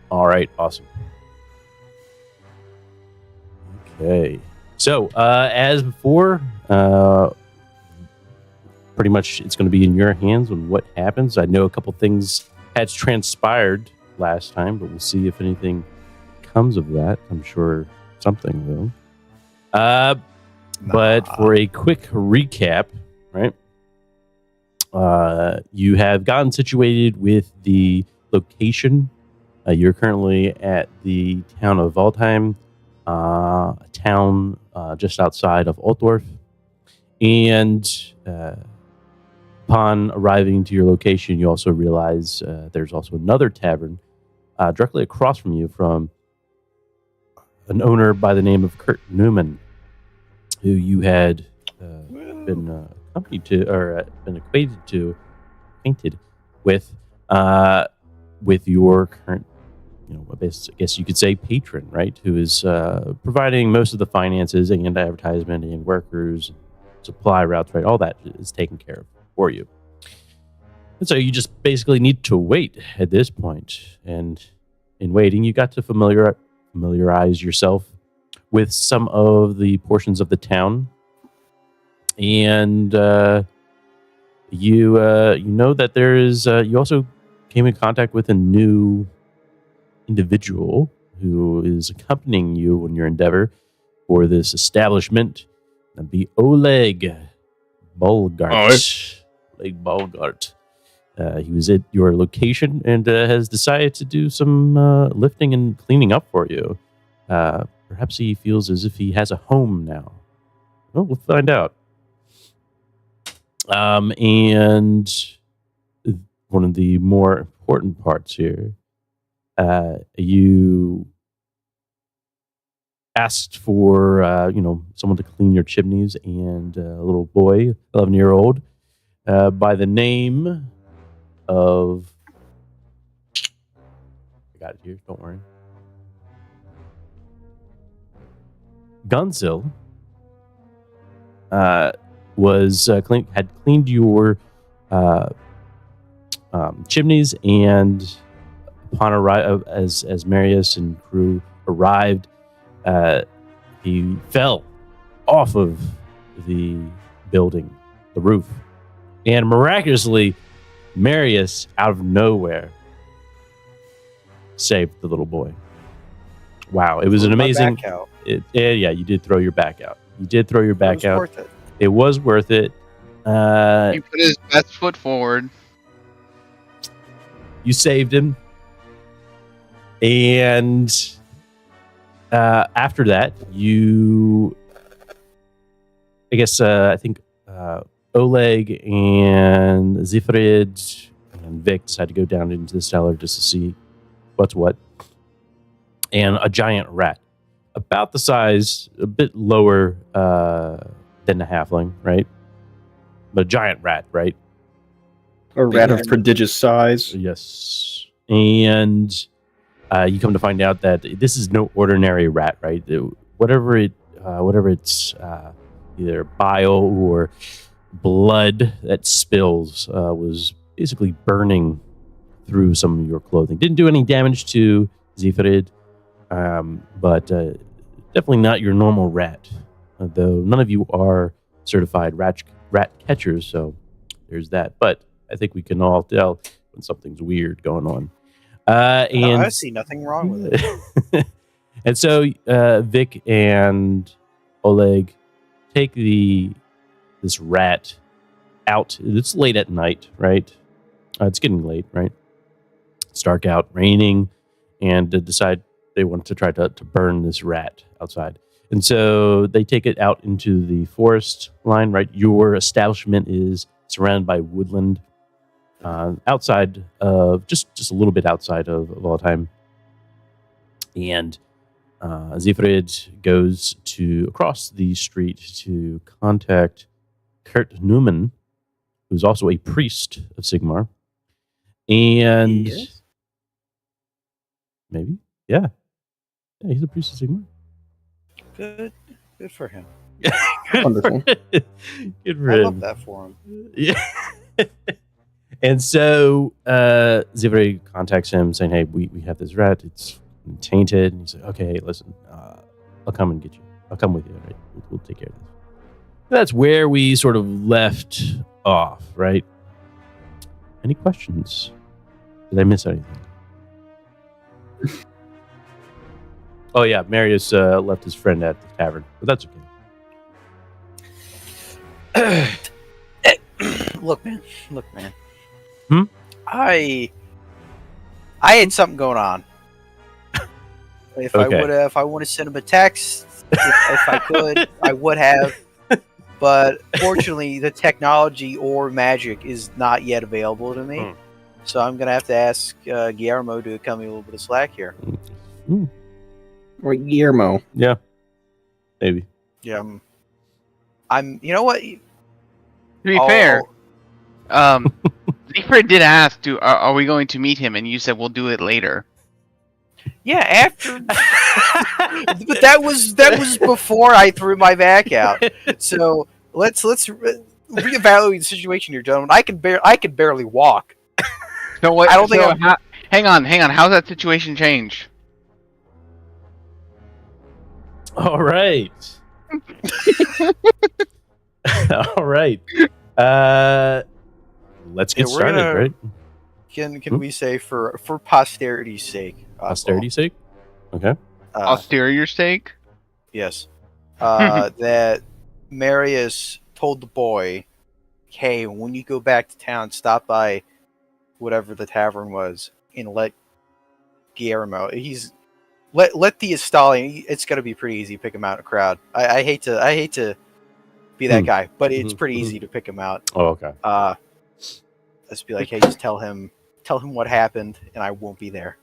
All right, awesome. Okay, so as before, pretty much it's going to be in your hands on what happens. I know a couple things had transpired last time, but we'll see if anything comes of that. I'm sure something will. But for a quick recap, right? You have gotten situated with the location. You're currently at the town of Waldheim, a town just outside of Altdorf. And upon arriving to your location, you also realize there's also another tavern directly across from you from an owner by the name of Kurt Newman, who you had been accompanied to, or been acquainted with your current, I guess you could say patron, right? Who is providing most of the finances and advertisement and workers, supply routes, right? All that is taken care of for you. And so you just basically need to wait at this point. And in waiting, you got to familiarize yourself with some of the portions of the town. And you know that there is, you also came in contact with a new individual who is accompanying you on your endeavor for this establishment. That'd be Oleg Bolgart. Oleg Bolgart. He was at your location and has decided to do some lifting and cleaning up for you. Perhaps he feels as if he has a home now. Well, we'll find out. And one of the more important parts here, you asked for, someone to clean your chimneys, and a little boy, 11-year-old, by the name of... I got it here, don't worry. Gunsil had cleaned your chimneys, and upon arrival, as Marius and crew arrived, he fell off of the building, the roof, and miraculously, Marius, out of nowhere, saved the little boy. Wow, it was an amazing... Yeah, you did throw your back out. It was worth it. It was worth it. He put his best foot forward. You saved him. And after that, I think Oleg and Zifrid and Vic decided to go down into the cellar just to see what's what. And a giant rat, about the size, a bit lower than a halfling, right? But a giant rat, right? A rat of prodigious size. Yes. And you come to find out that this is no ordinary rat, right? Whatever it's either bile or blood that spills was basically burning through some of your clothing. Didn't do any damage to Zifrid, but definitely not your normal rat. Though none of you are certified rat catchers, so there's that. But I think we can all tell when something's weird going on. And I see nothing wrong with it. And so Vic and Oleg take this rat out. It's late at night, right? It's getting late, right? It's dark out, raining, and decide they want to try to burn this rat outside. And so they take it out into the forest line, right? Your establishment is surrounded by woodland, outside of, just a little bit outside of Waldheim. And Zifrid goes across the street to contact Kurt Newman, who's also a priest of Sigmar. And maybe, yeah, he's a priest of Sigmar. Good for him. Wonderful. Good for him. I love that for him. Yeah. And so Zivri contacts him saying, hey, we have this rat. It's tainted. And he's like, okay, hey, listen, I'll come and get you. I'll come with you. Right? We'll take care of this. That's where we sort of left off, right? Any questions? Did I miss anything? Oh, yeah. Marius left his friend at the tavern, but that's okay. Look, man. Hmm? I had something going on. If I would have sent him a text, if I could, I would have. But fortunately, the technology or magic is not yet available to me. So I'm gonna have to ask Guillermo to cut me a little bit of slack here. Or Guillermo. Yeah, maybe. Yeah, I'm. You know what? To be fair, Siegfried did ask, are we going to meet him? And you said we'll do it later. Yeah, after. But that was before I threw my back out. So let's reevaluate the situation here, gentlemen. I can barely walk. So what? I don't think. Hang on. How's that situation changed? All right. All right. Let's get started, right? Can we say for posterity's sake? Posterity's sake? Okay. Posterior sake? Yes. That Marius told the boy, hey, when you go back to town, stop by whatever the tavern was and let Guillermo. Let the Estalian. It's gonna be pretty easy to pick him out in a crowd. I hate to be that guy, but it's pretty easy to pick him out. Oh, okay. Let's be like, hey, just tell him what happened, and I won't be there.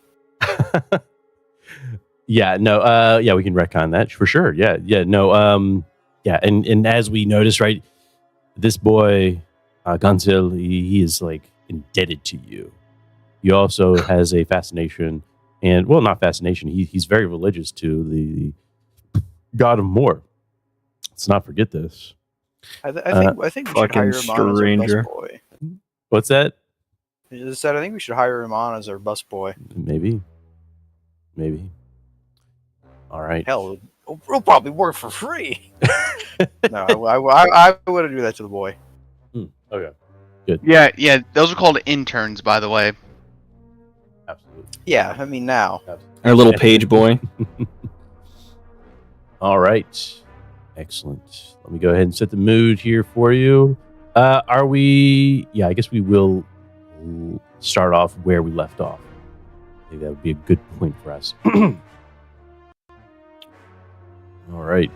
Yeah, no, yeah, we can retcon that for sure. Yeah, no, yeah, and as we noticed, right, this boy, Gonzil, he is like indebted to you. He also has a fascination, and well, not fascination. He's very religious to the god of Moor. Let's not forget this. I think we should hire him on as our bus boy. What's that? I just said I think we should hire him on as our bus boy. Maybe. All right. Hell, we'll probably work for free. No, I wouldn't do that to the boy. Okay. Good. Yeah. Those are called interns, by the way. Absolutely. Yeah, I mean now. Our little page boy. All right. Excellent. Let me go ahead and set the mood here for you. Are we... Yeah, I guess we will start off where we left off. I think that would be a good point for us. All right.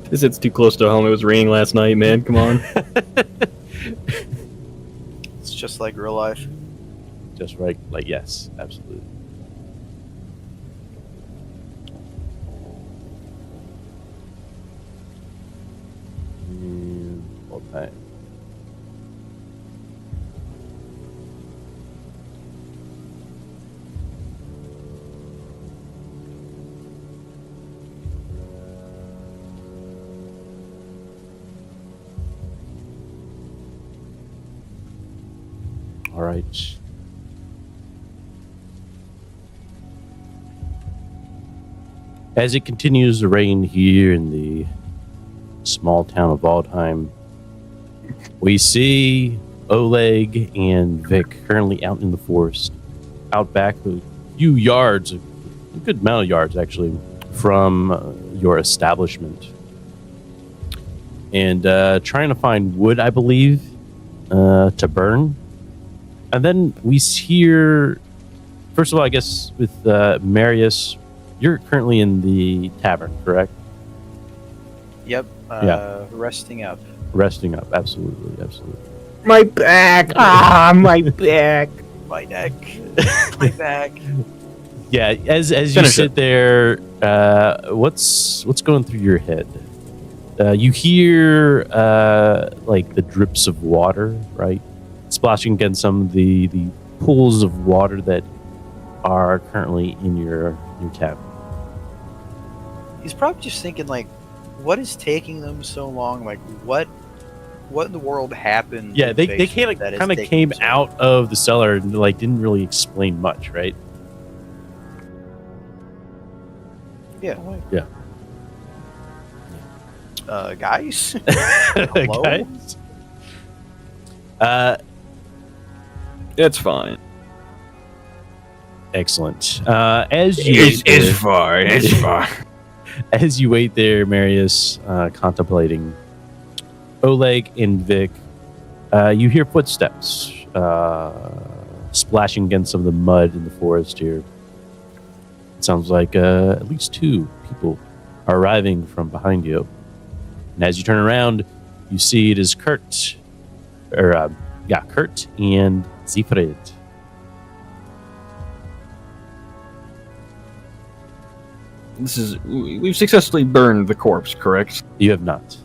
This hits too close to home. It was raining last night, man. Come on. It's just like real life. Just right. Like, yes, absolutely. All time. All right. As it continues to rain here in the small town of Waldheim, we see Oleg and Vic currently out in the forest, out back a few yards, a good amount of yards actually, from your establishment. And trying to find wood, I believe, to burn. And then we hear, first of all, I guess with Marius, you're currently in the tavern, correct? Yep. Resting up. Resting up, absolutely. My back! My back! My neck. My back. Yeah, as you Finish sit there, what's going through your head? You hear like the drips of water, right, splashing against some of the pools of water that are currently in your tavern. He's probably just thinking, like, what is taking them so long? Like, what in the world happened? Yeah, in the they basement kind that is of taking came them so out of the cellar and like didn't really explain much, right? long? Yeah. Guys? Hello? Guys? It's fine. Excellent. As you It's fine. It's fine. as you wait there, Marius, contemplating Oleg and Vic, you hear footsteps splashing against some of the mud in the forest here. It sounds like at least 2 people are arriving from behind you. And as you turn around, you see it is Kurt and Siegfried. We've successfully burned the corpse, correct? You have not.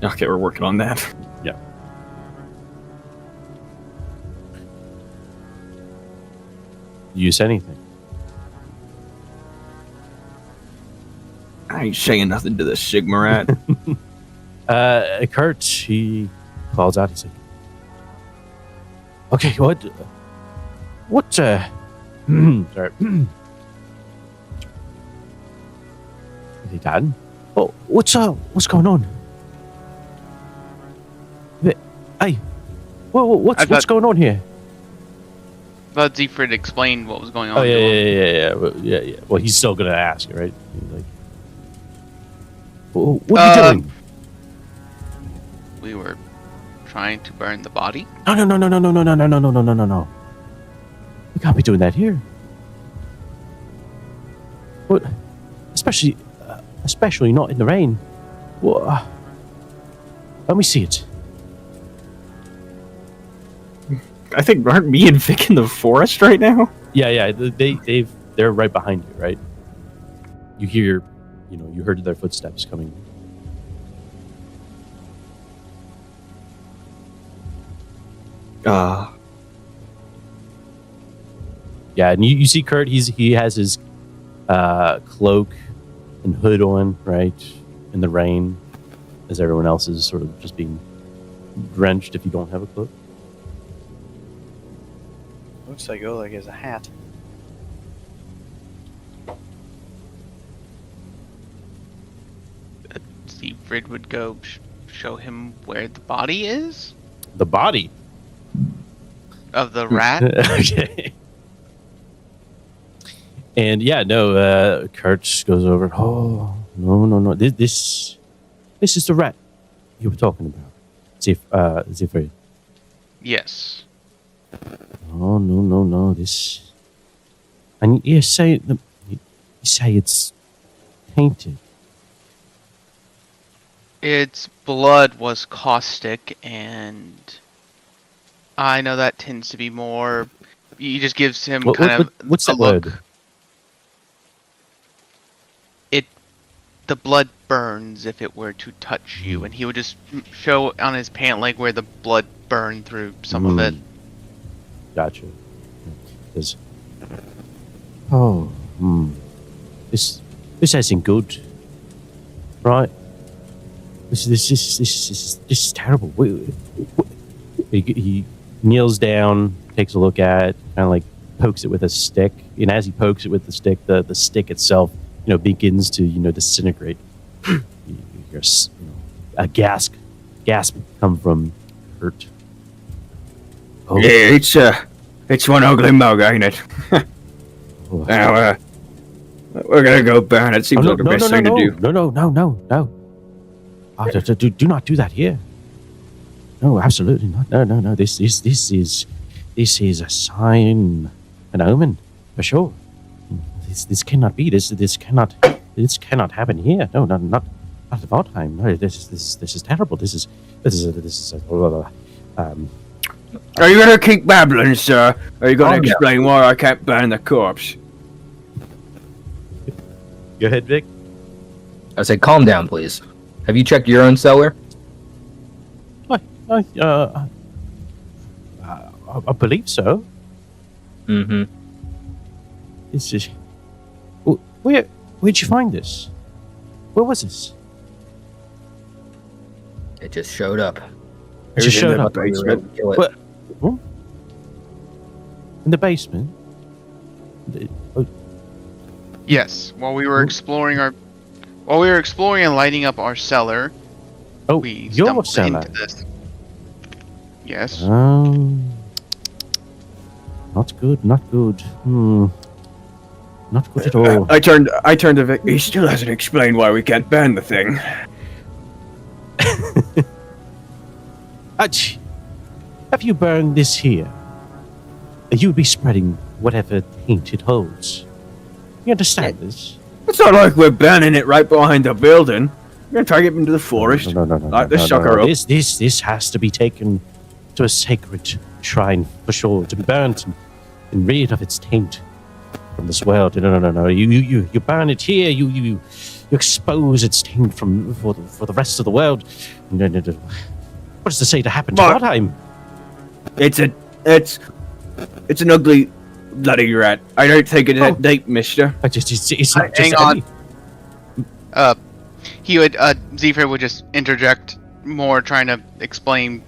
Okay, we're working on that. Yeah. You say anything? I ain't saying nothing to the Sigma rat. Kurt, he calls out. He's like, "Okay, what? Sorry. Hey, Dad. Oh, what's going on? Hey, what's going on here? But Siegfried explained what was going on. Oh to him. yeah. Well, he's still gonna ask, right? He's like, what are you doing? We were trying to burn the body. No. We can't be doing that here. What? Especially not in the rain. What? Let me see it. I think, aren't me and Vic in the forest right now? Yeah. They're right behind you, right? You hear, you heard their footsteps coming. Yeah, and you see Kurt. He has his cloak and hood on, right, in the rain, as everyone else is sort of just being drenched if you don't have a cloak. Looks like Oleg has a hat. Siegfried would go show him where the body is The body. of the rat. Okay. And Kurt just goes over. Oh no! This is the rat you were talking about, Siegfried. Yes. Oh no! This, and you say it's tainted. Its blood was caustic, and I know that tends to be more. He just gives him What's a that look. word? The blood burns if it were to touch you, and he would just show on his pant leg where the blood burned through some of it. Gotcha. This isn't good, right? This is terrible. He kneels down, takes a look at it, kind of like pokes it with a stick, and as he pokes it with the stick, the stick itself, begins to disintegrate. You hear a gasp come from Kurt. Oh. Yeah, it's one ugly mug, ain't it? Now, we're gonna go burn it. Seems like the best thing to do. No. Do not do that here. No, absolutely not. No. This is a sign, an omen, for sure. This cannot be. This cannot happen here. No, not Not of Valheim. No, this is terrible. This is. Are you gonna keep babbling, sir? Are you gonna explain why I can't burn the corpse? Go ahead, Vic. I said, calm down, please. Have you checked your own cellar? I believe so. Mm-hmm. This is. Where'd you find this? Where was this? It just showed up. It just showed up. We were able to kill it. What? In the basement? Yes, while we were exploring and lighting up our cellar, Oh, we your stumbled cellar. into this. Yes. Not good. Not good. Not good at all. I turned to Vic. He still hasn't explained why we can't burn the thing. Ach, have you burned this here? You'd be spreading whatever taint it holds. You understand this? It's not like we're burning it right behind the building. We're gonna take it into the forest. No. Light this sucker up. This has to be taken to a sacred shrine for sure, to be burnt and rid of its taint from this world. No. You burn it here. You expose its taint for the rest of the world. No. What does it say to happen to Valheim? It's an ugly bloody rat. I don't think it's that deep, mister. It's not Hang just on. Zephyr would just interject more, trying to explain.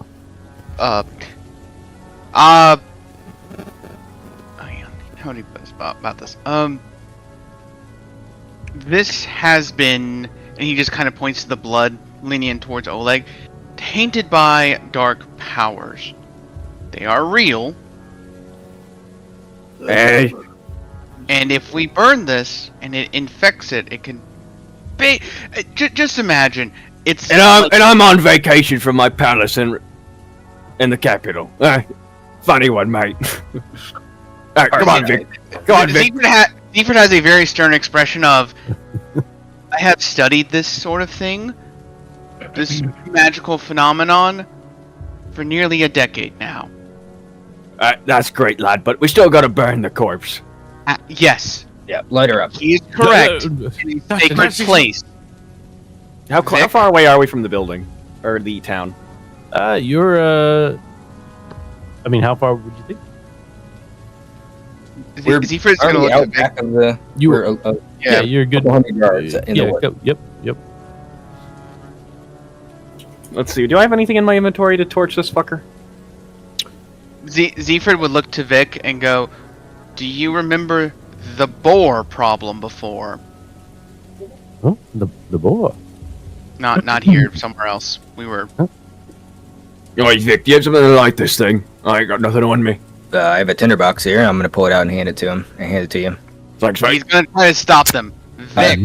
How do you put this about this? This has been, and he just kind of points to the blood leaning towards Oleg, tainted by dark powers. They are real. Hey. And if we burn this and it infects it, it can be. Just imagine it's. And I'm on vacation from my palace in the capital. Funny one, mate. Alright, come on, Vic. Come on, Vic. Zephyr has a very stern expression of, I have studied this sort of thing, this magical phenomenon, for nearly a decade now. That's great, lad, but we still gotta burn the corpse. Yes. Yeah, light her up. He is correct. In a sacred place. How far away are we from the building? Or the town? You're I mean, how far would you think? Zephyr's gonna look out at back of the. Yeah, you're good. 100 yards in the wood. Yep. Let's see, do I have anything in my inventory to torch this fucker? Zephyr would look to Vic and go, do you remember the boar problem before? Oh, the boar. Not here, somewhere else. We were. Alright, Vic, do you have something to light this thing? I ain't got nothing on me. I have a tinderbox here. I'm gonna pull it out and hand it to him. I hand it to you. Thanks, He's gonna try to stop them. Vic,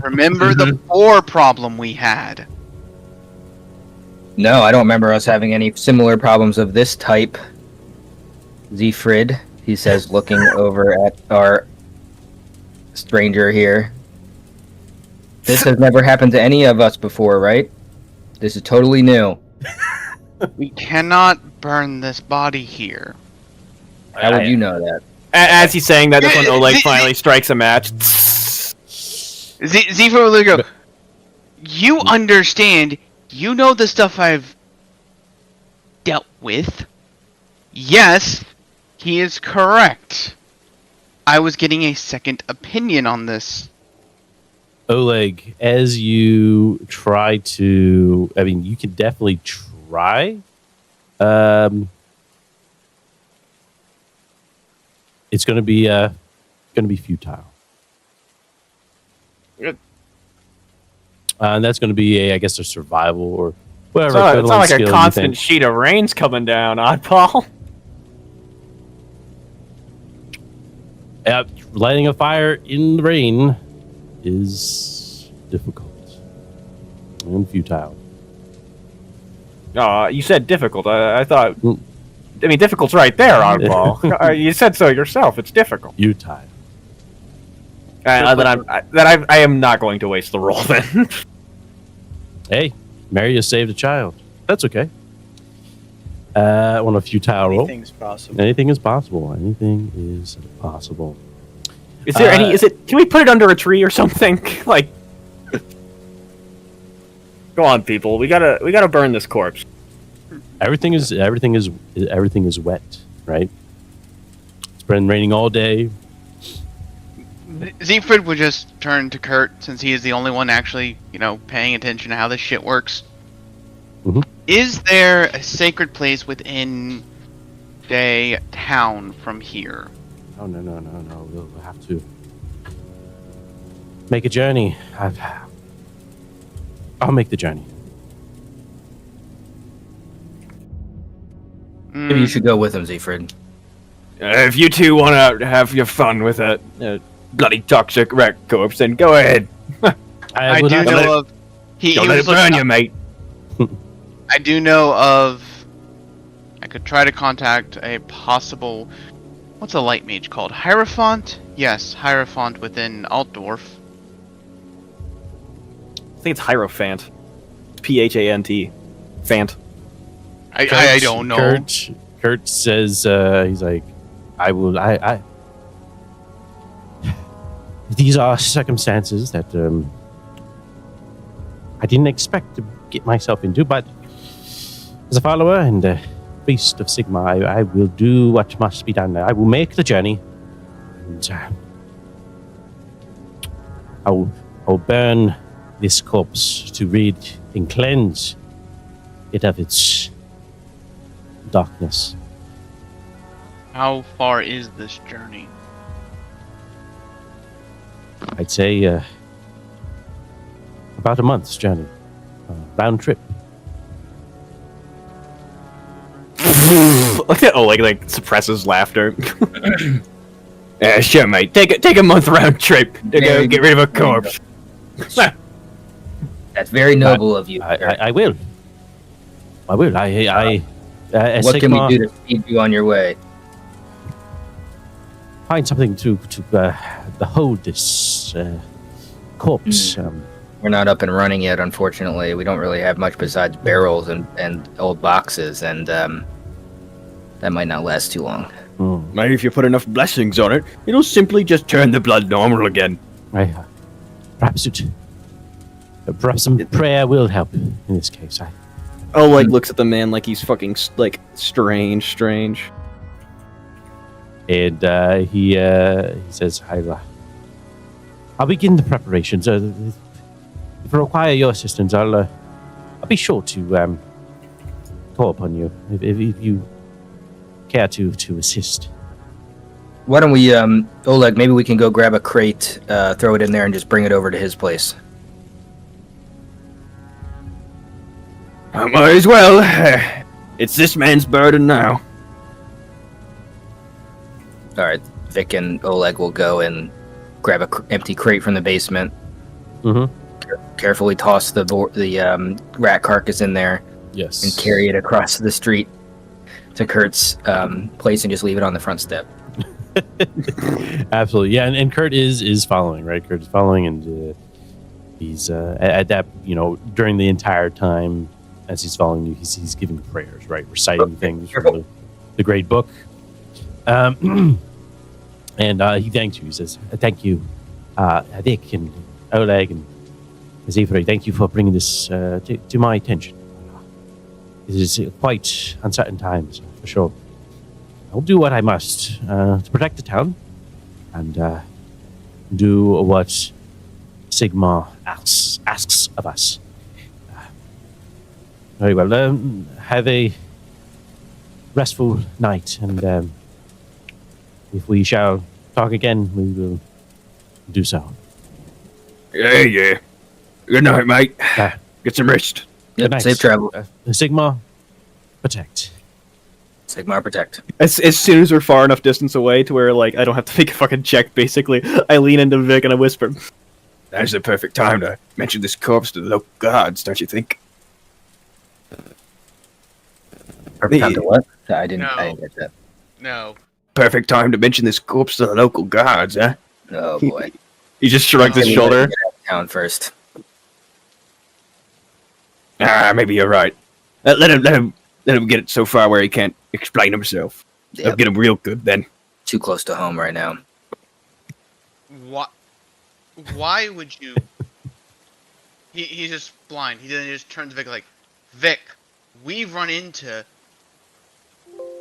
remember the boar problem we had? No, I don't remember us having any similar problems of this type. Zefrid, he says, looking over at our stranger here. This has never happened to any of us before, right? This is totally new. We cannot burn this body here. How would you know that? As he's saying that, that's when Oleg finally strikes a match. Zephyr will go, you understand, you know the stuff I've dealt with. Yes, he is correct. I was getting a second opinion on this. Oleg, as you try to, I mean, you can definitely try. It's going to be futile. Good. And that's going to be a survival or whatever. It's not like a constant sheet of rain's coming down, Oddball. Lighting a fire in the rain is difficult and futile. You said difficult. I thought. I mean, difficult's right there, Oddball. You said so yourself. It's difficult. Futile. I am not going to waste the roll then. Hey, Marius saved a child. That's okay. I want a futile roll. Anything's possible. Anything is possible. Anything is possible. Is there any? Is it? Can we put it under a tree or something? Like, go on, people. We gotta burn this corpse. Everything is wet, right? It's been raining all day. Siegfried would just turn to Kurt, since he is the only one actually, paying attention to how this shit works. Mhm. Is there a sacred place within a town from here? Oh no! We'll have to make a journey. I'll make the journey. Maybe you should go with him, Siegfried. If you two want to have your fun with a bloody toxic wreck corpse, then go ahead. I will do not- know of. Don't let it burn you, mate. I do know of. I could try to contact a possible. What's a light mage called? Hierophant? Yes, Hierophant within Altdorf. I think it's Hierophant. P-H-A-N-T. Fant. I don't know. Kurt says he's like, I will. I. These are circumstances that I didn't expect to get myself into, but as a follower and a priest of Sigma, I will do what must be done. I will make the journey, and I'll burn this corpse to rid and cleanse it of its darkness. How far is this journey? I'd say about a month's journey, round trip. like suppresses laughter. Yeah, sure, mate. Take a month round trip to go get rid of a corpse. That's very noble of you. I will. I will. What can we do to speed you on your way? Find something to hold this corpse. We're not up and running yet, unfortunately. We don't really have much besides barrels and old boxes, and that might not last too long. Maybe if you put enough blessings on it, it'll simply just turn the blood normal again. Perhaps some prayer will help in this case. Looks at the man like he's fucking strange. And he says, I'll begin the preparations. If I require your assistance, I'll be sure to call upon you if you care to assist. Why don't we, Oleg, maybe we can go grab a crate, throw it in there, and just bring it over to his place. I might as well. It's this man's burden now. All right, Vic and Oleg will go and grab an empty crate from the basement. Mm-hmm. Carefully toss the rat carcass in there. Yes. And carry it across the street to Kurt's place and just leave it on the front step. Absolutely, yeah. And Kurt is following, right? Kurt is following, and he's at that, during the entire time as he's following you, he's giving prayers, right? Reciting things from the great book. And he thanks you. He says, "Thank you, Vic and Oleg and Siegfried. Thank you for bringing this to my attention. It is quite uncertain times, for sure. I'll do what I must to protect the town and do what Sigma asks of us. Very well. Have a restful night, and if we shall talk again, we will do so." Yeah. Good night, mate. Get some rest. Good night. Safe travel. Sigma, protect. Sigmar protect. As soon as we're far enough distance away to where, I don't have to make a fucking check, basically, I lean into Vic and I whisper, "That's the perfect time to mention this corpse to the local gods, don't you think?" Perfect time to what? I didn't get that. No. Perfect time to mention this corpse to the local gods, huh? Oh boy. He just shrugged his shoulder. Get out of town first. Maybe you're right. Let him get it so far where he can't explain himself. Yeah, Get him real good then. too close to home right now. Why would you? He's just blind. He then just turns to Vic like, Vic, we've run into.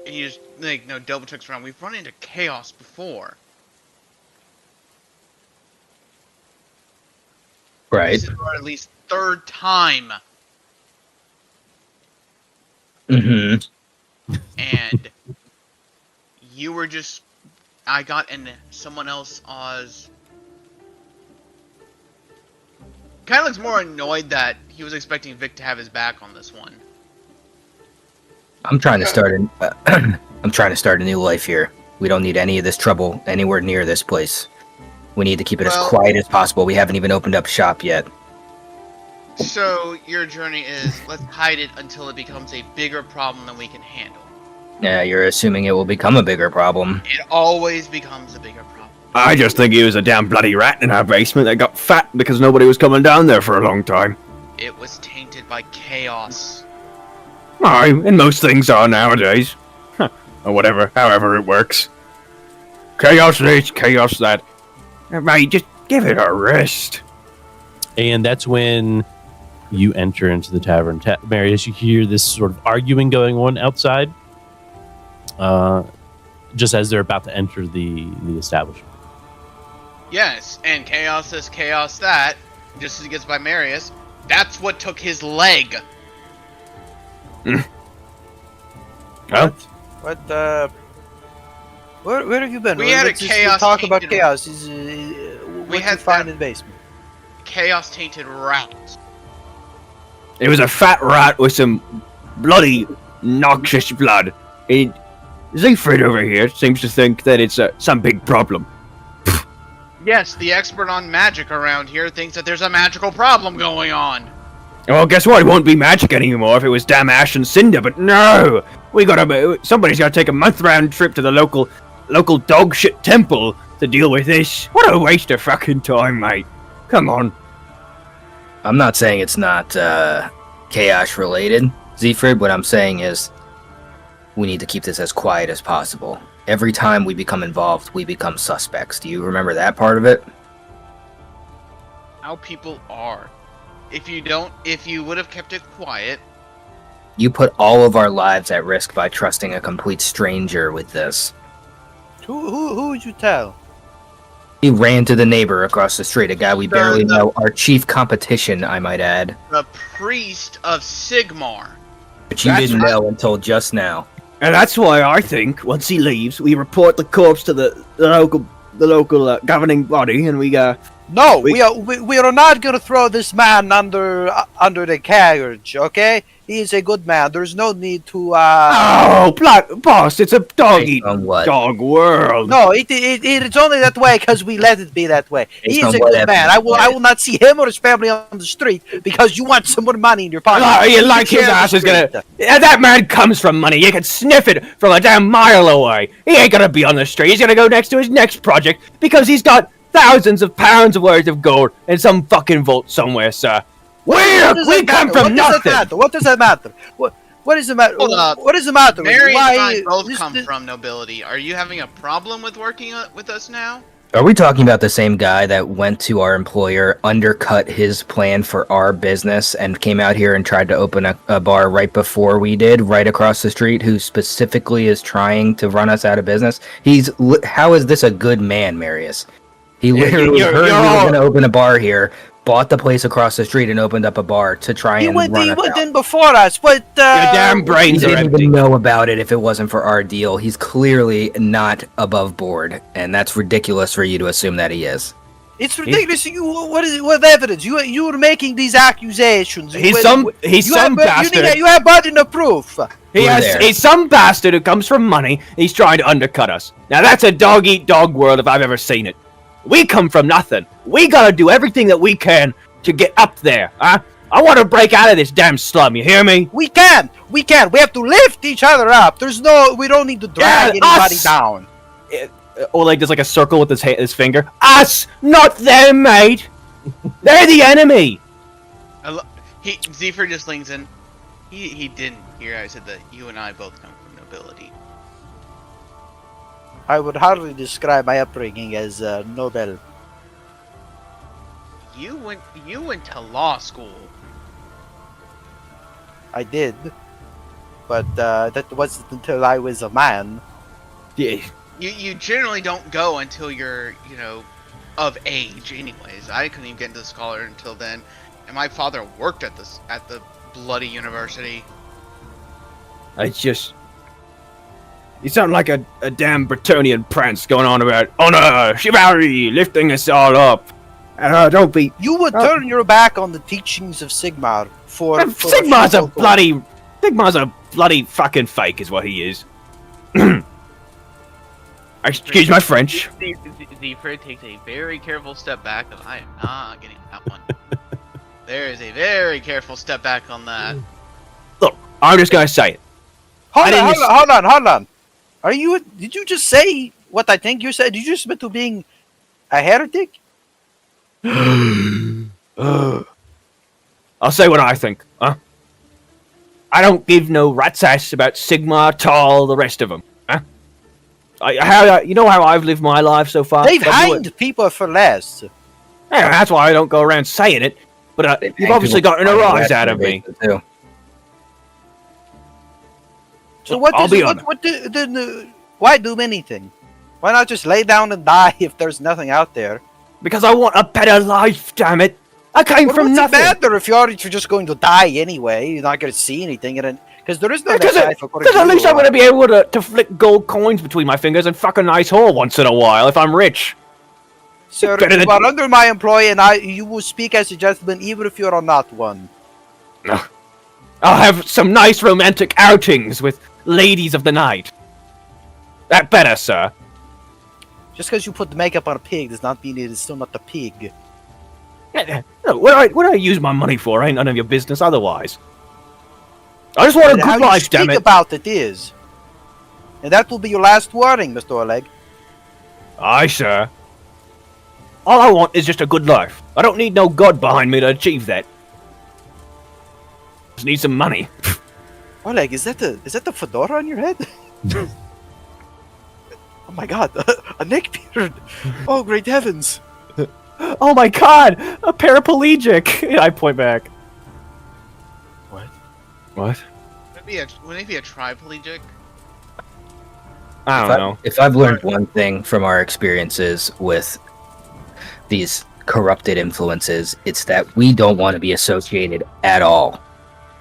And he just like double checks around. We've run into chaos before. Right. This is our at least third time. Mm-hmm. And you were just. I got in someone else, Oz. Kind of looks more annoyed that he was expecting Vic to have his back on this one. I'm trying to start I'm trying to start a new life here. We don't need any of this trouble anywhere near this place. We need to keep it as quiet as possible. We haven't even opened up shop yet. So your journey is let's hide it until it becomes a bigger problem than we can handle. Yeah, you're assuming it will become a bigger problem. It always becomes a bigger problem. I just think he was a damn bloody rat in our basement that got fat because nobody was coming down there for a long time. It was tainted by chaos. Aye, and most things are nowadays. Or whatever, however it works. Chaos this, chaos that. Mate, just give it a rest. And that's when you enter into the tavern. Marius, you hear this sort of arguing going on outside. Just as they're about to enter the establishment. Yes, and chaos this, chaos that. Just as he gets by Marius, that's what took his leg. Huh? What? Where have you been? We had a Let's just chaos talk about tainted- chaos. What had you find that- in the basement? Chaos tainted rat. It was a fat rat with some bloody noxious blood. Siegfried over here seems to think that it's some big problem. Yes, the expert on magic around here thinks that there's a magical problem going on. Well, guess what? It won't be magic anymore if it was damn ash and cinder, but no! Somebody's gotta take a month-round trip to the local dog shit temple to deal with this. What a waste of fucking time, mate. Come on. I'm not saying it's not chaos related, Siegfried. What I'm saying is we need to keep this as quiet as possible. Every time we become involved, we become suspects. Do you remember that part of it? How people are. If you would have kept it quiet. You put all of our lives at risk by trusting a complete stranger with this. Who would you tell? He ran to the neighbor across the street, a guy we barely The- know, our chief competition, I might add. The priest of Sigmar. But you That's didn't right. know until just now. And that's why I think, once he leaves, we report the corpse to the local governing body, and we No, We- we are not going to throw this man under the carriage. Okay, he is a good man. There's no need to. Oh, Black Boss! It's a dog Based eat on what? dog world. No, it's only that way because we let it be that way. He Based is on a what good man. evidence? I will not see him or his family on the street because you want some more money in your pocket. Like his Share the ass is gonna. street. Yeah, that man comes from money. You can sniff it from a damn mile away. He ain't gonna be on the street. He's gonna go next to his next project because he's got thousands of pounds of worth of gold in some fucking vault somewhere, sir. We come from nothing. What does that matter? What is the matter? Hold up. What is the matter? Mary and Why- I both this- come this- from nobility. Are you having a problem with working with us now? Are we talking about the same guy that went to our employer, undercut his plan for our business, and came out here and tried to open a bar right before we did, right across the street, who specifically is trying to run us out of business? How is this a good man, Marius? He literally you're heard we were all- going to open a bar here, bought the place across the street, and opened up a bar to try He and went run us out. in before us, but Your damn He brains are didn't empty. even know about it if it wasn't for our deal. He's clearly not above board, and that's ridiculous for you to assume that he is. it's ridiculous. What evidence? You were making these accusations. He's some bastard. You have burden of proof. We're there. He's some bastard who comes from money. He's trying to undercut us. Now that's a dog eat dog world if I've ever seen it. We come from nothing. We gotta do everything that we can to get up there, huh? I want to break out of this damn slum. You hear me? We can. We have to lift each other up. We don't need to drag Yeah, anybody us. down. Oleg does like a circle with his finger. Us, not them, mate. They're the enemy. Zephyr just leans in. He didn't hear I said that you and I both come from nobility. I would hardly describe my upbringing as noble. You went to law school. I did, but that wasn't until I was a man. Yeah. You generally don't go until you're, of age anyways. I couldn't even get into the scholar until then. And my father worked at the bloody university. It's just... You sound like a damn Bretonian prince going on about honor, chivalry, lifting us all up. Don't be... You would turn your back on the teachings of Sigmar for Sigmar's a bloody fucking fake is what he is. Excuse my French. Zephyr takes a very careful step back, and I am not getting that one. There is a very careful step back on that. Look, I'm just gonna say it. Hold on. Did you just say what I think you said? Did you just admit to being a heretic? I'll say what I think, huh? I don't give no rat's ass about Sigmar, Tal, the rest of them, huh? You know how I've lived my life so far? They've hanged people for less. Yeah, that's why I don't go around saying it. But you've obviously gotten a rise out of me. Too. So why do anything? Why not just lay down and die if there's nothing out there? Because I want a better life, damn it! I came from what's nothing. It matter if you're just going to die anyway? You're not going to see anything, because there is no Because next life. at least I'm going to be able to flick gold coins between my fingers and fuck a nice whore once in a while if I'm rich. Sir, better you than- are under my employ, and you will speak as a gentleman, even if you are not one. I'll have some nice romantic outings with ladies of the night. That better, sir. Just because you put the makeup on a pig does not mean it is still not the pig. No, what I use my money for ain't none of your business otherwise. I just want a How good you life, damn speak it. about it is. And that will be your last warning, Mr. Oleg. Aye, sir. All I want is just a good life. I don't need no god behind me to achieve that. Just need some money. Oleg, is that the fedora on your head? Oh my god, a neckbeard! Oh, great heavens! Oh my god! A paraplegic! I point back. What? What? Wouldn't it be a triplegic? I don't know. If I've learned one thing from our experiences with these corrupted influences, it's that we don't want to be associated at all.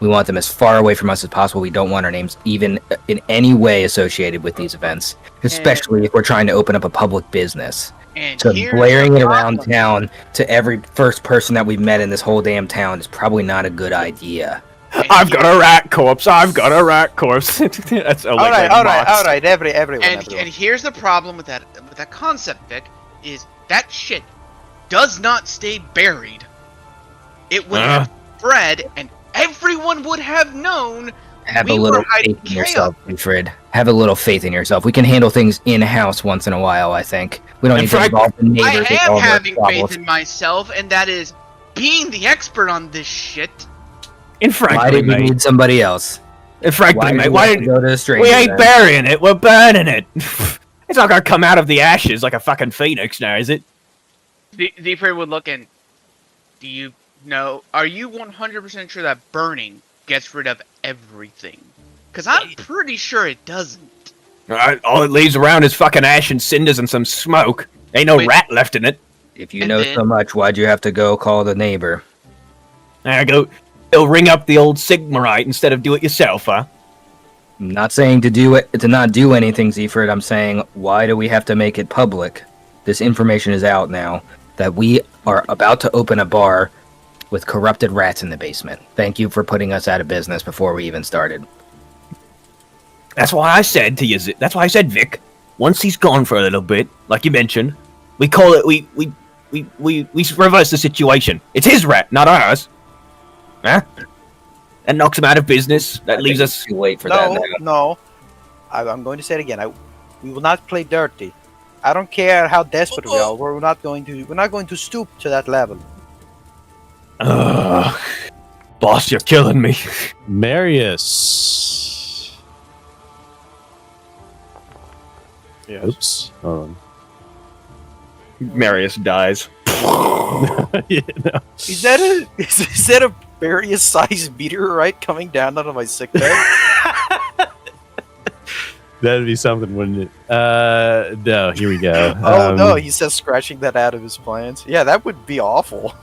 We want them as far away from us as possible. We don't want our names even in any way associated with these events, especially if we're trying to open up a public business. And So here's blaring the it around problem. town to every first person that we've met in this whole damn town is probably not a good idea. And I've got a rat corpse. I've got a rat corpse. That's All right. Everyone. And here's the problem with that concept, Vic, is that shit does not stay buried. It would have spread, and everyone would have known. Have we a little were hiding faith in yourself, Fred. Have a little faith in yourself. We can handle things in-house once in a while, I think. We don't And need to Frank- involve the I neighbors with am all their having problems. faith in myself, and that is being the expert on this shit. And Why frankly, did we mate. need somebody else? And frankly, Why mate. did we Why have to did go to a stranger we ain't then? burying it? We're burning it. It's not gonna come out of the ashes like a fucking phoenix now, is it? Zephyr would look and, do you know, are you 100% sure that burning gets rid of everything? Because I'm pretty sure it doesn't. All it leaves around is fucking ash and cinders and some smoke. Ain't no Wait. rat left in it. If you And know then- so much, why'd you have to go call the neighbor? There you go. It'll ring up the old Sigmarite instead of do it yourself, huh? I'm not saying to not do anything, Zefrid. I'm saying, why do we have to make it public? This information is out now that we are about to open a bar with corrupted rats in the basement. Thank you for putting us out of business before we even started. That's why I said to you. That's why I said, Vic. Once he's gone for a little bit, like you mentioned, we call it. We reverse the situation. It's his rat, not ours. Huh? That knocks him out of business. That leaves us. Too late for that now. No. I'm going to say it again. We will not play dirty. I don't care how desperate we are. We're not going to stoop to that level. Boss, you're killing me. Marius. Yeah. Oops. Hold Marius dies. on. Yeah, no. Is that a Various-sized meteorite coming down out of my sick bed? That'd be something, wouldn't it? No, here we go. Oh no, he says scratching that out of his plans. Yeah, that would be awful.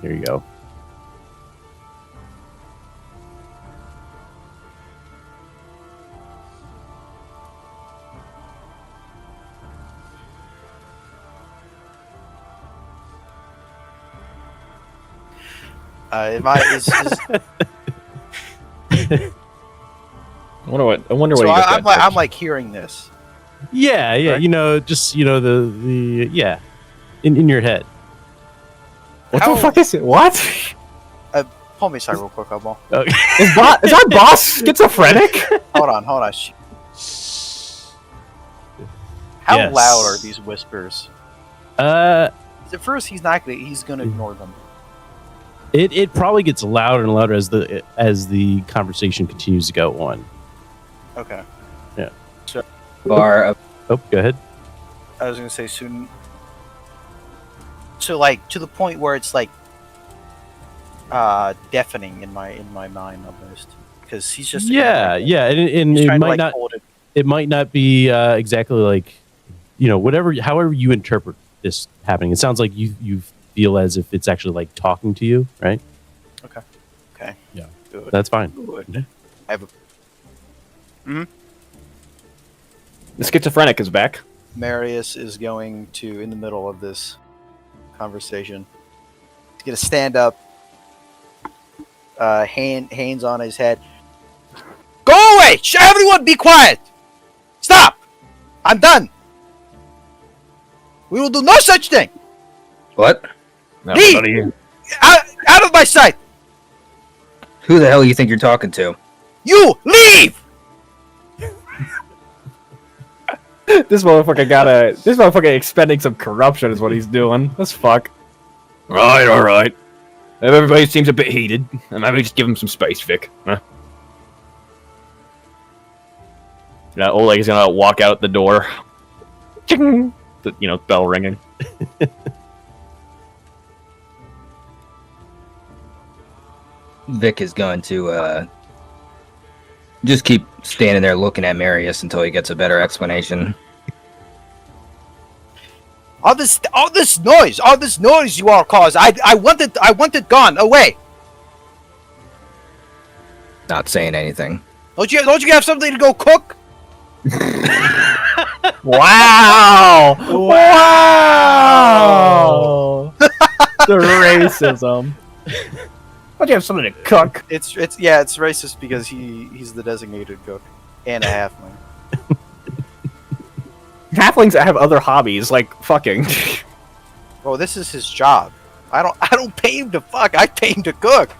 Here you go. Is, I wonder what so he gets I'm like hearing this. Yeah, yeah. Right. Just the yeah, in your head. What How- the fuck is it? What? Pull me aside real quick, Hubble. Okay. Is our boss schizophrenic? Hold on. How Yes. loud are these whispers? Uh, At first, he's gonna ignore them. it probably gets louder and louder as the conversation continues to go on. Okay. Bar of Oh, go ahead. I was gonna say soon. So like to the point where it's like deafening in my mind almost, because he's just Yeah, yeah, and He's it trying might to, like, not hold it. it might not be exactly like however you interpret this happening. It sounds like you feel as if it's actually like talking to you, right? Okay. Yeah. Good. That's fine. Good. I have a The schizophrenic is back. Marius is going to, in the middle of this conversation, he's going to stand up, hands on his head. Go away! Everyone be quiet! Stop! I'm done! We will do no such thing! what? No, Leave! none of you. Out of my sight! Who the hell you think you're talking to? You leave! This motherfucker expending some corruption is what he's doing. That's fuck. Right, alright. Everybody seems a bit heated. Maybe just give him some space, Vic. Huh? Old lady's gonna walk out the door. Ching! The, bell ringing. Vic is going to just keep standing there looking at Marius until he gets a better explanation. All this noise you all cause. I want it gone away. Not saying anything. Don't you have something to go cook? Wow! Wow! The racism. Why'd you have something to cook? It's racist because he's the designated cook and a halfling. Halflings have other hobbies, like fucking. Bro, this is his job. I don't pay him to fuck. I pay him to cook.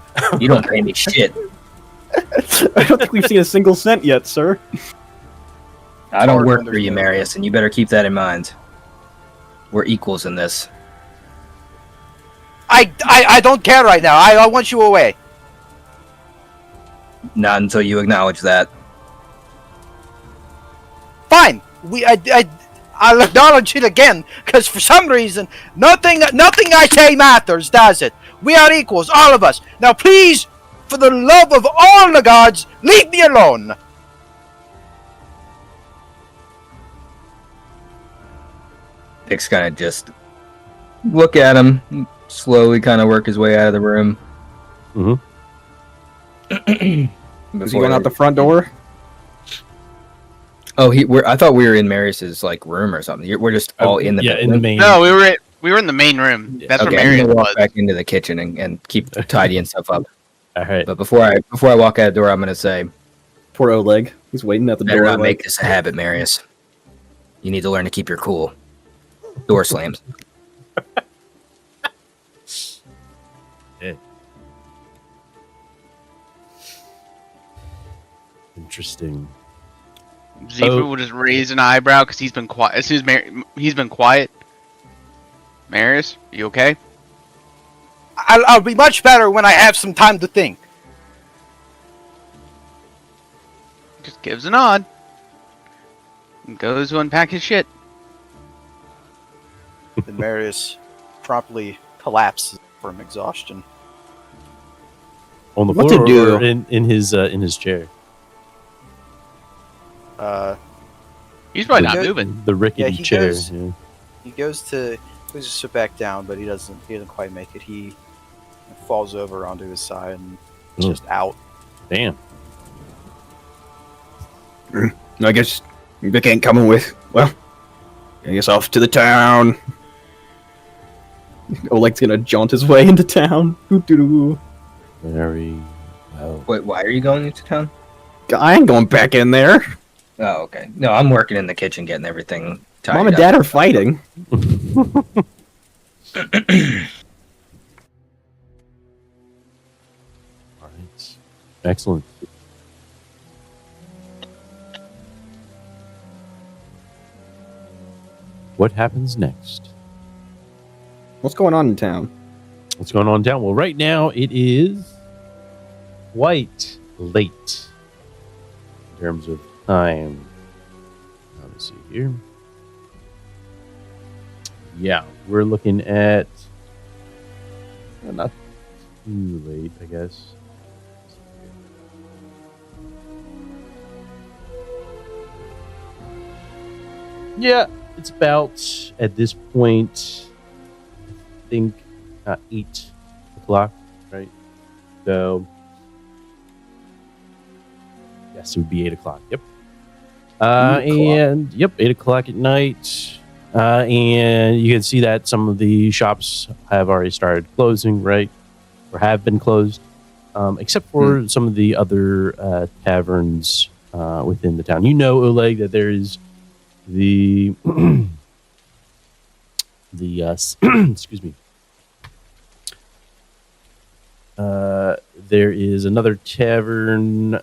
You don't pay me shit. I don't think we've seen a single cent yet, sir. I don't hard to work for you, understand. Marius, and you better keep that in mind. We're equals in this. I don't care right now. I want you away. Not until you acknowledge that. Fine. I'll acknowledge it again, because for some reason nothing I say matters, does it? We are equals, all of us. Now please, for the love of all the gods, leave me alone. Vic's gonna just look at him, slowly kind of work his way out of the room. Is he going out the front door? Oh, I thought we were in Marius's room or something. We're just all in the in the main. No, we were in the main room. That's Okay, where I'm Marius gonna walk was. back into the kitchen and keep tidying stuff up. All right. But before I walk out the door, I'm gonna say, Poor Oleg. He's waiting at the better door. not make this a habit, Marius. You need to learn to keep your cool. Door slams. Interesting. Zephyr will just raise an eyebrow because he's been quiet. As soon as he's been quiet. Marius, you okay? I'll be much better when I have some time to think. Just gives a nod. And goes to unpack his shit. Then Marius promptly collapses from exhaustion. On the What floor to do? or in his chair? He's probably We not go- moving. The rickety he chair. goes- yeah. He goes to sit back down, but he doesn't quite make it. He falls over onto his side and is Ugh. just out. Damn. I guess they can't come in with. Well, I guess off to the town. Oleg's gonna jaunt his way into town. Doo-doo-doo. Very well. Wait, why are you going into town? I ain't going back in there. Oh, okay. No, I'm working in the kitchen getting everything tied Mom and up. Dad are fighting. All right. Excellent. What happens next? What's going on in town? What's going on down? Well, right now it is quite late in terms of time. Let me see here. Yeah, we're looking at not too late, I guess. Yeah, it's about at this point, I think 8 o'clock, right? So, yes, it would be 8 o'clock. Yep. 8 o'clock. And yep, 8 o'clock at night. And you can see that some of the shops have already started closing, right? Or have been closed, except for some of the other taverns within the town. You know, Oleg, that there is the excuse me. There is another tavern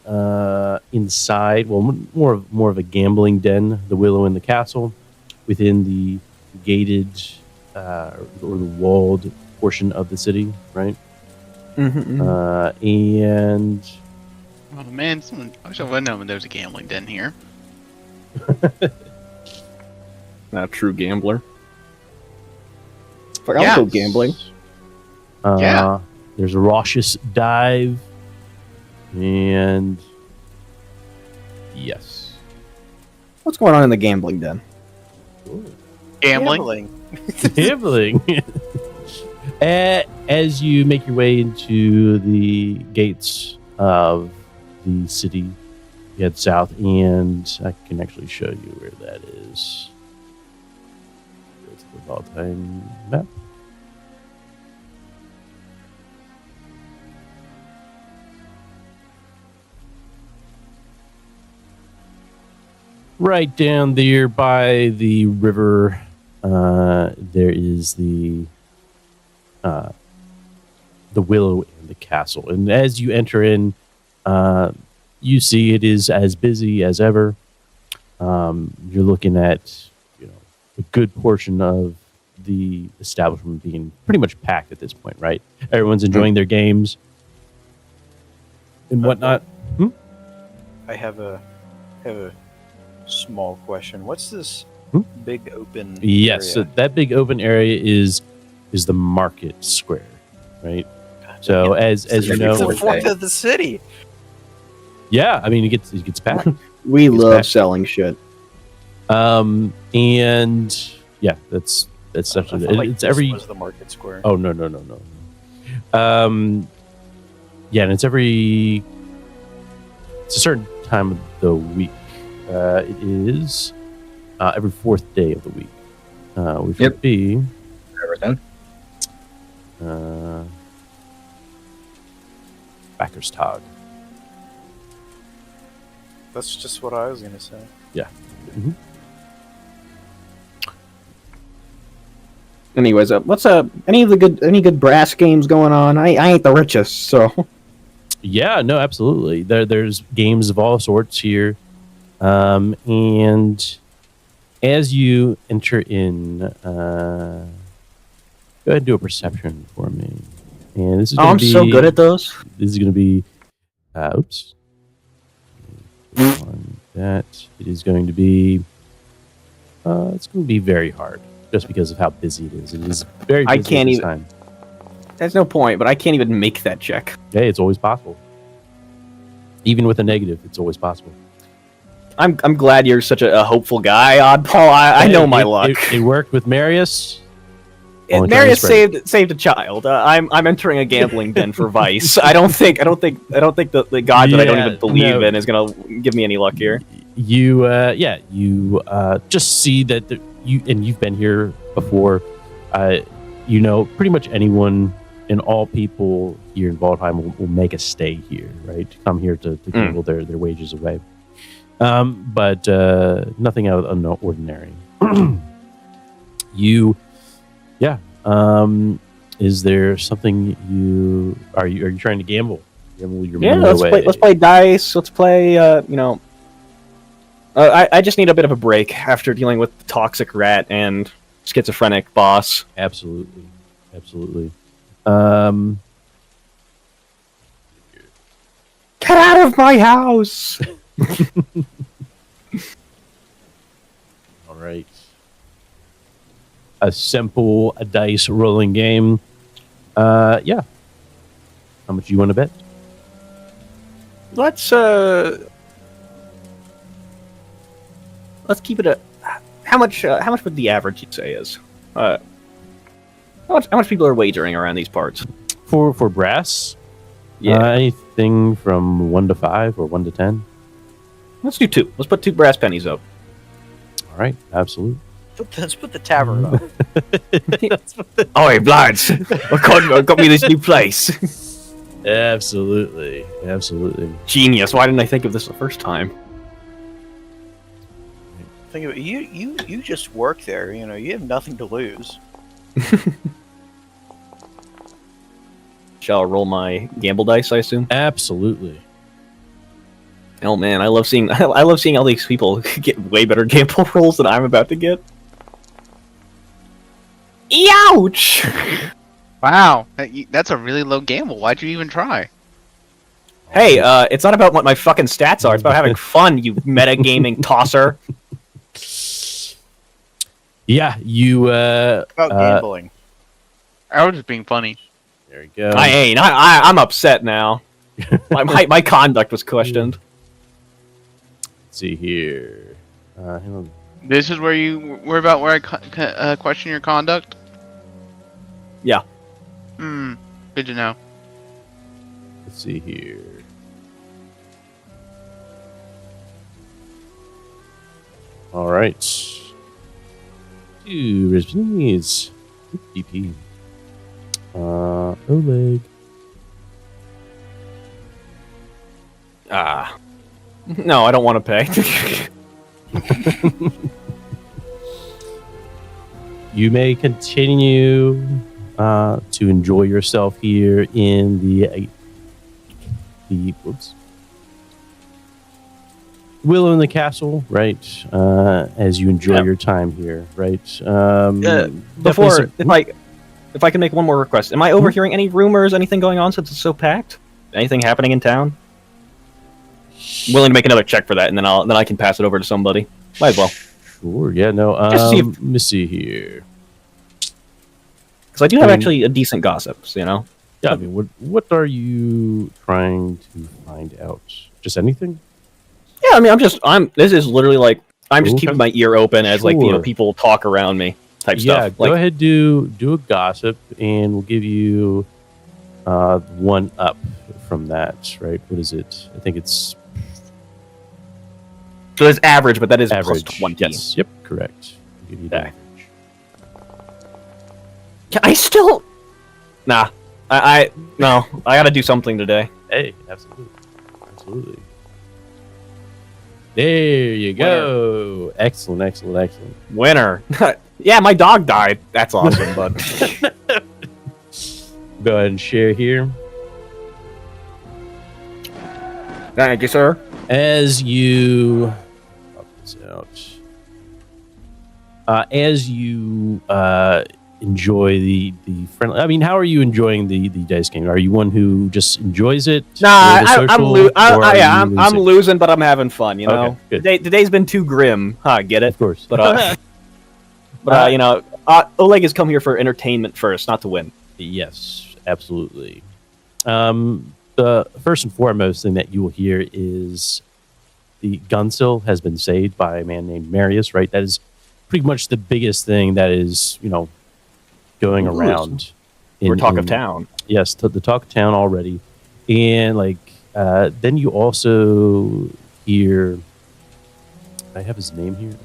inside. Well, more of a gambling den, the Willow in the Castle, within the gated or the walled portion of the city, right? Mm-hmm. And Oh man, I wish I would have known there was a gambling den here. Not a true gambler. Fuck, Yeah. I'll go gambling. Yeah. There's a raucous dive, and yes, What's going on in the gambling den? Gambling. gambling. As you make your way into the gates of the city, you head south, and I can actually show you where that is. Go to the Valentine map. Right down there by the river, there is the Willow and the Castle. And as you enter in, you see it is as busy as ever. You're looking at, a good portion of the establishment being pretty much packed at this point, right? Everyone's enjoying their games and whatnot. I have a small question. What's this big open Yes, so area? that big open area is the market square, right? So as you It's the know, fourth of the city. yeah, I mean it gets packed. We It's love back. selling shit. And yeah, that's I essentially felt like it's this every. was the market square. Oh no. Yeah, and it's a certain time of the week. It is every fourth day of the week, which Yep. would be Everything. Backerstag. That's just what I was gonna say. Anyways, what's any good brass games going on? I ain't the richest, so Yeah, no, absolutely. There's games of all sorts here. And as you enter in, go ahead and do a perception for me. And this is I'm so good at those. This is going to be, oops. On that, it is going to be, it's going to be very hard, just because of how busy it is. It is very busy I can't this even. time. There's no point, but I can't even make that check. Hey, it's always possible. Even with a negative, it's always possible. I'm glad you're such a hopeful guy, Oddball. I know my luck. It worked with Marius. Only time Marius is right. saved a child. I'm entering a gambling den for Vice. I don't think that the god that I don't Yeah, even believe no. in is gonna give me any luck here. You just see that you've been here before. You know, pretty much anyone and all people here in Waldheim will make a stay here, right? Come here to gamble their wages away. But nothing out of the ordinary. Is there something are you trying to gamble? Gamble your money away? Let's play dice. Let's play. I just need a bit of a break after dealing with the toxic rat and schizophrenic boss. Absolutely. Get out of my house! All right. A simple dice rolling game. Yeah. How much do you want to bet? Let's keep it at how much would the average you'd say is? How much people are wagering around these parts? For brass? Yeah. Anything from 1 to 5 or 1 to 10? Let's do 2. Let's put 2 brass pennies up. All right. Absolutely. Let's put the tavern up. Oi, lads! got me this new place. Absolutely. Genius! Why didn't I think of this the first time? Think of it. You just work there. You know, you have nothing to lose. Shall I roll my gamble dice? I assume. Absolutely. Oh man, I love seeing all these people get way better gamble rolls than I'm about to get. Ouch! Wow, that's a really low gamble. Why'd you even try? Hey, it's not about what my fucking stats are. It's about having fun, you metagaming tosser. Yeah, you. About gambling. I was just being funny. There you go. I ain't. I'm upset now. My conduct was questioned. Let's see here. Hang on. This is where I question your conduct? Yeah. Good to know. Let's see here. All right. 2 responses. DP. Oleg. No, I don't want to pay. You may continue to enjoy yourself here in the Willow in the Castle, right? As you enjoy your time here, right? Before, if I can make one more request, am I overhearing any rumors, anything going on since it's so packed? Anything happening in town? Willing to make another check for that, and then I can pass it over to somebody. Might as well. Sure. Yeah. No. Just see if- Let me see here. Because I do have actually a decent gossips, you know. Yeah. I mean, what are you trying to find out? Just anything? Yeah, I mean, this is literally like I'm just Okay. keeping my ear open as like Sure. people talk around me type Yeah. stuff. Go Like, ahead. Do a gossip, and we'll give you 1 up from that. Right? What is it? I think it's so it's average, but that is average. plus 20. Yes. Yep. Correct. I'll give you the Okay. average. Can I still? Nah, I gotta do something today. Hey, absolutely. There you go. Excellent. Winner. Yeah, my dog died. That's awesome, bud. Go ahead and share here. Thank you, sir. As you this out. As you enjoy the friendly, I mean, how are you enjoying the dice game? Are you one who just enjoys it? Nah, for the social, or are you I'm losing? losing, but I'm having fun. You know, Okay, good. the day's been too grim. Huh, get it? Of course, But you know, Oleg has come here for entertainment first, not to win. yes, absolutely. The first and foremost thing that you will hear is the gunsill has been saved by a man named Marius. Right, that is pretty much the biggest thing that is going Ooh, around. We're talk of town. Yes, the talk of town already, and then you also hear. I have his name here.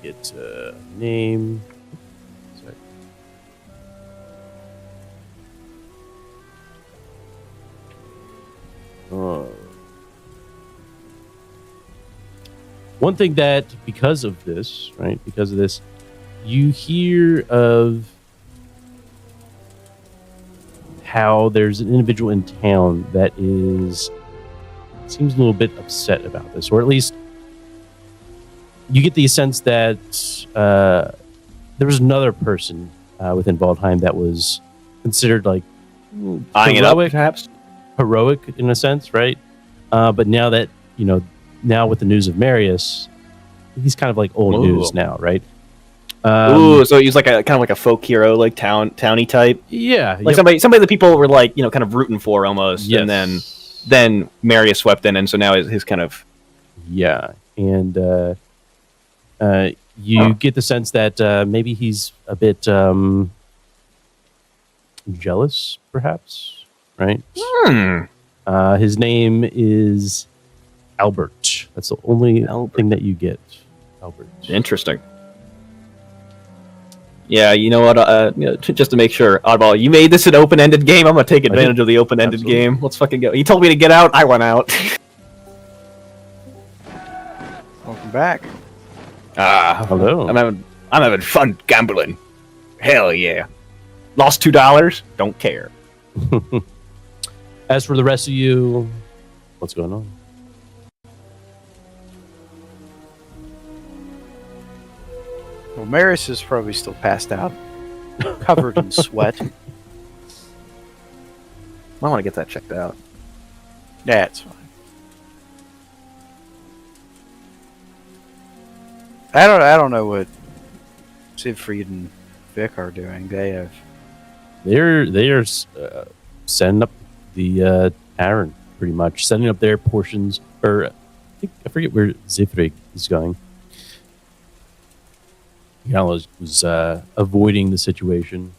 Get name. Sorry. One thing that, because of this, you hear of how there's an individual in town that seems a little bit upset about this, or at least you get the sense that there was another person within Waldheim that was considered Eyeing it up, heroic, perhaps. heroic in a sense, right? But now that now with the news of Marius, he's kind of like old news now, right? Ooh, so he's like a kind of like a folk hero, like towny type. Yeah, Like somebody that people were kind of rooting for almost, Yes. and then Marius swept in, and so now his kind of and you get the sense that maybe he's a bit jealous, perhaps, right? His name is Albert. That's the only thing that you get, Albert. Interesting. Yeah, you know what? Just to make sure, Oddball, you made this an open-ended game. I'm gonna take advantage of the open-ended Absolutely. game. Let's fucking go. He told me to get out. I went out. Welcome back. Hello. I'm having fun gambling. Hell yeah. Lost $2. Don't care. As for the rest of you, what's going on? Well, Marius is probably still passed out, covered in sweat. I want to get that checked out. Yeah, it's fine. I don't know what Siegfried and Vic are doing. They're setting up the Tavern, pretty much setting up their portions. Or I forget where Siegfried is going. He was avoiding the situation.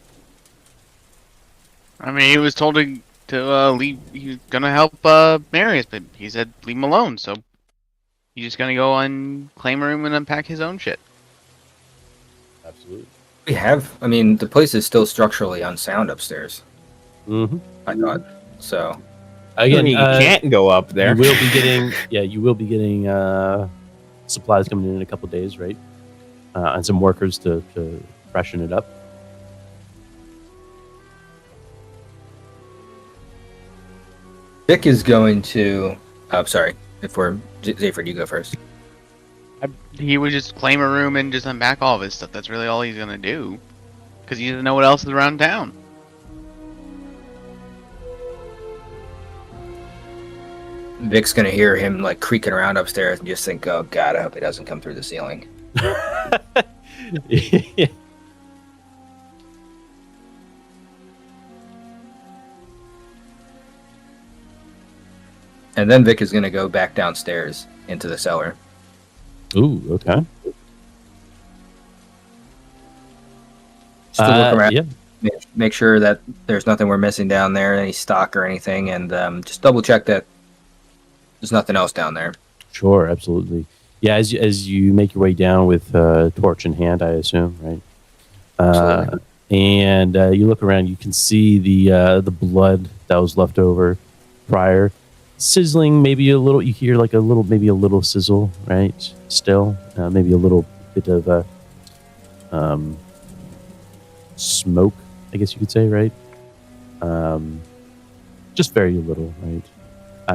I mean, he was told to leave. He was gonna help Marius, but he said leave him alone. So he's just gonna go and claim a room and unpack his own shit. Absolutely. I mean, the place is still structurally unsound upstairs. Mm-hmm. I thought so. Again, you can't go up there. You will be getting supplies coming in a couple days, right? And some workers to freshen it up. Vic is going to. Oh, sorry. Zayford, you go first. He would just claim a room and just unpack all of his stuff. That's really all he's gonna do, because he doesn't know what else is around town. Vic's gonna hear him creaking around upstairs and just think, "Oh God, I hope he doesn't come through the ceiling." And then Vic is gonna go back downstairs into the cellar. Ooh, okay. Just to look around, Yeah. make sure that there's nothing we're missing down there, any stock or anything, and just double check that there's nothing else down there. Sure, absolutely. Yeah, as you make your way down with torch in hand, I assume, right? Absolutely. And you look around, you can see the blood that was left over prior, sizzling. Maybe a little. You hear maybe a little sizzle, right? Still, maybe a little bit of smoke, I guess you could say, right? just very little, right?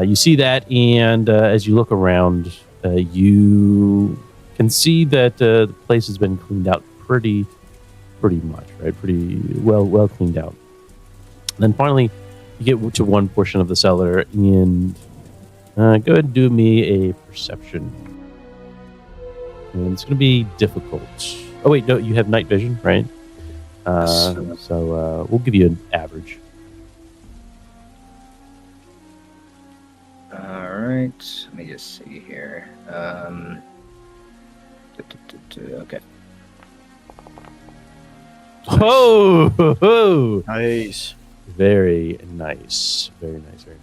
You see that, and as you look around, you can see that the place has been cleaned out pretty much, right? Pretty well cleaned out. And then finally, you get to one portion of the cellar, and go ahead and do me a perception. And it's going to be difficult. Oh wait, no, you have night vision, right? So we'll give you an average. All right. Let me just see here. Okay. Oh, Nice. very nice, very nice, very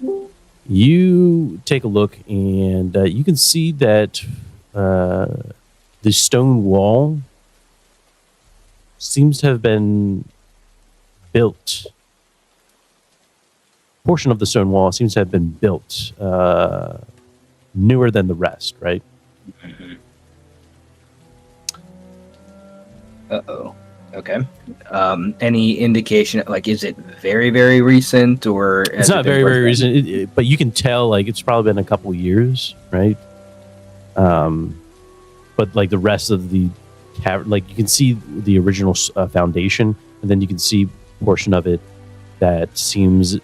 nice. You take a look, and you can see that the stone wall seems to have been built. Portion of the stone wall seems to have been built newer than the rest, right? Uh-oh. Okay. Any indication, like, is it very, very recent, or... It's not very, very recent, but you can tell, like, it's probably been a couple years, right? But, like, the rest of the cavern, like, you can see the original foundation, and then you can see a portion of it that seems a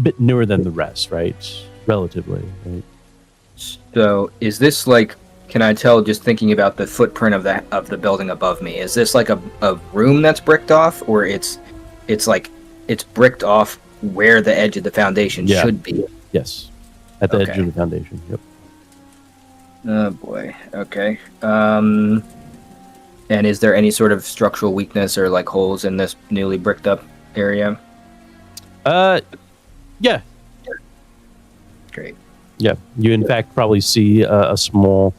bit newer than the rest, right? Relatively, right? So, is this, like... Can I tell, just thinking about the footprint of the building above me, is this like a room that's bricked off, or it's bricked off where the edge of the foundation should be? Yes, at the edge of the foundation. Yep. Oh boy. Okay. And is there any sort of structural weakness or like holes in this newly bricked up area? Yeah. Great. Yeah. You in fact probably see a small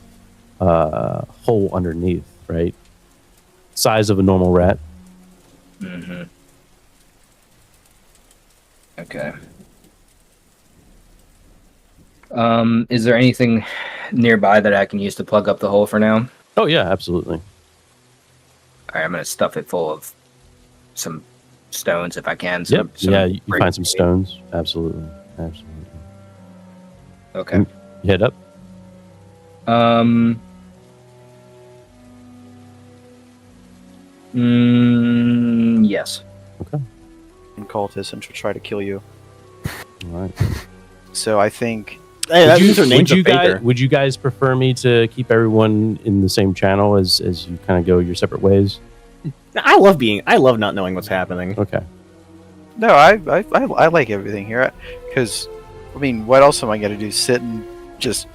hole underneath, right? Size of a normal rat. Mm-hmm. Okay. Is there anything nearby that I can use to plug up the hole for now? Oh yeah, absolutely. All right, I'm gonna stuff it full of some stones if I can. Some You find some stones. Absolutely. Okay. You head up. Yes. Okay. And cultists and she'll try to kill you. All right. So I think Hey, that means her name's a favor. Would you guys prefer me to keep everyone in the same channel as you kind of go your separate ways? I love not knowing what's happening. Okay. no, I like everything here because I mean, what else am I gonna do? Sit and just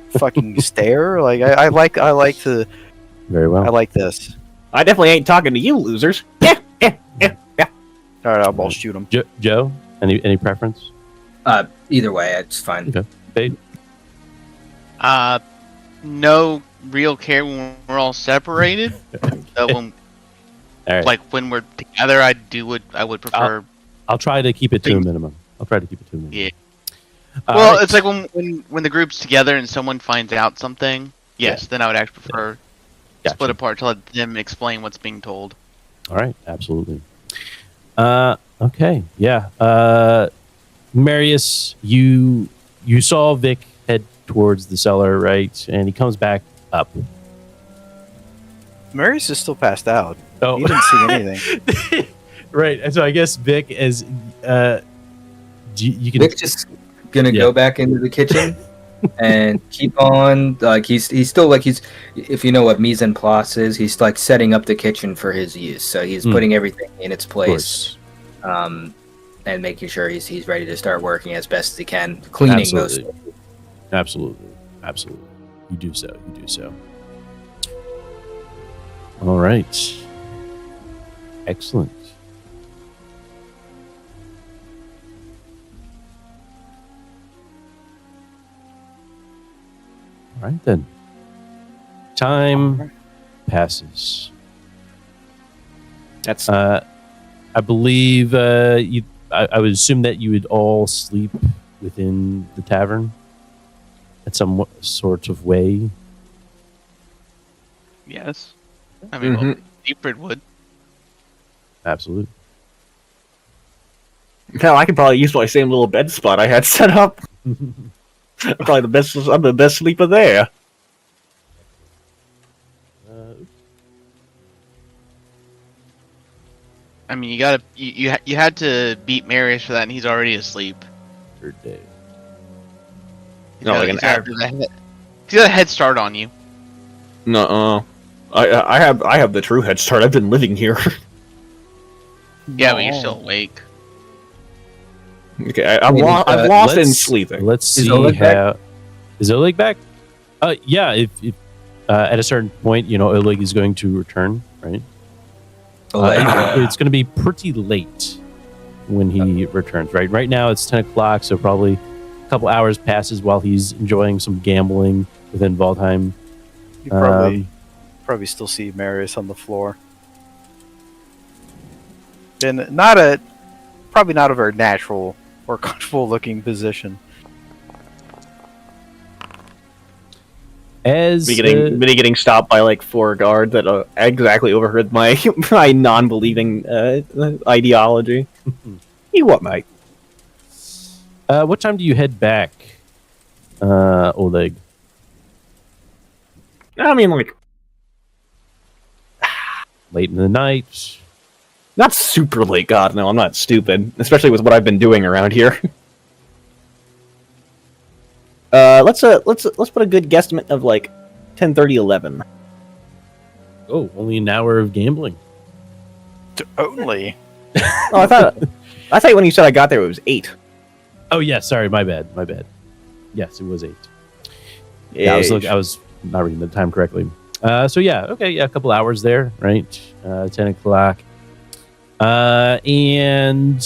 fucking stare? Like I like the Very well. I like this. I definitely ain't talking to you, losers. Yeah. All right, I'll ball shoot him. Joe, any preference? Either way, it's fine. Okay. Fade. No real care when we're all separated. So when, All right. like when we're together, I would prefer. I'll try to keep it to a minimum. Yeah. All Well, right. it's like when the group's together and someone finds out something. Yes, then I would actually prefer Gotcha. split apart to let them explain what's being told. All right, absolutely. Okay, yeah. Marius, you saw Vic head towards the cellar, right? And he comes back up. Marius is still passed out. Oh, He didn't see anything. right. And so I guess Vic is. You can. Vic's just gonna go back into the kitchen and keep on. Like he's still like if you know what mise en place is, he's like setting up the kitchen for his use. So he's putting everything in its place, and making sure he's ready to start working as best as he can, cleaning Absolutely. most. Absolutely. You do so. All right. Excellent. All right, then. Time passes. That's I believe I would assume that you would all sleep within the tavern at some sort of way. Yes. I mean, well, Deepred would. Absolutely. Hell, I could probably use my same little bed spot I had set up. Probably the best. I'm the best sleeper there. I mean, you had to beat Marius for that, and he's already asleep. Third day. He's No, got, like he's an he's got a head start on you. No, I have the true head start. I've been living here. Yeah, but you're still awake. Okay, I've lost in sleeping. Let's see Oleg back? how. Is Oleg back? Yeah. If at a certain point, Oleg is going to return, right? It's going to be pretty late when he returns, right? Right now it's 10 o'clock, so probably a couple hours passes while he's enjoying some gambling within Waldheim. You probably still see Marius on the floor. In probably not a very natural or comfortable looking position. As Me getting stopped by like 4 guards that exactly overheard my my non-believing ideology. You what, mate? what time do you head back, Oleg? I mean, like, Late in the night. not super late. God, no, I'm not stupid. Especially with what I've been doing around here. Let's put a good guesstimate of like 10:30, 11. Oh, only an hour of gambling. Only. Oh, I thought when you said I got there it was 8. Oh yeah, sorry, my bad. Yes, it was 8. Yeah, I was not reading the time correctly. So yeah, okay, yeah, a couple hours there, right? 10 o'clock. And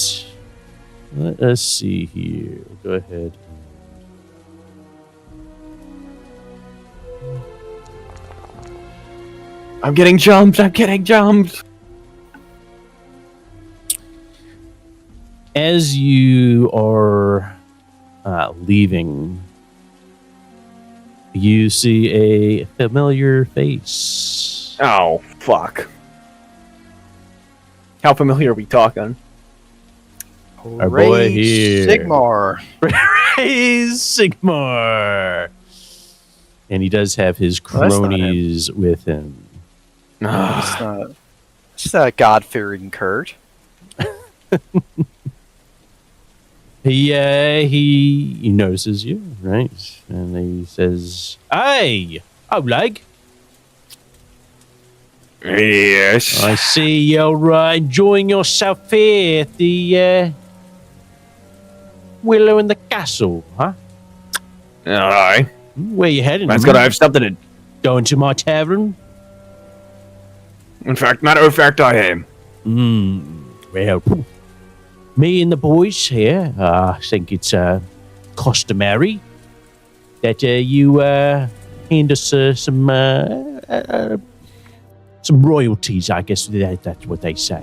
let us see here. Go ahead. I'm getting jumped. As you are leaving, you see a familiar face. Oh, fuck. How familiar are we talking? Our boy here. Sigmar. Hey, Sigmar. And he does have his Well, that's not cronies with him. It's not God-fearing Kurt. He notices you, right? And he says, "Hey, Oleg, Yes. I see you're enjoying yourself here at the Willow in the Castle, huh? Aye. Where you heading? Man's gotta have something to... Going to my tavern? In fact, matter of fact, I am. Well, me and the boys here, I think it's customary that you hand us some royalties. I guess that's what they say.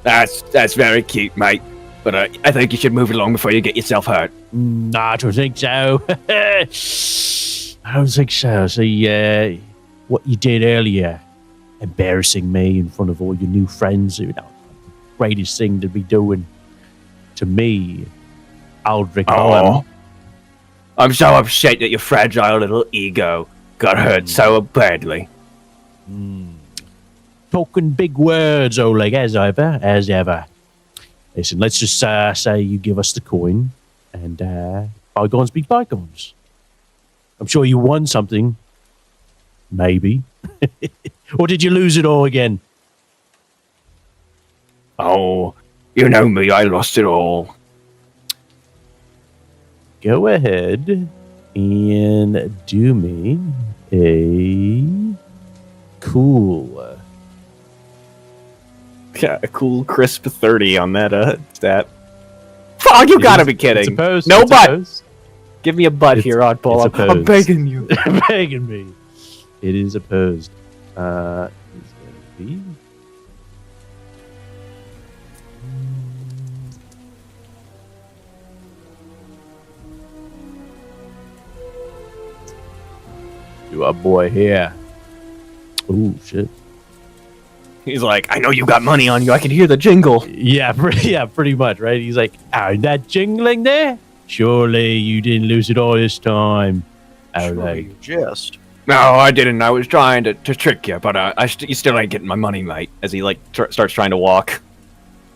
That's very cute, mate. But I think you should move along before you get yourself hurt. I don't think so. I don't think so. See, what you did earlier, embarrassing me in front of all your new friends, greatest thing to be doing to me, Aldrich. I'm so upset that your fragile little ego got hurt so badly. Talking big words, Oleg, as ever. Listen, let's just say you give us the coin, and bygones be bygones. I'm sure you won something. Maybe. Or did you lose it all again? Oh, you know me, I lost it all. Go ahead and do me a cool. Yeah, a cool crisp 30 on that stat. Oh, you gotta be kidding. It's opposed. No it's butt. Opposed. Give me a butt here, Oddball. it's I'm begging you. Begging me. It is opposed. It's going to be. To our boy here. Ooh, shit. He's like, I know you got money on you. I can hear the jingle. Yeah, pretty much, right? He's like, that jingling there? Surely you didn't lose it all this time. Surely you jest. No, I didn't. I was trying to trick you, but you still ain't getting my money, mate. As he like starts trying to walk.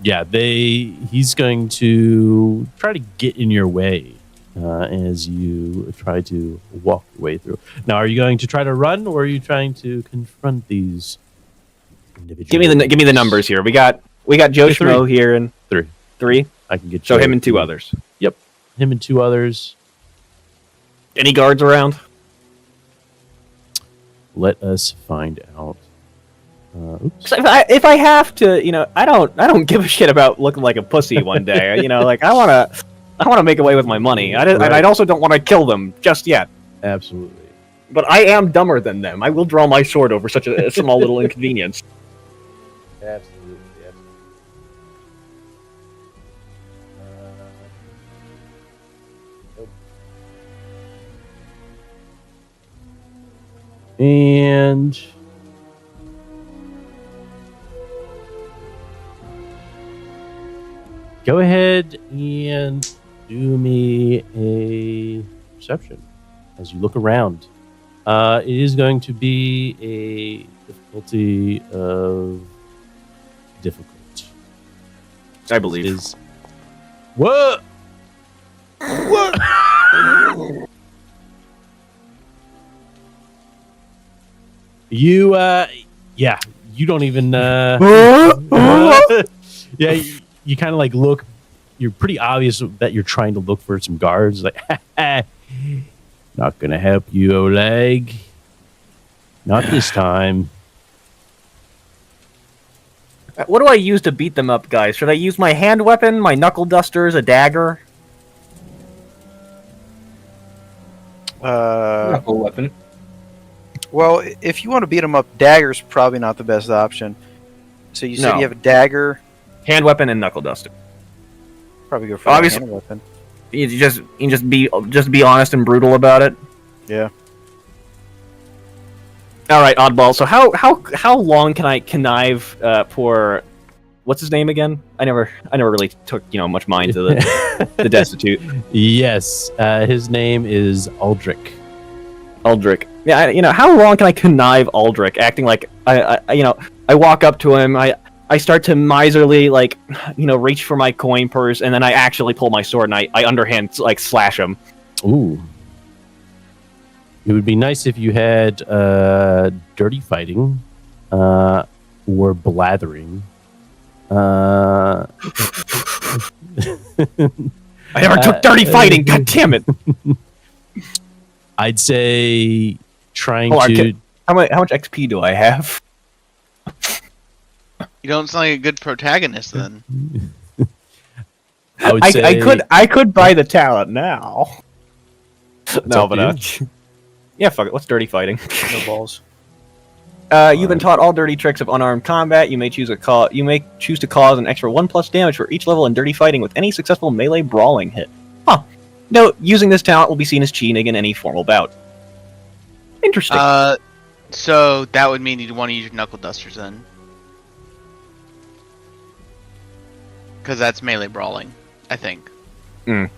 Yeah, he's going to try to get in your way as you try to walk your way through. Now, are you going to try to run, or are you trying to confront these individuals? Give me the numbers here. We got Joe Schmo here and three. I can get Show him and 2 others. Yep, him and 2 others. Any guards around? Let us find out. Oops. So if I have to, I don't give a shit about looking like a pussy one day. Like I wanna make away with my money. And I also don't want to kill them just yet. Absolutely. But I am dumber than them. I will draw my sword over such a small little inconvenience. Absolutely. And go ahead and do me a perception as you look around. It is going to be a difficulty of difficult. I believe. It is. What? What? You, yeah, you don't even, yeah, you kind of like look, you're pretty obvious that you're trying to look for some guards, like, not gonna help you, Oleg. Not this time. What do I use to beat them up, guys? Should I use my hand weapon, my knuckle dusters, a dagger? Knuckle weapon. Well, if you want to beat them up, dagger's probably not the best option. So you said you have a dagger. Hand weapon and knuckle duster. Probably go for a hand weapon. You just be honest and brutal about it. Yeah. All right, oddball. So how long can I connive for what's his name again? I never really took much mind to the destitute. Yes, his name is Aldrich. Aldrich. Yeah, how long can I connive Aldrich, acting like I walk up to him, I start to miserly reach for my coin purse, and then I actually pull my sword and I underhand slash him. Ooh. It would be nice if you had dirty fighting or blathering. I never took dirty fighting. God damn it! I'd say trying how much XP do I have? You don't sound like a good protagonist then. I would say I could buy the talent now. No, but yeah, fuck it. What's dirty fighting? No balls. You've been taught all dirty tricks of unarmed combat. You may choose to cause an extra 1+ damage for each level in dirty fighting with any successful melee brawling hit. Huh. Note, using this talent will be seen as cheating in any formal bout. Interesting. So that would mean you'd want to use your knuckle dusters then. Because that's melee brawling, I think. Well,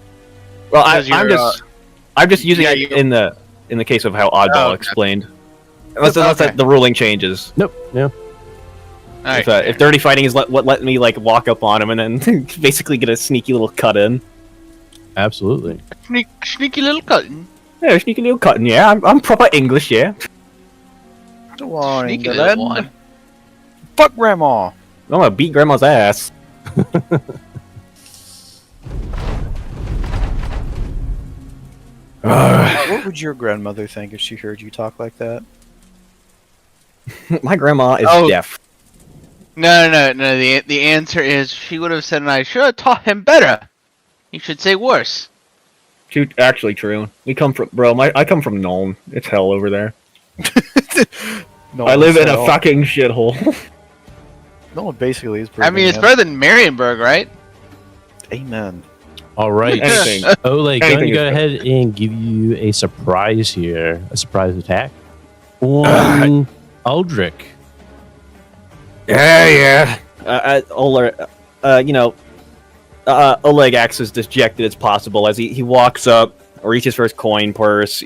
I'm just using it in the case of how Oddball explained. Unless the ruling changes. Nope. No. Right, if dirty fighting is what let me walk up on him and then basically get a sneaky little cut in. Absolutely. Sneaky little cutting. Yeah, sneaky little cutting. Yeah, I'm proper English. Yeah. Go on, Sneaky England. little one. Fuck grandma. I'm gonna beat grandma's ass. What would your grandmother think if she heard you talk like that? My grandma is deaf. No. The answer is she would have said, "I should have taught him better. You should say worse." Actually, true. I come from Nuln. It's hell over there. No, I live in a fucking shithole. No one basically is. I mean, it's better than Marienburg, right? Amen. All right. Anything. Oleg, going to Anything go is ahead and give you a surprise here. A surprise attack on Aldrich. Yeah. Oleg acts as dejected as possible as he walks up, reaches for his coin purse.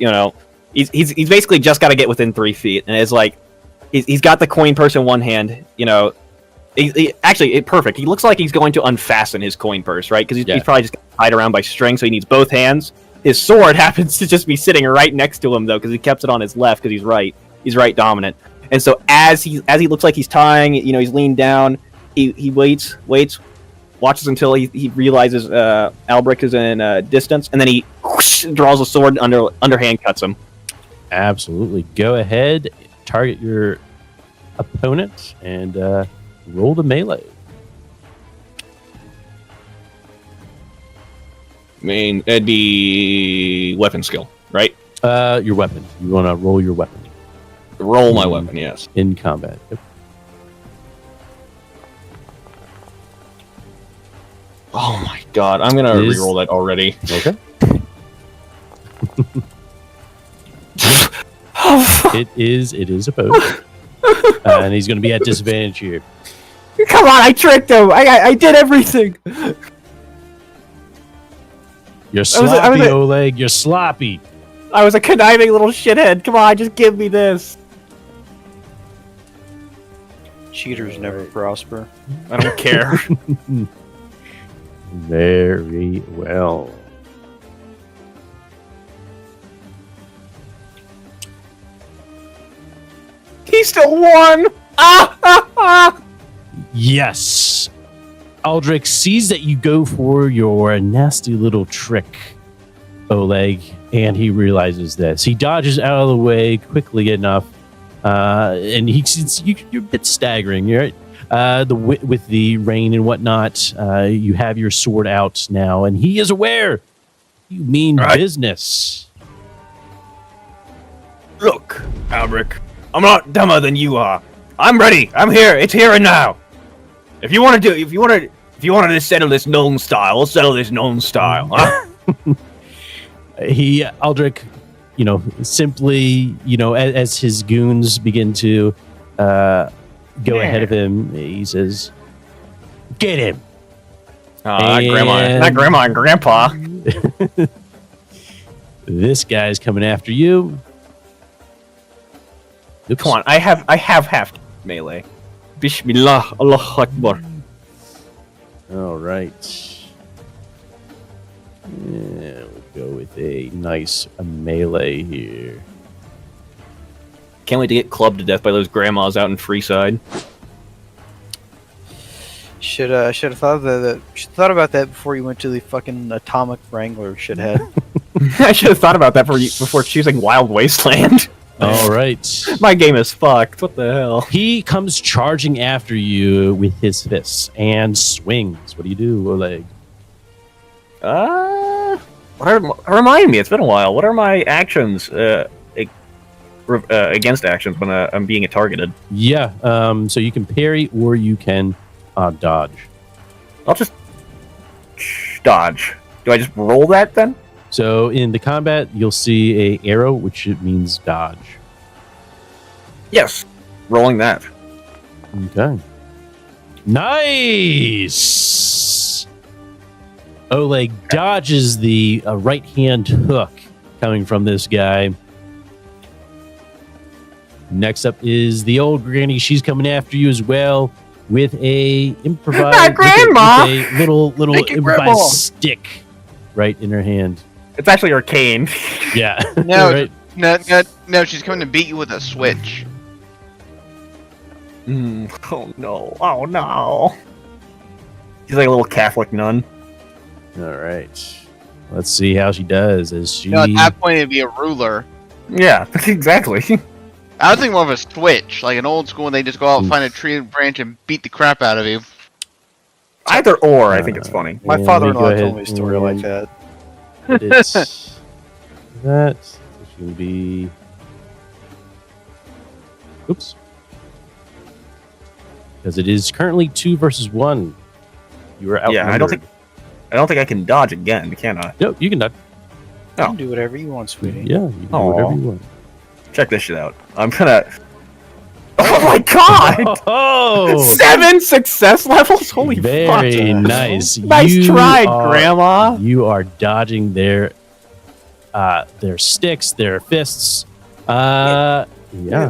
He's basically just got to get within 3 feet, and it's like he's got the coin purse in one hand. Perfect. He looks like he's going to unfasten his coin purse, right? Because he's probably just tied around by string, so he needs both hands. His sword happens to just be sitting right next to him, though, because he kept it on his left because he's right. He's right dominant. And so as he looks like he's tying, he's leaned down. He waits, watches until he realizes Albrecht is in distance, and then he draws a sword and underhand cuts him. Absolutely. Go ahead, target your opponent, and roll the melee. I mean, that'd be weapon skill, right? Your weapon. You want to roll your weapon. Roll my weapon, yes. In combat. Yep. Oh my god, I'm gonna reroll that already. Okay. It is opposed. And he's going to be at disadvantage here. Come on, I tricked him! I did everything! You're sloppy, Oleg. You're sloppy. I was a conniving little shithead. Come on, just give me this. Cheaters never prosper. I don't care. Very well. He still won! Yes. Aldrich sees that you go for your nasty little trick, Oleg, and he realizes this. He dodges out of the way quickly enough, and you're a bit staggering, right? With the rain and whatnot, you have your sword out now, and he is aware. You mean business. Look, Albrecht, I'm not dumber than you are. I'm ready. I'm here. It's here and now. If you want to settle this known style, we'll settle this known style. Huh? Aldrich, simply, as his goons begin to go ahead of him, he says, "Get him!" Not grandma and grandpa. This guy's coming after you. Oops. Come on, I have half melee. Bismillah, Allah Akbar. All right. Yeah, we'll go with a nice melee here. Can't wait to get clubbed to death by those grandmas out in Freeside. Should have thought about that before you went to the fucking Atomic Wrangler, shithead. I should have thought about that before choosing Wild Wasteland. All right. My game is fucked. What the hell? He comes charging after you with his fists and swings. What do you do, Oleg? Remind me. It's been a while. What are my actions against actions when I'm being targeted? Yeah. So you can parry or you can dodge. I'll just dodge. Do I just roll that then? So in the combat, you'll see a arrow, which means dodge. Yes, rolling that. Okay. Nice! Oleg dodges the right-hand hook coming from this guy. Next up is the old granny. She's coming after you as well with a improvised grandma! With a little improvised grandma. stick right in her hand. It's actually arcane. Yeah. No, Right. no, she's coming to beat you with a switch. Oh no. She's like a little Catholic nun. All right. Let's see how she does. As she At that point, it'd be a ruler. Yeah, exactly. I would think more of a switch, like an old school, and they just go out and find a tree and branch and beat the crap out of you. Either or, I think it's funny. My And father-in-law we go told me a ahead story like and- that. It's that should be. Oops. Because it is currently 2 versus 1. You are out. Yeah, I don't think I can dodge again, can I? No, you can dodge. You can do whatever you want, sweetie. Yeah, you can do Aw. whatever you want. Check this shit out. I'm gonna. Oh my god! Oh, 7 success levels? Holy fuck. very nice. Nice You try, are- Grandma. You are dodging their sticks, their fists. Yeah.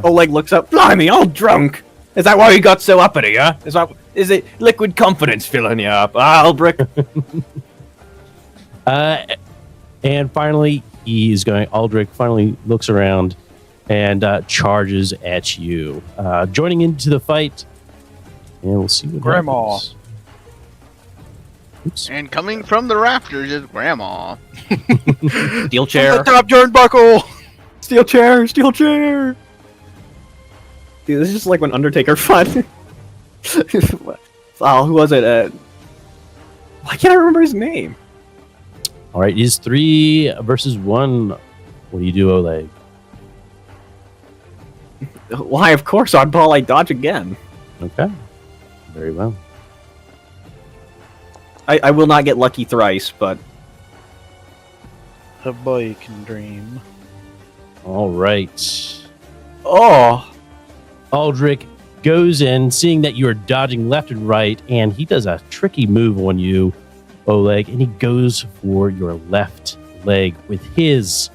Oleg looks up. Blimey, all drunk. Is that why you got so uppity, huh? Is it liquid confidence filling you up? Albrecht? And finally, Aldrich finally looks around and charges at you, joining into the fight. And we'll see what Grandma. happens. Oops. And coming from the rafters is Grandma. Steel chair. Top turnbuckle. Steel chair. Steel chair. Dude, this is just like when Undertaker fought. Oh, who was it? Why can't I remember his name? All right, it is 3 versus 1. What do you do, Oleg? Why, of course, oddball, I dodge again. Okay. Very well. I will not get lucky thrice, but... A boy can dream. All right. Oh! Aldrich goes in, seeing that you are dodging left and right, and he does a tricky move on you, Oleg, and he goes for your left leg with his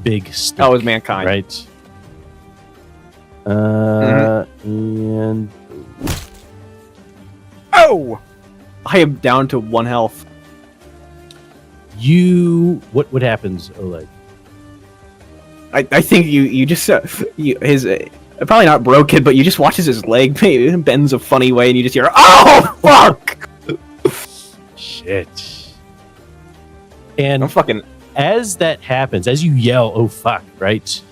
big stick. That was mankind. Right. And Oh! I am down to 1 health. what happens, Oleg? I think you just his probably not broken, but you just watches his leg bends a funny way, and you just hear, "Oh fuck!" Shit. And I'm fucking. as that happens, as you yell, "Oh fuck!" Right?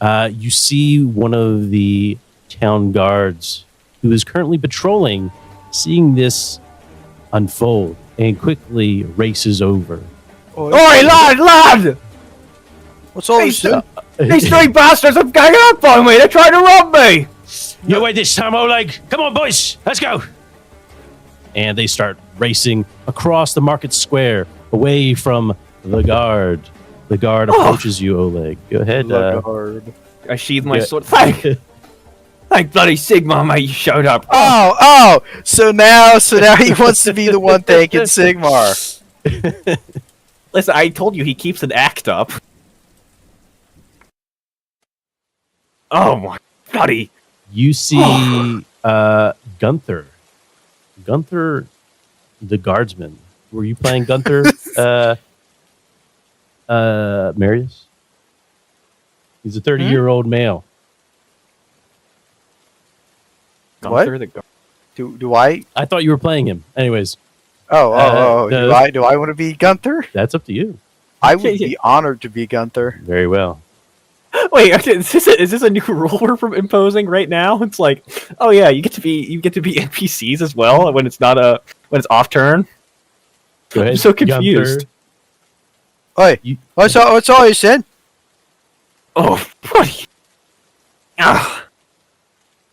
You see one of the town guards who is currently patrolling, seeing this unfold, and quickly races over. Oi, lad! What's all this? These 3 bastards are ganging up on me. They're trying to rob me. You wait this time, Oleg. Come on, boys. Let's go. And they start racing across the market square, away from the guard. The guard approaches you, Oleg. Go ahead. I sheathe my Yeah. sword. Thank bloody Sigma, mate. You showed up. Oh! So now he wants to be the one taking Sigmar. Listen, I told you he keeps an act up. Oh my bloody! You see Gunther. Gunther, the guardsman. Were you playing Gunther, Marius? He's a 30-year-old male. Gunther the guard. Do I? I thought you were playing him. Anyways, Oh! no. Do I want to be Gunther? that's up to you. I would be honored to be Gunther. Very well. Wait, okay, is this a new rule we're imposing right now? It's like, oh yeah, you get to be NPCs as well when it's not when it's off turn. Go ahead. I'm so confused. Oi! You- What's all you said? Oh, buddy. Ah,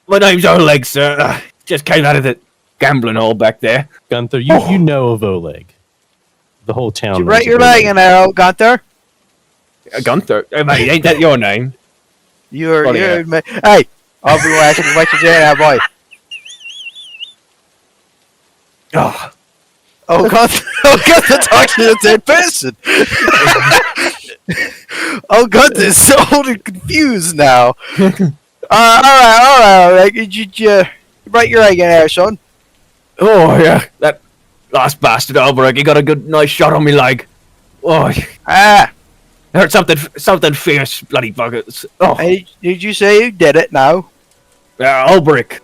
my name's Oleg, sir. Just came out of the gambling hole back there. Gunther, you know of Oleg. The whole town. You knows write of your Oleg. leg in there, Gunther. Gunther, mate, ain't that your name? You're. Bloody Hey! I'll be asking what you doing now, boy. Oh, Oh, Gunther talking to the same person. Oh, Gunther's so old and confused now. All right. You write your leg in there, son. oh yeah, that last bastard Albrecht, he got a good, nice shot on me leg. Oh, Ah, I heard something fierce, bloody buggers. Oh, hey, did you say you did it now? Albrecht.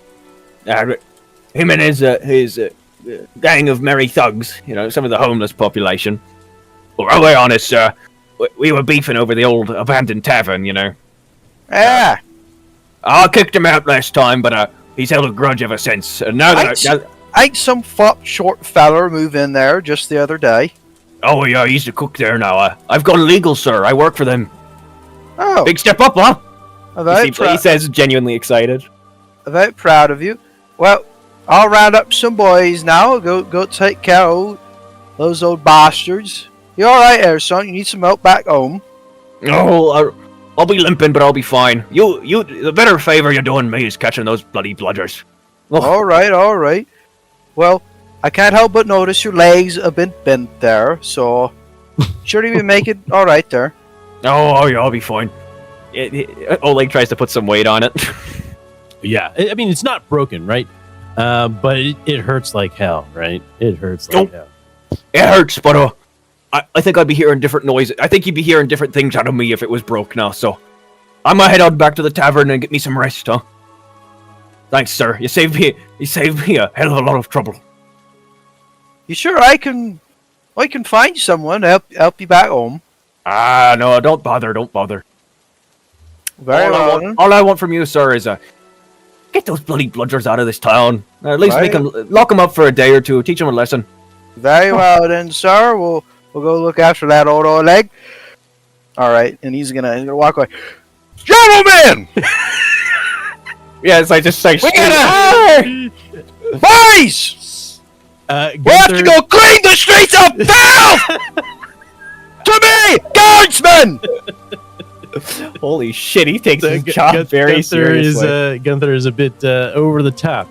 Him and his gang of merry thugs, some of the homeless population. Well, I'll be honest, sir, we were beefing over the old abandoned tavern, Ah, I kicked him out last time, but he's held a grudge ever since. Now that ain't some fuck short feller move in there just the other day. oh yeah, he's the cook there now. I've gone legal, sir. I work for them. Oh, Big step up, huh? about He says genuinely excited. About proud of you. Well, I'll round up some boys now. Go take care of those old bastards. You all right there, son? You need some help back home? Oh, I'll be limping, but I'll be fine. The better favor you're doing me is catching those bloody bludgers. Ugh. All right. Well, I can't help but notice your legs a bit bent there, so sure you make it all right there. Oh, yeah, I'll be fine. Oleg tries to put some weight on it. Yeah, I mean, it's not broken, right? But it hurts like hell, right? It hurts like hell. It hurts, but I think I'd be hearing different noises. I think you'd be hearing different things out of me if it was broke now, so I'm gonna head on back to the tavern and get me some rest, huh? Thanks, sir. You saved me a hell of a lot of trouble. You sure I can find someone to help you back home? Ah, no, don't bother. Very well. Then. All I want from you, sir, is get those bloody bludgers out of this town. At least lock them up for a day or two, teach them a lesson. Very well then, sir. We'll go look after that old leg. All right, and he's gonna walk away. Gentlemen, Yes, I just say. we gotta boys. We have to go clean the streets of filth. To me, guardsmen. Holy shit, he takes his job very seriously. Gunther is a bit over the top.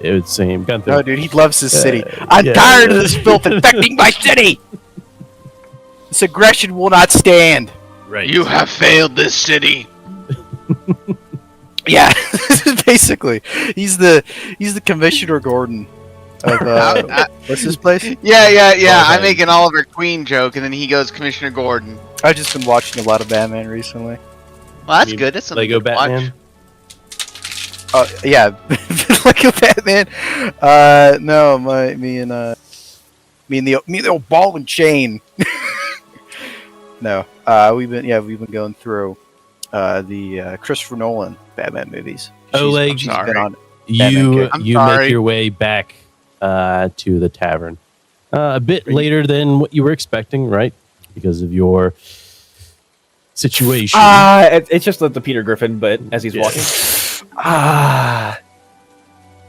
It would seem. Gunther. No, dude, he loves his city. I'm tired of this filth infecting my city. This aggression will not stand. Right. You have failed this city. Yeah, basically, he's the Commissioner Gordon of what's his place? Yeah. I make an Oliver Queen joke, and then he goes Commissioner Gordon. I've just been watching a lot of Batman recently. Well, that's good. That's something Lego good to watch. Batman. Yeah, like a Batman. No, me and the old ball and chain. No, we've been going through the Christopher Nolan Batman movies. Oleg, She's been on you I'm you sorry. make your way back to the tavern a bit later than what you were expecting, right? Because of your situation. It's just the Peter Griffin, but as he's walking.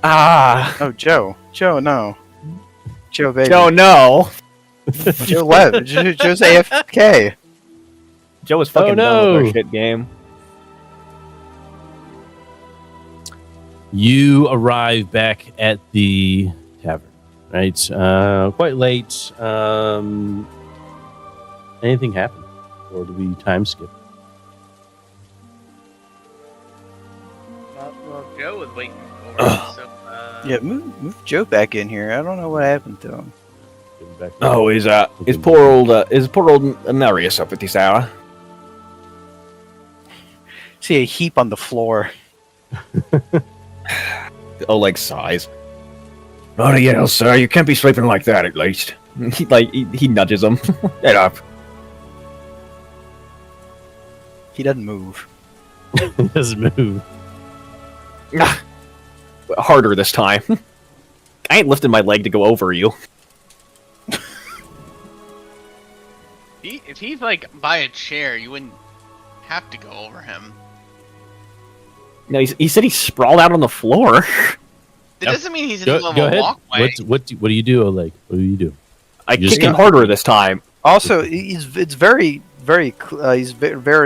Oh, Joe, no, Joe, baby, Joe, no. Joe left. Joe's AFK. Joe was fucking done no. with our shit game. You arrive back at the tavern, right? Quite late. Anything happen? Or do we time skip? Well, Joe was waiting for us, so... Yeah, move Joe back in here. I don't know what happened to him. Give him back Oh, is poor old Narius up at this hour? See a heap on the floor. Oleg sighs. Oh, yeah, sir, you can't be sleeping like that, at least. He nudges him. Get up. He doesn't move. He doesn't move. Harder this time. I ain't lifting my leg to go over you. If he's like by a chair, you wouldn't have to go over him. No, he said he sprawled out on the floor. That doesn't mean he's in the Go middle of a ahead. walkway. What do you do, Oleg? What do you do? I You just kick him got- harder this time. Also, he's very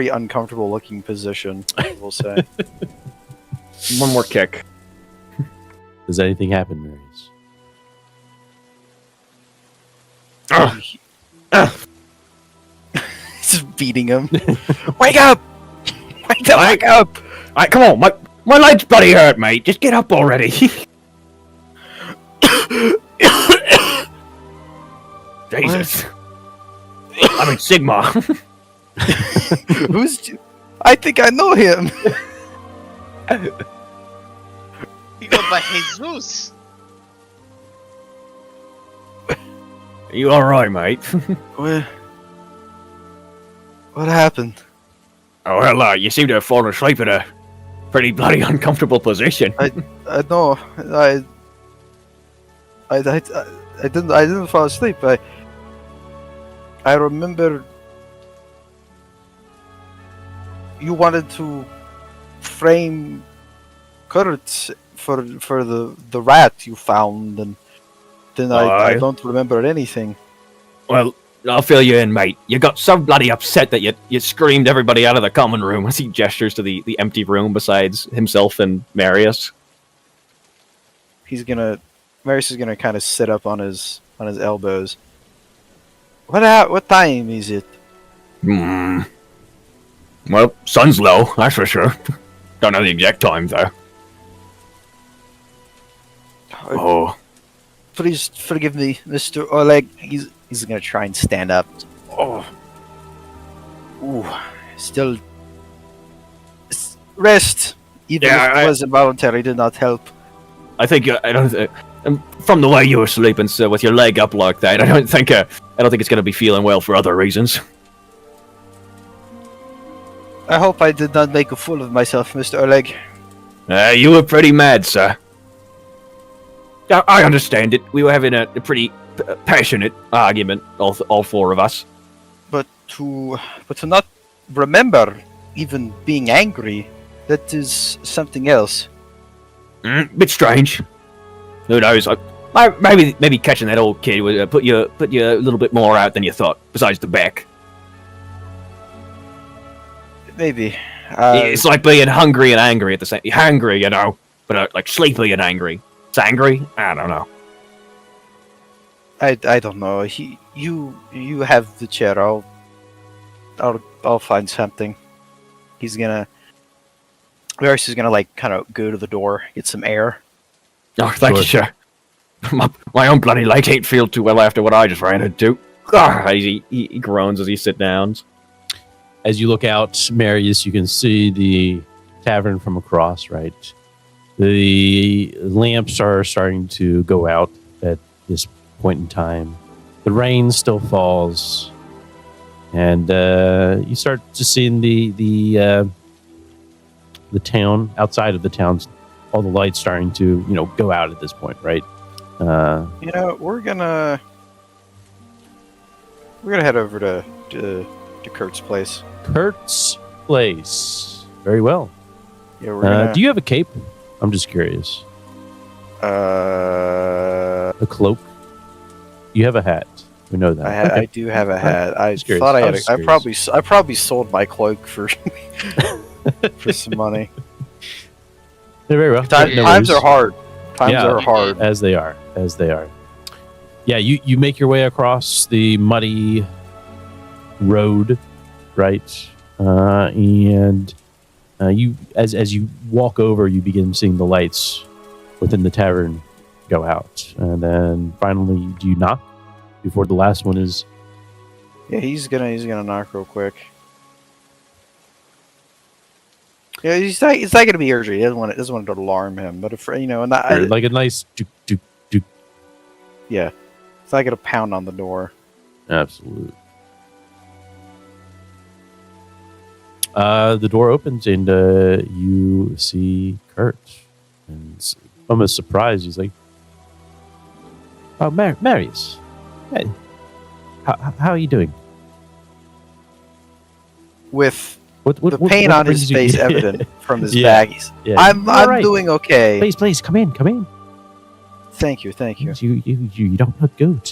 uncomfortable looking position. I will say. One more kick. Does anything happen, Marius? Just beating him. Wake up! Wake up! Alright, come on, my leg's bloody hurt, mate. Just get up already. Jesus. I'm in Sigma. Who's? I think I know him. You go by Jesus. Are you alright, mate? What happened? Oh, well, you seem to have fallen asleep in a pretty bloody uncomfortable position. I know. I didn't fall asleep. I remember you wanted to frame Kurt for the rat you found, and then I don't remember anything. Well, I'll fill you in, mate. You got so bloody upset that you screamed everybody out of the common room as he gestures to the empty room besides himself and Marius. Marius is gonna kind of sit up on his elbows. What time is it? Well, sun's low, that's for sure. Don't know the exact time, though. Oh. Please forgive me, Mr. Oleg. He's gonna try and stand up. Oh. Ooh. Still. Rest. Even if it was involuntary, did not help. I think I don't. From the way you were sleeping, so with your leg up like that, I don't think it's gonna be feeling well for other reasons. I hope I did not make a fool of myself, Mr. Oleg. You were pretty mad, sir. I understand it. We were having a pretty passionate argument, all four of us. But to not remember even being angry, that is something else. Bit strange. Who knows? Maybe catching that old kid would put you a little bit more out than you thought. Besides the back. Maybe. It's like being hungry and angry at the same. You're hungry, you know, but like sleepy and angry. It's angry. I don't know. I don't know. You have the chair. I'll find something. Varys is gonna like kind of go to the door, get some air. Oh, thank you, sir. My own bloody leg ain't feel too well after what I just ran into. He groans as he sits down. As you look out, Marius, you can see the tavern from across, right? The lamps are starting to go out at this point in time. The rain still falls. And you start to see the town, outside of the town, all the lights starting to, go out at this point, right? We're gonna head over to Kurt's place. Kurt's place. Very well. Yeah, we're gonna... Do you have a cape? I'm just curious. A cloak? You have a hat. We know that. I do have a hat. I curious. thought I had. I probably sold my cloak for for some money. They're very well. Times are hard. Times are hard. As they are. Yeah, you make your way across the muddy road, right? And you, as you walk over, you begin seeing the lights within the tavern go out, and then finally, do you knock before the last one is? Yeah, he's gonna knock real quick. Yeah, it's not gonna be urgent. He doesn't want to alarm him, but if like a nice do. Yeah, it's not gonna pound on the door. Absolutely. The door opens and you see Kurt, and almost surprised, he's like, "Oh, Marius, hey, how are you doing?" With the pain on his face evident from his baggies. Yeah. I'm right. doing okay. Please, come in. Thank you. You don't look good.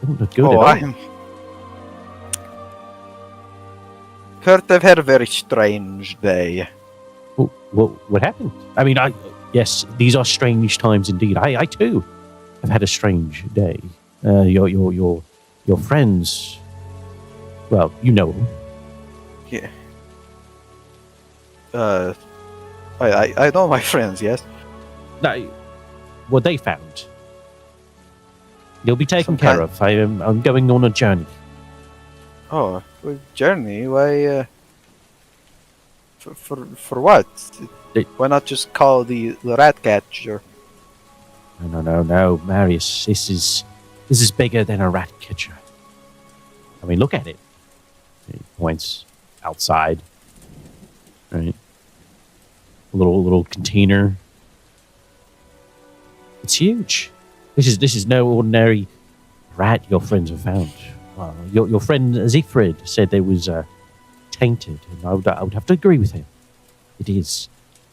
You don't look good at all. Kurt, I've had a very strange day. Well, what happened? I mean, yes, these are strange times indeed. I too have had a strange day. Your friends, well, you know them. Yeah. I know my friends. Yes. No, what they found. You'll be taken care of. I'm going on a journey. Oh, a journey? Why? For what? Why not just call the rat catcher? No, Marius. This is bigger than a rat catcher. I mean, look at it. He points outside. Right. A little container. It's huge. This is no ordinary rat your friends have found. Well, your friend s1e3 said it was tainted, and I would have to agree with him. It is.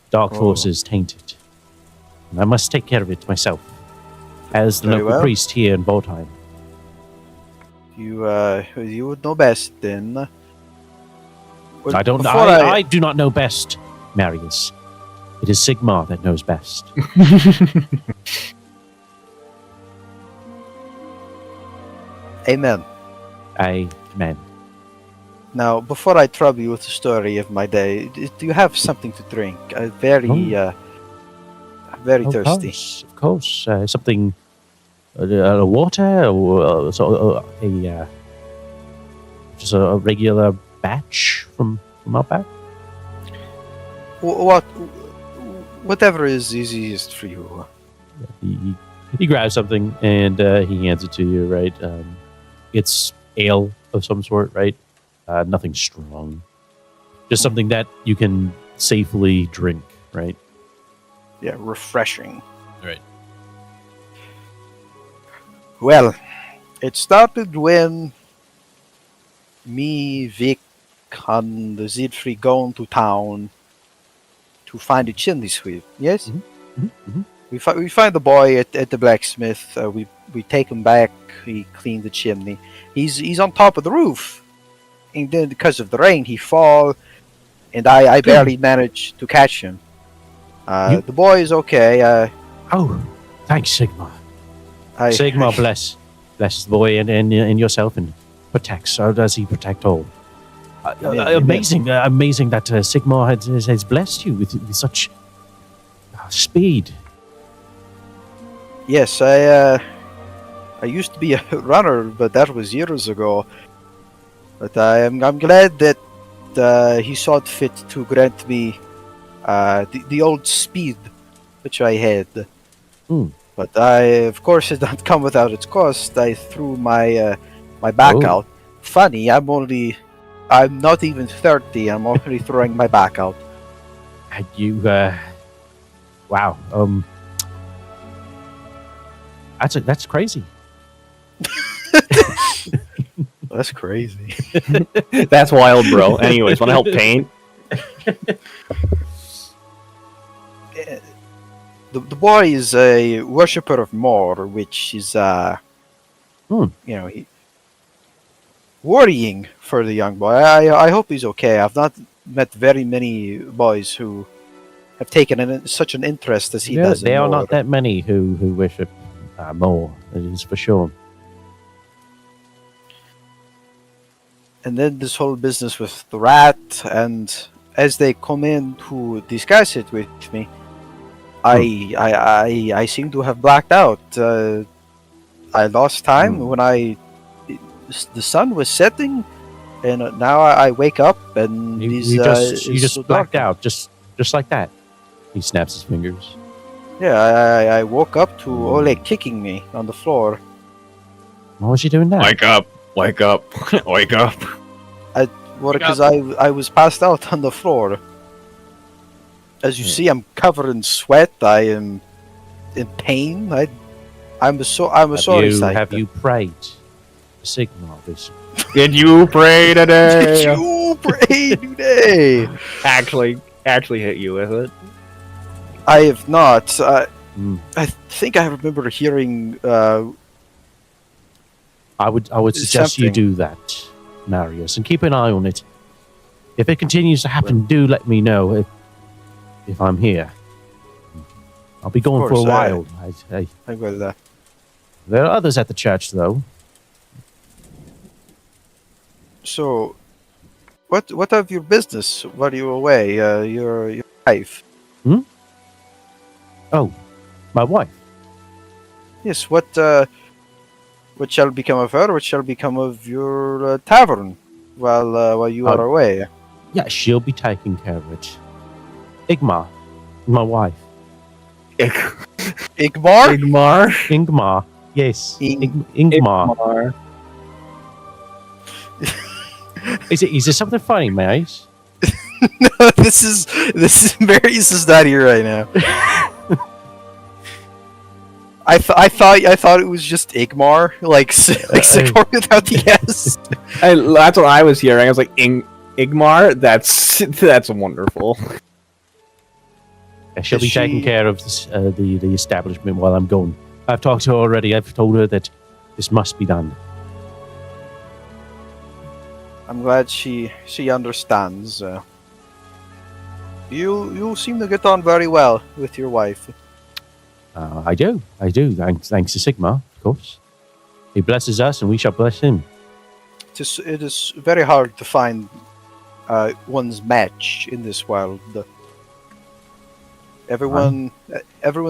Dark forces tainted. And I must take care of it myself, as the local priest here in Voltheim. You would know best then. Well, I don't. before I do not know best, Marius. It is Sigmar that knows best. Amen. Amen. Now, before I trouble you with the story of my day, do you have something to drink? I'm very thirsty. Of course. Something, a water or just a regular batch from out back. Whatever is easiest for you. He grabs something and he hands it to you. Right. It's ale of some sort. Right. Nothing strong. Just something that you can safely drink. Right. Yeah, refreshing. Right. Well, it started when me, Vic, and the s1e3 going to town to find a chimney sweep. Yes? Mm-hmm. Mm-hmm. We find the boy at the blacksmith. We take him back. He cleaned the chimney. He's on top of the roof. And then because of the rain, he fall. And I barely managed to catch him. The boy is okay. Oh, thanks, Sigmar. Sigmar I- bless the boy and yourself and protects. So does he protect all? Amazing that Sigmar has blessed you with such speed. Yes, I used to be a runner, but that was years ago. But I'm glad that he saw it fit to grant me the old speed which I had. Mm. But of course, it don't come without its cost. I threw my back out. Funny, I'm not even 30. I'm already throwing my back out. And you, wow. That's crazy. That's crazy. That's wild, bro. Anyways, want to help paint? The boy is a worshipper of Mor, which is worrying for the young boy. I hope he's okay. I've not met very many boys who have taken such an interest as he does. There are in Mor. not that many who worship more. It is for sure. And then this whole business with the rat, and as they come in to discuss it with me, I seem to have blacked out. I lost time when the sun was setting, and now I wake up and You it's just so blacked dark. out, just like that. He snaps his fingers. Yeah, I woke up to Ole kicking me on the floor. What was he doing now? Wake up! Wake up! Wake up! Because I was passed out on the floor. As you see, I'm covered in sweat. I am in pain. I'm sorry. Have you prayed, Sigmar? This Did you pray today? Did you pray today? actually hit you with it. I have not. I think I remember hearing. I would suggest you Something. do that, Marius, and keep an eye on it. If it continues to happen, do let me know if I'm here. I'll be gone for a course, while. I will. There are others at the church, though. So, what of your business? While you away? Your wife. Oh, my wife. Yes. What shall become of her? What shall become of your tavern while you are away? Yeah, she'll be taking care of it. Igmar, my wife. Igmar? Ingmar. Yes. Ingmar. Ingmar. Is there something funny, Marius? No, this is Marius is not here right now. I thought it was just Igmar, like Sigmar without the S. That's what I was hearing. I was like, Igmar? That's wonderful. She'll Is be taking she- care of this, the establishment while I'm gone. I've talked to her already. I've told her that this must be done. I'm glad she understands. You seem to get on very well with your wife. I do. Thanks to Sigma, of course. He blesses us, and we shall bless him. It is very hard to find one's match in this world. Everyone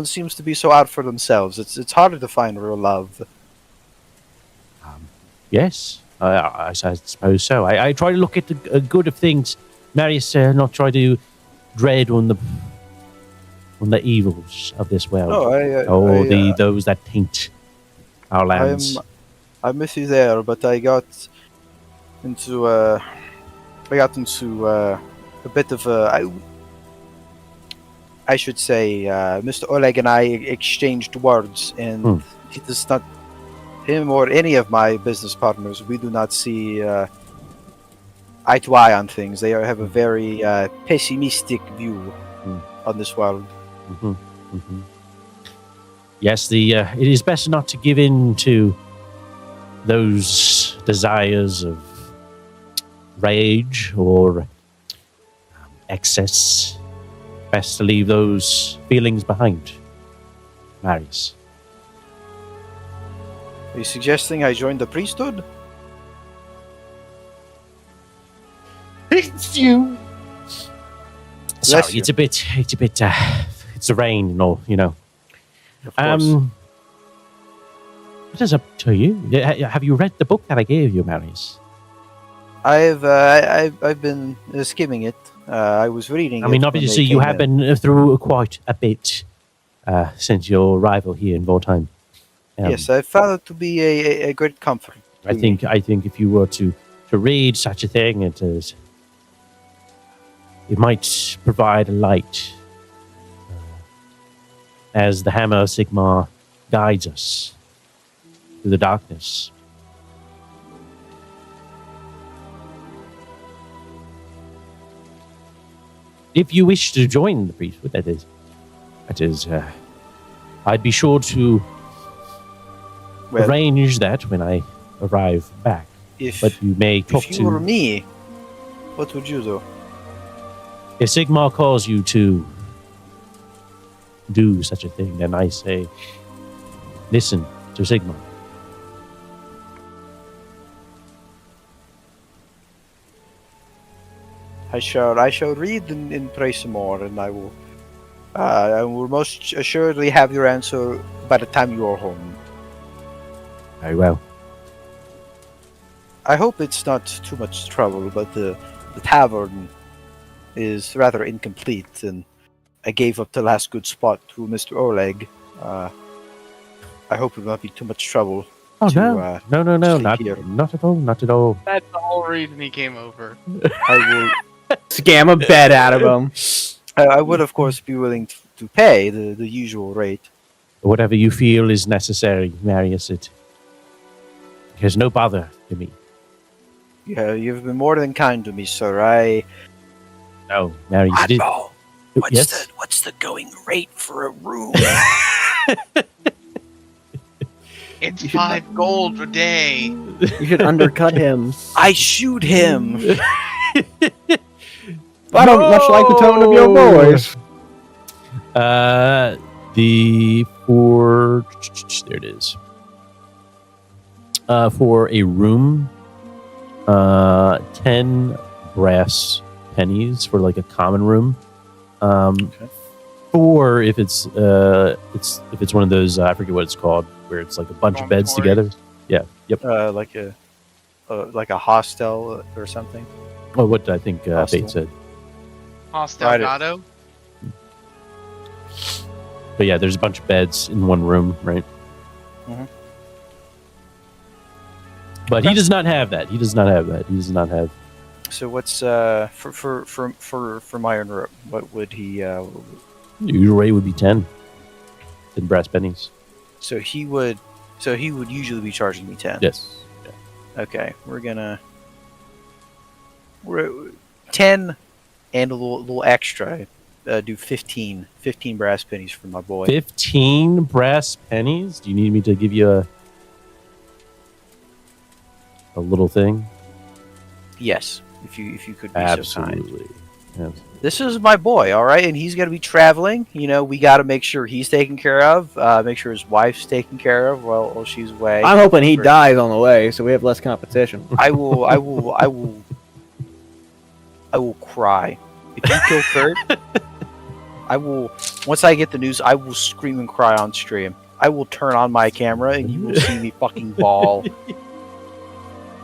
seems to be so out for themselves. It's harder to find real love. Yes, I suppose so. I try to look at the good of things, Marius, not try to dread on the evils of this world. No, those that taint our lands. I'm with you there, but I got into a bit of a. I should say, Mr. Oleg and I exchanged words, and he does not, him or any of my business partners, we do not see eye to eye on things. They have a very pessimistic view on this world. Mm-hmm. Mm-hmm. Yes, it is best not to give in to those desires of rage or excess. Best to leave those feelings behind, Marius. Are you suggesting I join the priesthood? It's you. Sorry, Bless you. it's a bit. It's the rain and all, you know. Of course. What is up to you? Have you read the book that I gave you, Marius? I've been skimming it. I was reading. I mean, it when obviously, they you came have in. been through quite a bit since your arrival here in Vortheim. Yes, I found it to be a great comfort. I think if you were to read such a thing, it might provide a light as the Hammer of Sigmar guides us through the darkness. If you wish to join the priesthood, that is, I'd be sure to arrange that when I arrive back. But you may talk if you were me, what would you do? If Sigmar calls you to do such a thing, then I say, listen to Sigmar. I shall read and pray some more, and I will most assuredly have your answer by the time you are home. Very well. I hope it's not too much trouble, but the tavern is rather incomplete, and I gave up the last good spot to Mr. Oleg. I hope it will not be too much trouble. Oh, to, no, sleep not here. at all, not at all. That's the whole reason he came over. I will. Scam a bed out of him. I would, of course, be willing to pay the usual rate. Whatever you feel is necessary, Marius, it has no bother to me. Yeah, you've been more than kind to me, sir. No, Marius, did. Admiral, Yes? what's the going rate for a room? It's 5 gold a day. You should undercut him. I shoot him. I don't much like the tone of your voice. There it is. For a room, 10 brass pennies for like a common room. Or if it's one of those, I forget what it's called, where it's like a bunch of beds together. Yeah. Yep. like a hostel or something. Oh, what I think Hostel. Fate said. Hostelgado? But yeah, there's a bunch of beds in one room, right? Mhm. But he does not have that. He does not have. So what's for my room? What would he? Usual rate would be 10 brass pennies. So he would usually be charging me 10. Yes. Okay, we're 10 and a little extra. Do 15 brass pennies for my boy. 15 brass pennies? Do you need me to give you a little thing? Yes, if you could be so kind. Absolutely. Yes. This is my boy, all right, and he's gonna be traveling. We got to make sure he's taken care of. Make sure his wife's taken care of while she's away. I'm hoping he dies on the way, so we have less competition. I will cry if you kill Kurt. I will. Once I get the news, I will scream and cry on stream. I will turn on my camera, and you will see me fucking bawl.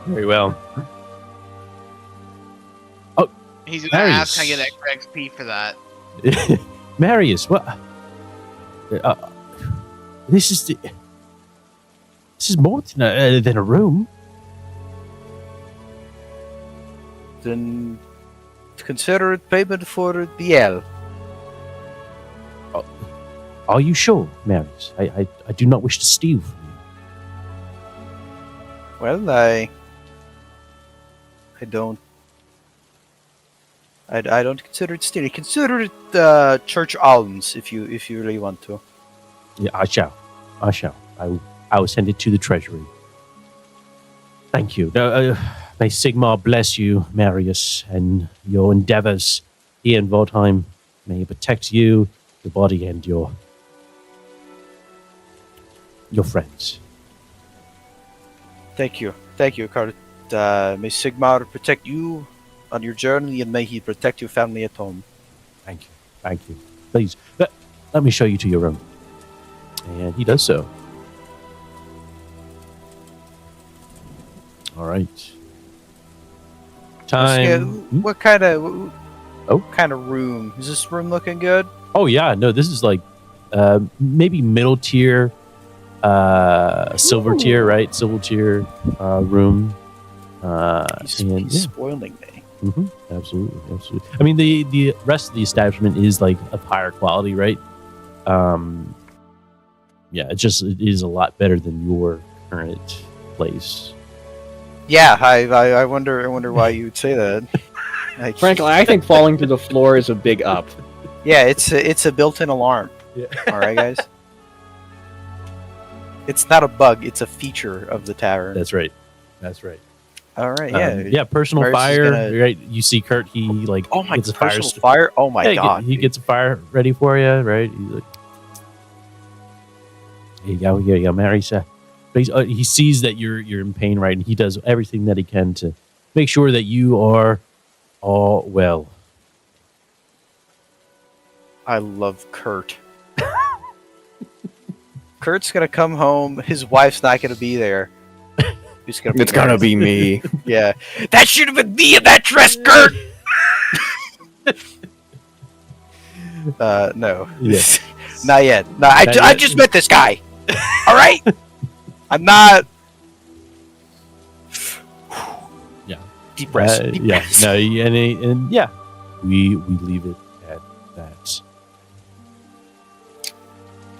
Very well. He's gonna Marius. ask how I get extra XP for that. Marius, what? This is more than a room. Then consider it payment for BL. Are you sure, Marius? I do not wish to steal from you. Well, I don't. I don't consider it stealing. Consider it church alms if you really want to. Yeah, I shall. I will send it to the treasury. Thank you. May Sigmar bless you, Marius, and your endeavors here in Valdheim. May he protect you, your body, and your friends. Thank you, Kurt. May Sigmar protect you on your journey, and may he protect your family at home. Thank you. Please, let me show you to your room. And he does so. All right. Time. What kind of room is this room looking good? Oh yeah, no, this is like maybe middle tier, silver tier, right? Silver tier room. He's spoiling me. Mm-hmm. Absolutely. I mean, the rest of the establishment is like of higher quality, right? Yeah, it is a lot better than your current place. Yeah, I wonder why you would say that. Frankly, I think falling to the floor is a big up. Yeah, it's a built-in alarm. Yeah. All right, guys. It's not a bug; it's a feature of the tavern. That's right. All right, yeah. Yeah, personal Marius fire. gonna- Right, you see Kurt. He like Oh my gets a fire. personal fire! Oh my god! He gets a fire ready for you, right? He's like, here you go, Marius. But he sees that you're in pain, right? And he does everything that he can to make sure that you are all well. I love Kurt. Kurt's gonna come home. His wife's not gonna be there. Who's gonna be It's gonna be me. Yeah. That should have been me in that dress, Kurt! No. Yes. Not yet. No, I just met this guy. Alright? I'm not... Yeah. Deep breaths. Deep Yeah. breaths. No. And yeah, we leave it at that.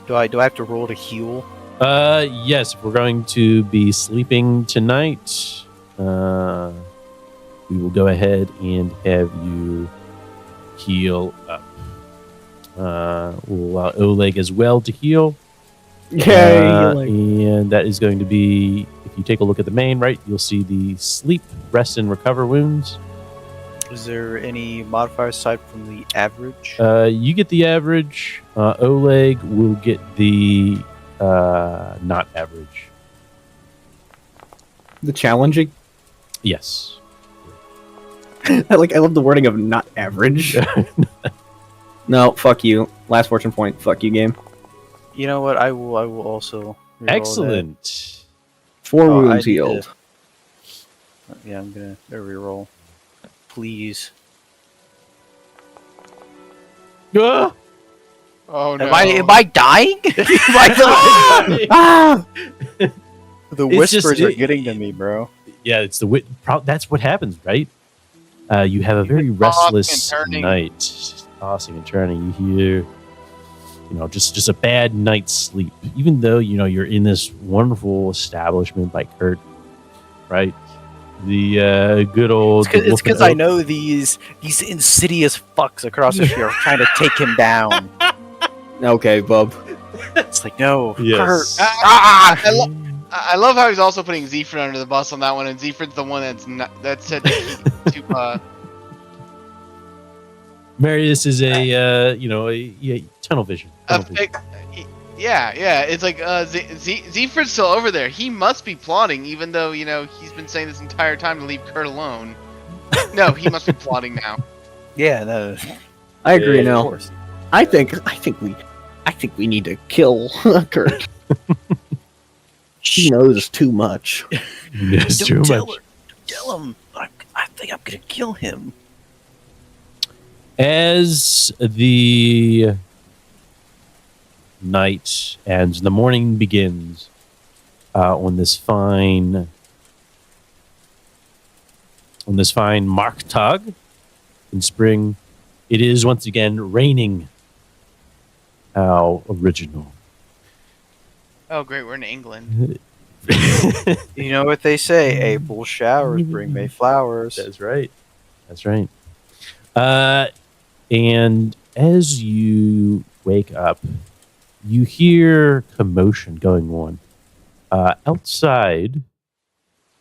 Do I have to roll to heal? Yes, if we're going to be sleeping tonight, we will go ahead and have you heal up. We'll allow Oleg as well to heal. And that is going to be, if you take a look at the main, right, you'll see the sleep, rest, and recover wounds. Is there any modifier aside from the average? You get the average. Oleg will get the not average. The challenging. Yes. I love the wording of not average. No, fuck you. Last fortune point. Fuck you, game. You know what? I will also reroll Excellent. 4 Oh, I wounds need healed. that. Yeah, I'm gonna reroll. Please. Ah! Oh no! Am I dying? The It's just- whispers are getting to me, bro. Yeah, it's the that's what happens, right? You have a very Tossing and restless turning. night, tossing and turning. You hear, just a bad night's sleep. Even though you're in this wonderful establishment by Kurt, right? The good old. It's because I know these insidious fucks across the street are trying to take him down. Okay, bub. It's like, no, Yes. Kurt. I I love how he's also putting Zefrid under the bus on that one, and Zefrid's the one that's said to Marius is a tunnel vision. yeah. It's like Zefrid's still over there. He must be plotting, even though he's been saying this entire time to leave Kurt alone. No, he must be plotting now. Yeah, no. I agree. Yeah, Now, Of course. I think we need to kill Kurt. She knows too much. It's too Don't tell much. her. Tell him. I think I'm gonna kill him. As the night and the morning begins on this fine Marktag in spring, it is once again raining. How original. Oh, great, we're in England. You know what they say? April showers bring May flowers. That's right. That's right. And as you wake up, you hear commotion going on outside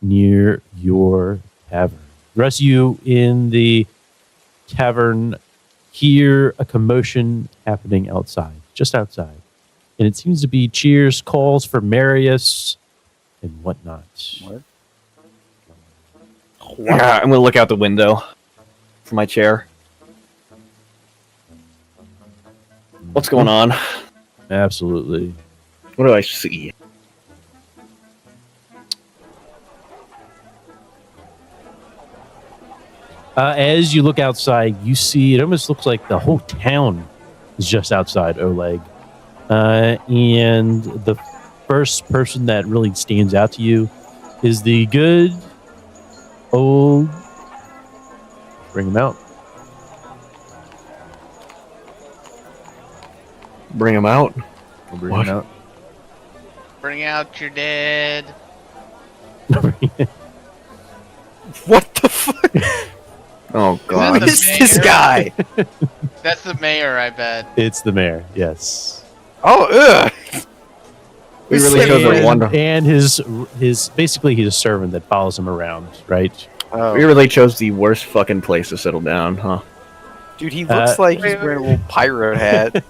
near your tavern. The rest of you in the tavern hear a commotion happening outside, just outside. And it seems to be cheers, calls for Marius, and whatnot. What? Yeah, I'm gonna look out the window from my chair. What's going on? Absolutely. What do I see? As you look outside, you see it almost looks like the whole town is just outside Oleg. And the first person that really stands out to you is the good old. Bring him out. Bring him out. I'll bring What? him out. Bring out your dead. What the fuck? Oh Who god. is This guy? That's the mayor, I bet. It's the mayor. Yes. Oh, ugh. We really chose a wonder. And his basically he's a servant that follows him around, right? Oh. We really chose the worst fucking place to settle down, huh? Dude, he looks like he's wearing a little pirate hat.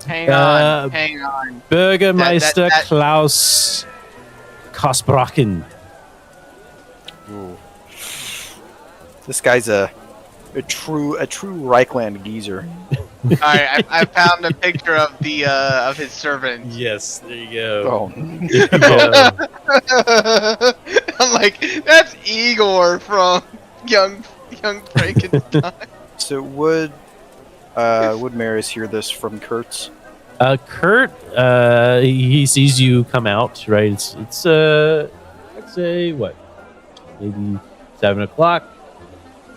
Hang on. Bürgermeister That- Klaus Kosbrachen. Ooh. This guy's a true Reichland geezer. Alright, I found a picture of the of his servant. Yes, there you go. Oh. I'm like, that's Igor from Young Frankenstein. So would Marius hear this from Kurtz? Kurt, he sees you come out, right? It's I'd say what, maybe 7 o'clock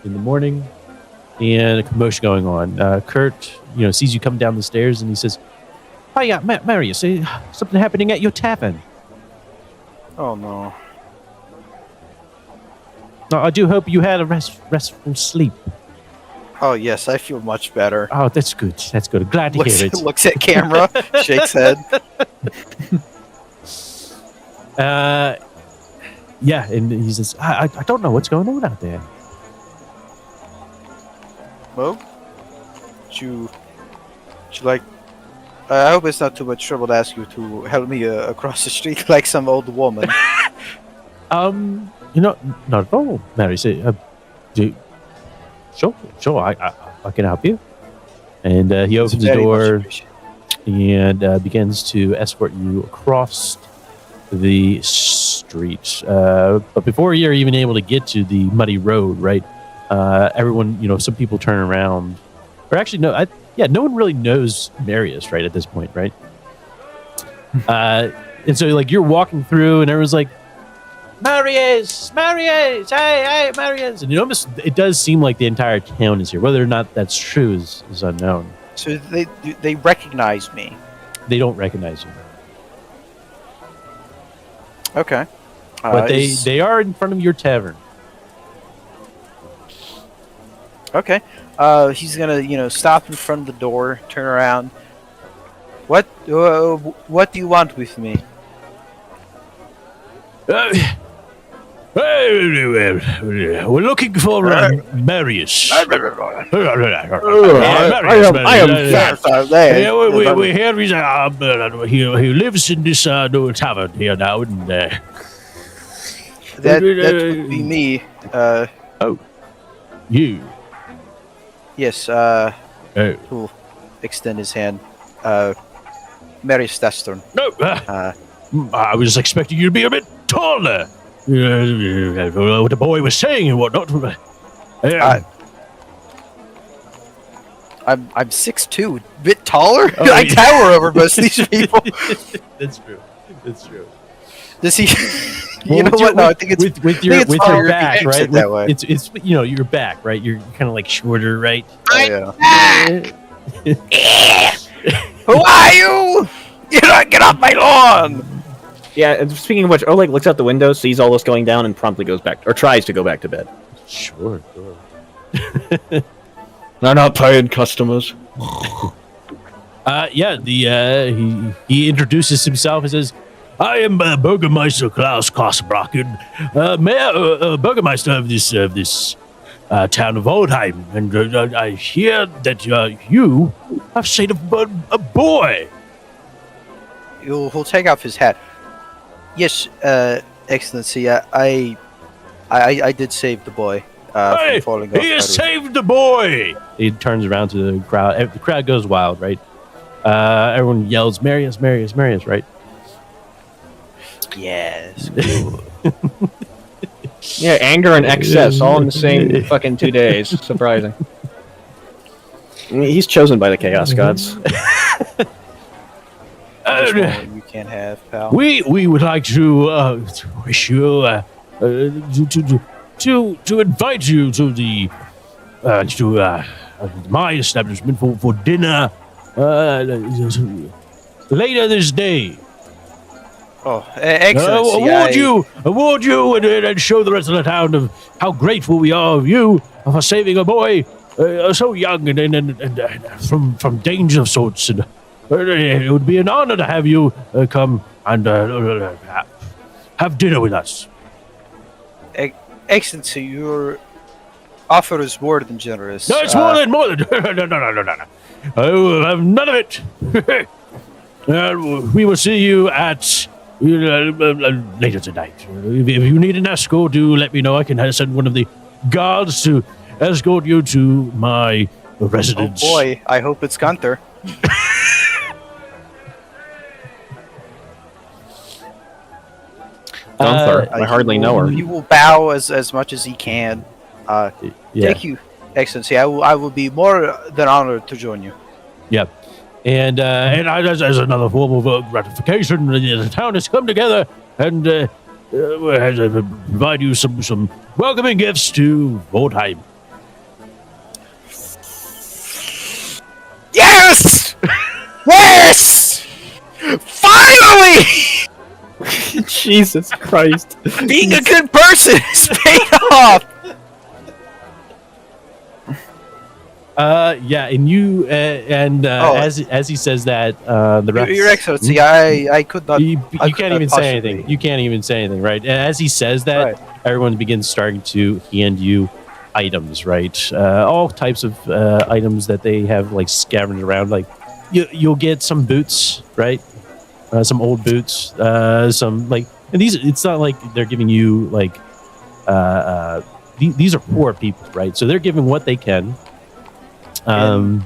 in the morning, and a commotion going on. Kurt, sees you come down the stairs, and he says, "Oh yeah, Marius, something happening at your tavern. Oh no. No, I do hope you had a restful sleep." Oh yes, I feel much better. Oh, that's good. That's good. Glad to hear it. Looks at camera, shakes head. Yeah, and he says, I don't know what's going on out there. Well, you like? I hope it's not too much trouble to ask you to help me across the street like some old woman. Not at all, Mary. Say, sure, I can help you. And he opens the Very much door appreciated. and begins to escort you across the street. But before you're even able to get to the muddy road, right? Everyone, some people turn around, or actually, no one really knows Marius, right, at this point, right? And so, like, you're walking through, and everyone's like, Marius, hey, Marius. And it does seem like the entire town is here. Whether or not that's true is unknown. So they recognize me. They don't recognize you. Okay. But they are in front of your tavern. Okay. He's gonna, stop in front of the door, turn around. What do you want with me? We're looking for Marius. I am fat. We hear he lives in this tavern here now, and That would be me. You. Yes. Oh. Who'll extend his hand. Mary Stastern. No, I was expecting you to be a bit taller. What the boy was saying and whatnot. I'm 6'2", a bit taller. Oh, I yeah. tower over most of these people. That's true. That's true. Does he? Well, You know what? No, I think it's with your your back, if you right? exit that way. It's your back, right? You're kind of like shorter, right? Oh, yeah. Who are you? Get off my lawn! Yeah, and speaking of which, Oleg looks out the window, sees all this going down, and promptly goes back, or tries to go back to bed. Sure. They're not paying customers. He introduces himself and says, "I am Burgermeister Klaus Kosbracken, Mayor Burgermeister of this town of Oldheim, and I hear that you have saved a boy." He'll take off his hat. Yes, Excellency. I did save the boy Hey, from falling off. he has the roof. saved the boy! He turns around to the crowd. The crowd goes wild, right? Everyone yells, "Marius, Marius, Marius!" Right? Yes. Yeah, anger and excess, all in the same fucking 2 days. Surprising. I mean, he's chosen by the Chaos Gods. This one you can't have, pal. We would like to wish you to invite you to the my establishment for dinner later this day. Oh, Excellency. Award you and show the rest of the town of how grateful we are of you for saving a boy so young and from danger of sorts. And it would be an honor to have you come and have dinner with us. Excellency, your offer is more than generous. No, it's more than no. I will have none of it. We will see you at later tonight. If you need an escort, do let me know. I can send one of the guards to escort you to my residence. Oh boy, I hope it's Gunther. Gunther, I hardly know her. He will bow as much as he can. Yeah. Thank you, Excellency. I will be more than honored to join you. Yep. And as another form of gratification, the town has come together and provide you some welcoming gifts to Oldheim. Yes! Yes! Finally! Jesus Christ. Being a good person is paid off! And you as he says that, the rest, Your Excellency, I could not. you I can't could even not say possibly. anything. You can't even say anything, right? As he says that, Right. everyone begins starting to hand you items, right? All types of items that they have like scavenged around. Like you'll get some boots, right? Some old boots. Some like, and these. It's not like they're giving you like. These are poor people, right? So they're giving what they can. And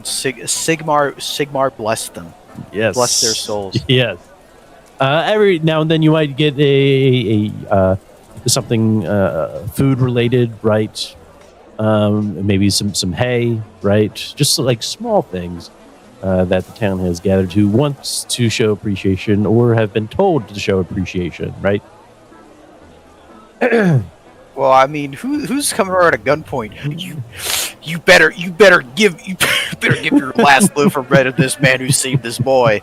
Sigmar bless them. Yes. Bless their souls. Yes. Every now and then you might get a something food related, right? Maybe some hay, right? Just like small things that the town has gathered to wants to show appreciation or have been told to show appreciation, right? Well, I mean, who's coming around at gunpoint? You better give your last loaf of bread to this man who saved this boy.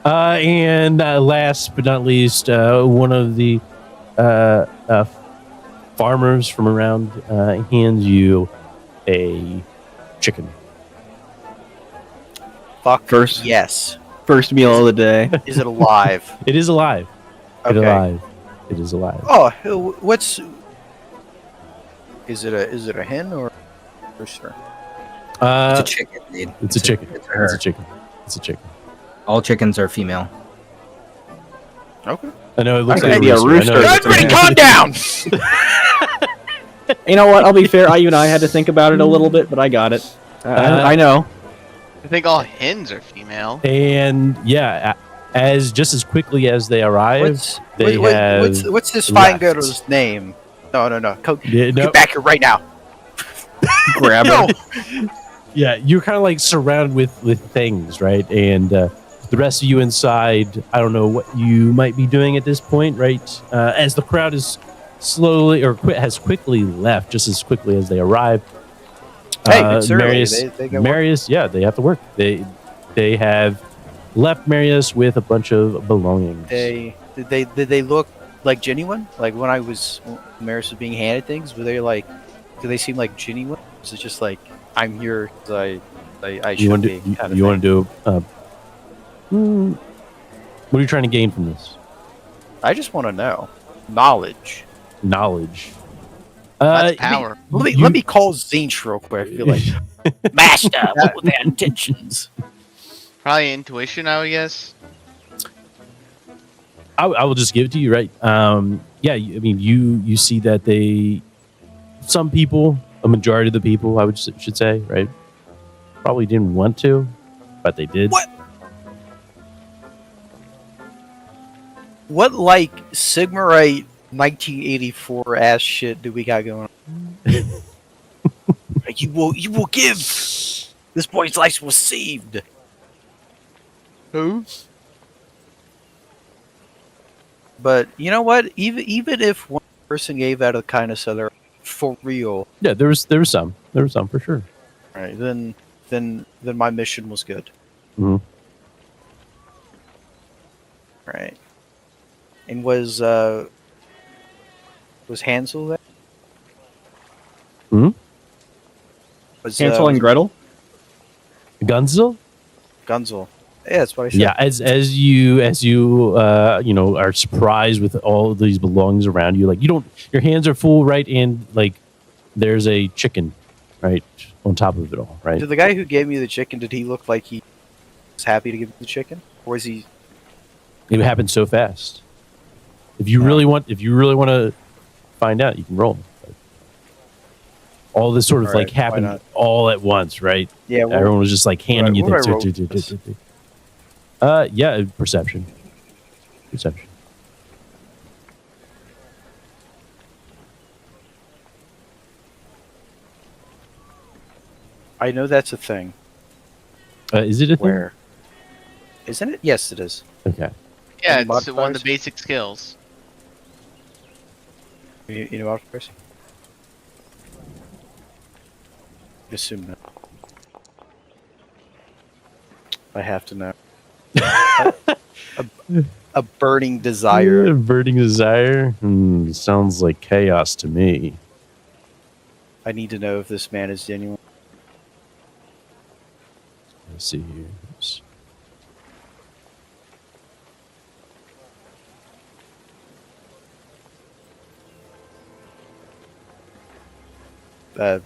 And last but not least, one of the farmers from around hands you a chicken. Fuck First- yes. First meal of the day. Is it alive? It is alive. It Okay. alive. It is alive. Oh, what's? Is it a hen or a rooster? It's a chicken, dude. It's a chicken. It's a her. It's a chicken. It's a chicken. All chickens are female. Okay. I know it looks Okay, like yeah, a rooster. rooster. I know it looks like Everybody, a calm down. You know what? I'll be fair. You and I had to think about it a little bit, but I got it. I know. I think all hens are female. And yeah, just as quickly as they arrive, What's they have what's this fine left. girl's name? No. Yeah, no. Get back here right now. Grab No. her. Yeah, you're kind of like surrounded with things, right? And the rest of you inside, I don't know what you might be doing at this point, right? As the crowd is slowly has quickly left, just as quickly as they arrived. Hey, it's early. Marius, They got Marius, yeah, they have to work. They have left Marius with a bunch of belongings. Did they look like genuine? Like when Marius was being handed things, were they like? Do they seem like genuine? Is it just like I'm here because I You should want be? to kind of you thing? want to do? What are you trying to gain from this? I just want to know knowledge. Knowledge. That's power. Let me call Zinch real quick. I feel like Master, what were their intentions? Probably intuition, I would guess. I will just give it to you, right? Yeah, I mean, you see that some people, a majority of the people, I should say, right, probably didn't want to, but they did. What like Sigmarite 1984 ass shit do we got going on? Like, you will give. This boy's life was saved. Who? But you know what? Even if one person gave out of kindness, so they're for real, Yeah, there was some for sure. right? Then my mission was good, Mhm. right? And was Hansel there? Mhm. Was Hansel and Gretel? Gunzel? Gunzel? Yeah, that's what I said. Yeah, as you are surprised with all of these belongings around you, like your hands are full, right? And like there's a chicken, right, on top of it all, right? Did the guy who gave me the chicken, did he look like he was happy to give me the chicken, or is he? It happened so fast. If you really want to find out, you can roll. All this sort of All right, like why happened not? all at once, right? Yeah, well, Everyone was just like handing you what things. do I roll? Yeah, perception. I know that's a thing. Is it a thing? Where? Isn't it? Yes, it is. Okay. Yeah, Any it's one of modifiers? the basic skills. You know what, Chris? Assume that. I have to know. a burning desire. Burning desire. Sounds like chaos to me. I need to know if this man is genuine. Let's see here. I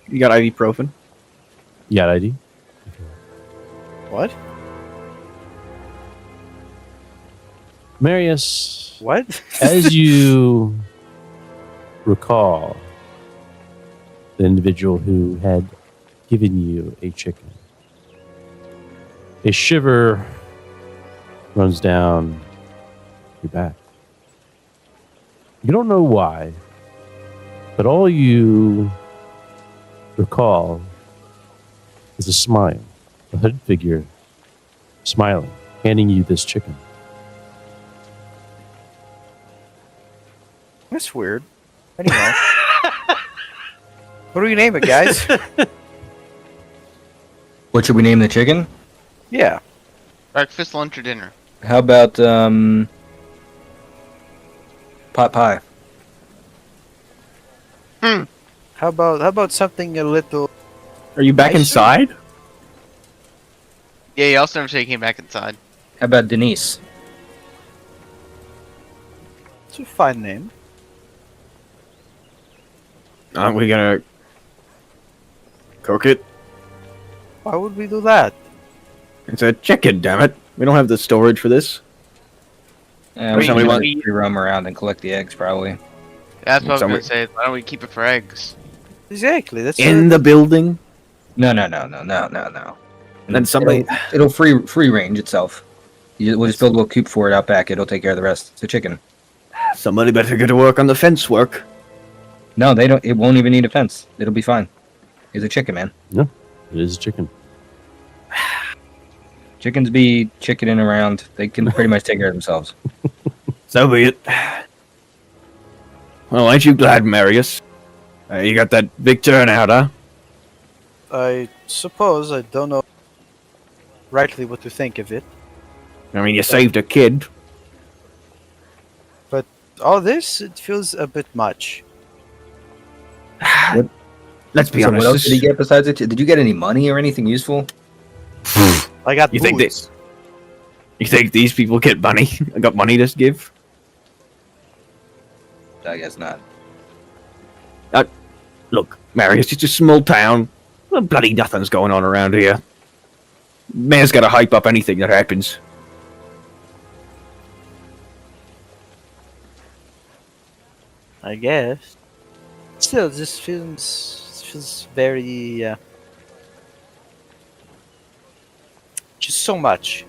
You got ibuprofen? You got ID? what? Marius, What? as you recall, the individual who had given you a chicken, a shiver runs down your back. You don't know why, but all you recall is a smile, a hooded figure smiling, handing you this chicken. That's weird. Anyway. What do we name it, guys? What should we name the chicken? Yeah. Breakfast, lunch, or dinner? How about pot pie? How about something a little? Are you back I see. inside? Yeah, he also never said he came back inside. How about Denise? It's a fine name. Aren't we gonna cook it? Why would we do that? It's a chicken, damn it. We don't have the storage for this. We somebody can want- just roam around and collect the eggs, probably. That's what I was Somebody- gonna say. Why don't we keep it for eggs? Exactly. That's In the building? No. And then somebody... It'll free range itself. We'll just build a little coop for it out back. It'll take care of the rest. It's a chicken. Somebody better get to work on the fence work. No, they don't. It won't even need a fence. It'll be fine. It's a chicken, man. It is a chicken. Chickens be chickening around. They can pretty much take care of themselves. So be it. Well, ain't you glad, Marius? You got that big turnout, huh? I suppose I don't know rightly what to think of it. I mean, you saved a kid. All this, it feels a bit much. Let's be So honest. what else did he get besides it? Did you get any money or anything useful? I got You think booze. You think these people get money? I got money to give? I guess not. Look, Marius, it's a small town. Well, bloody nothing's going on around here. Man's gotta hype up anything that happens. I guess. Still, this feels very just so much.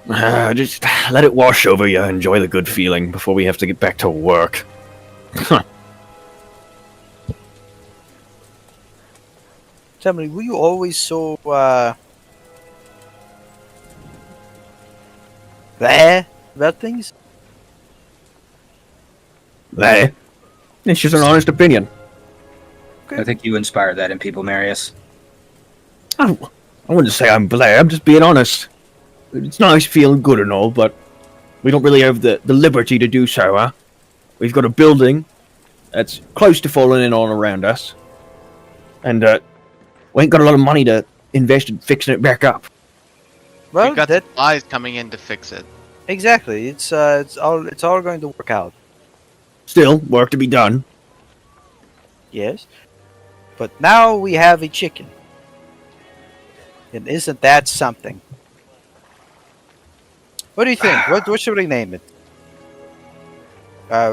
Just let it wash over you. Enjoy the good feeling before we have to get back to work. Tell me, were you always so there about things? There. It's just an honest opinion. I think you inspired that in people, Marius. I wouldn't say I'm Blair, I'm just being honest. It's nice feeling good and all, but we don't really have the liberty to do so, huh? We've got a building that's close to falling in all around us. And we ain't got a lot of money to invest in fixing it back up. Well, We've got that supplies coming in to fix it. exactly. It's all going to work out. Still, work to be done. Yes, but now we have a chicken, and isn't that something? What do you think? What should we name it?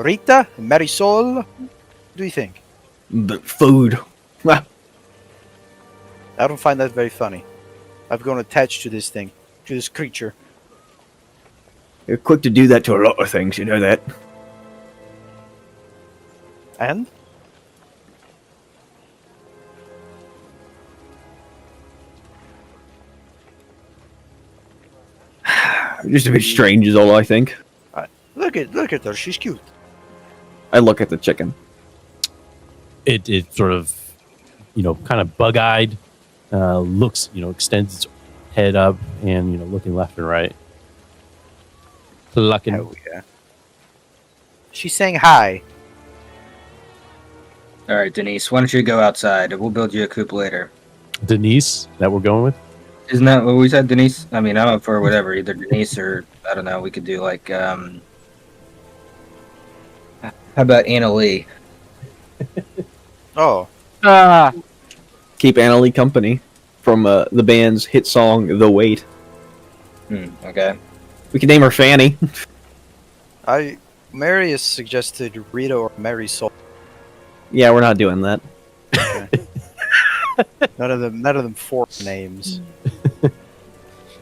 Rita, Marisol. What do you think? But food. Well, I don't find that very funny. I've grown attached to this thing, to this creature. you're quick to do that to a lot of things, you know that. And Just a bit strange is all I think. look at her. She's cute. I look at the chicken. It sort of, kind of bug-eyed, looks, extends its head up and, looking left and right. Clucking. Oh yeah. She's saying hi. All right, Denise, why don't you go outside? We'll build you a coop later. Denise, that we're going with? Isn't that what we said, Denise? I mean, I'm up for whatever, either Denise or, I don't know, we could do like, how about Anna Lee? Oh, Keep Annalie company from the band's hit song The Wait. Okay. We can name her Fanny. Marius suggested Rita or Marisol. Yeah, we're not doing that. None of them four names.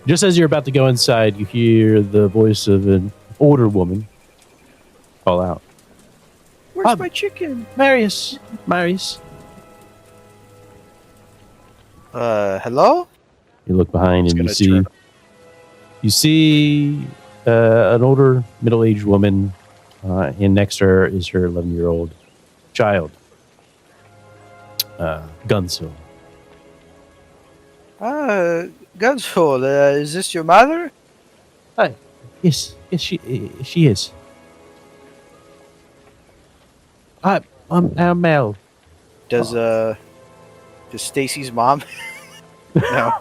Just as you're about to go inside, you hear the voice of an older woman call out. Where's my chicken? Marius. Hello? You look behind and It's you gonna see an older middle-aged woman, and next to her is her 11-year-old child, Gunsil. Gunsful, is this your mother? Hi. Yes, she is. I'm Mel. Does Just Stacy's mom? No.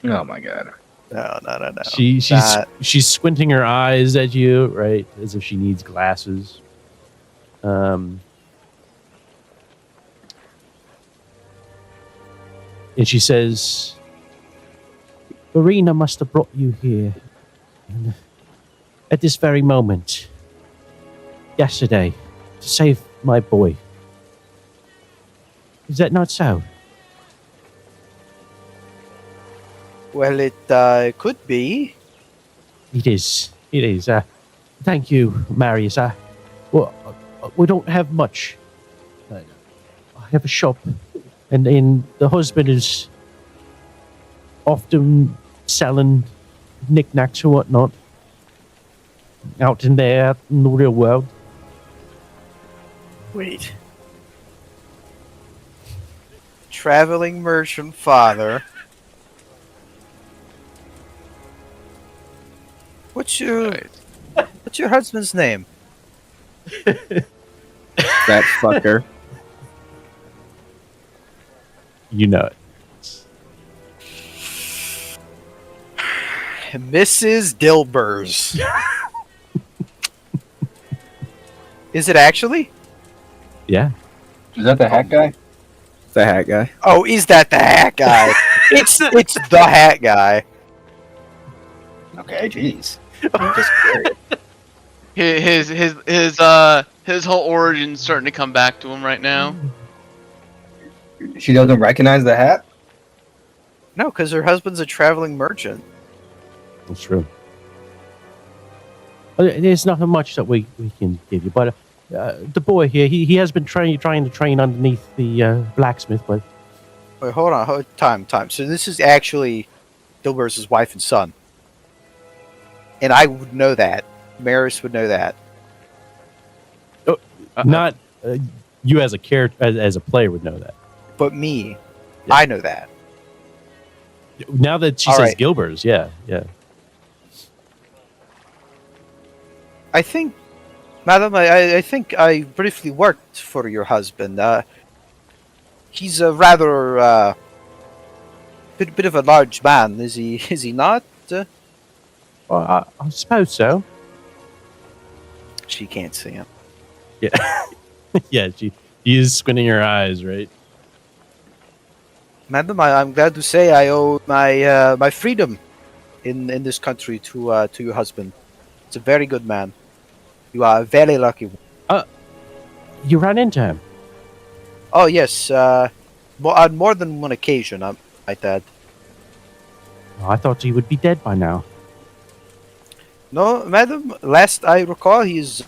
Oh my god. No. She's squinting her eyes at you, right, as if she needs glasses. And she says, "Verena must have brought you here at this very moment, yesterday, to save my boy. Is that not so?" Well, it could be. It is. It is. Thank you, Marius. Well, we don't have much. I have a shop, and the husband is often selling knickknacks or whatnot out in the real world. Wait. Traveling merchant father. What's your husband's name? That fucker. You know it. Mrs. Dilbers. Is it actually? Yeah. Is that the hat guy? The hat guy. Oh, is that the hat guy? it's the hat guy. Okay, jeez. I'm just curious. His whole origin's starting to come back to him right now. She doesn't recognize the hat? No, because her husband's a traveling merchant. That's true. There's nothing much that we can give you, but the boy here, he has been trying to train underneath the blacksmith, but Wait, hold on. Time. So this is actually Dilbers' wife and son. And I would know that. Maris would know that. not you as a character, as a player would know that. But me, Yeah. I know that. Now that she All says right. Gilbert's, yeah. I think, madam, I think I briefly worked for your husband. He's a rather bit of a large man, is he? Is he not? Well, I suppose so. She can't see him. Yeah, yeah. She is squinting her eyes, right? Madam, I'm glad to say I owe my my freedom in this country to your husband. He's a very good man. You are a very lucky one. You ran into him. Oh yes, on more than one occasion, I might add. Oh, I thought he would be dead by now. No, madam. Last I recall, he is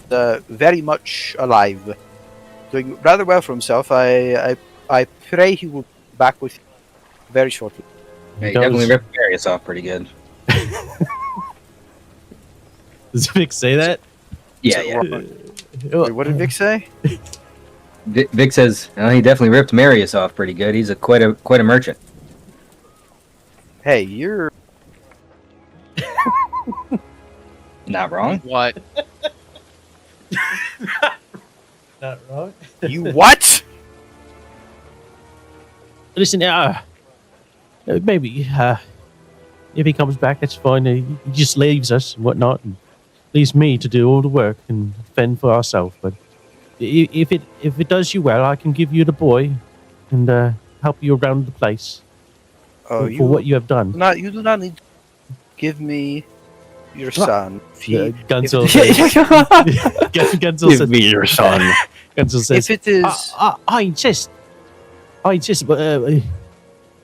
very much alive, doing rather well for himself. I pray he will be back with you very shortly. Yeah, he Does- definitely ripped Marius off pretty good. Does Vic say that? Yeah. Wait, what did Vic say? Vic says he definitely ripped Marius off pretty good. He's quite a merchant. Hey, you're Not wrong. What? Not wrong. you what? Listen, maybe if he comes back, that's fine. He just leaves us and whatnot, and leaves me to do all the work and fend for ourselves. But if it does you well, I can give you the boy and help you around the place Oh, for what you have done. you do not need to give me your son. Gunzel says. Gunzel Give said, me your son. Gunzel says, If it is I insist.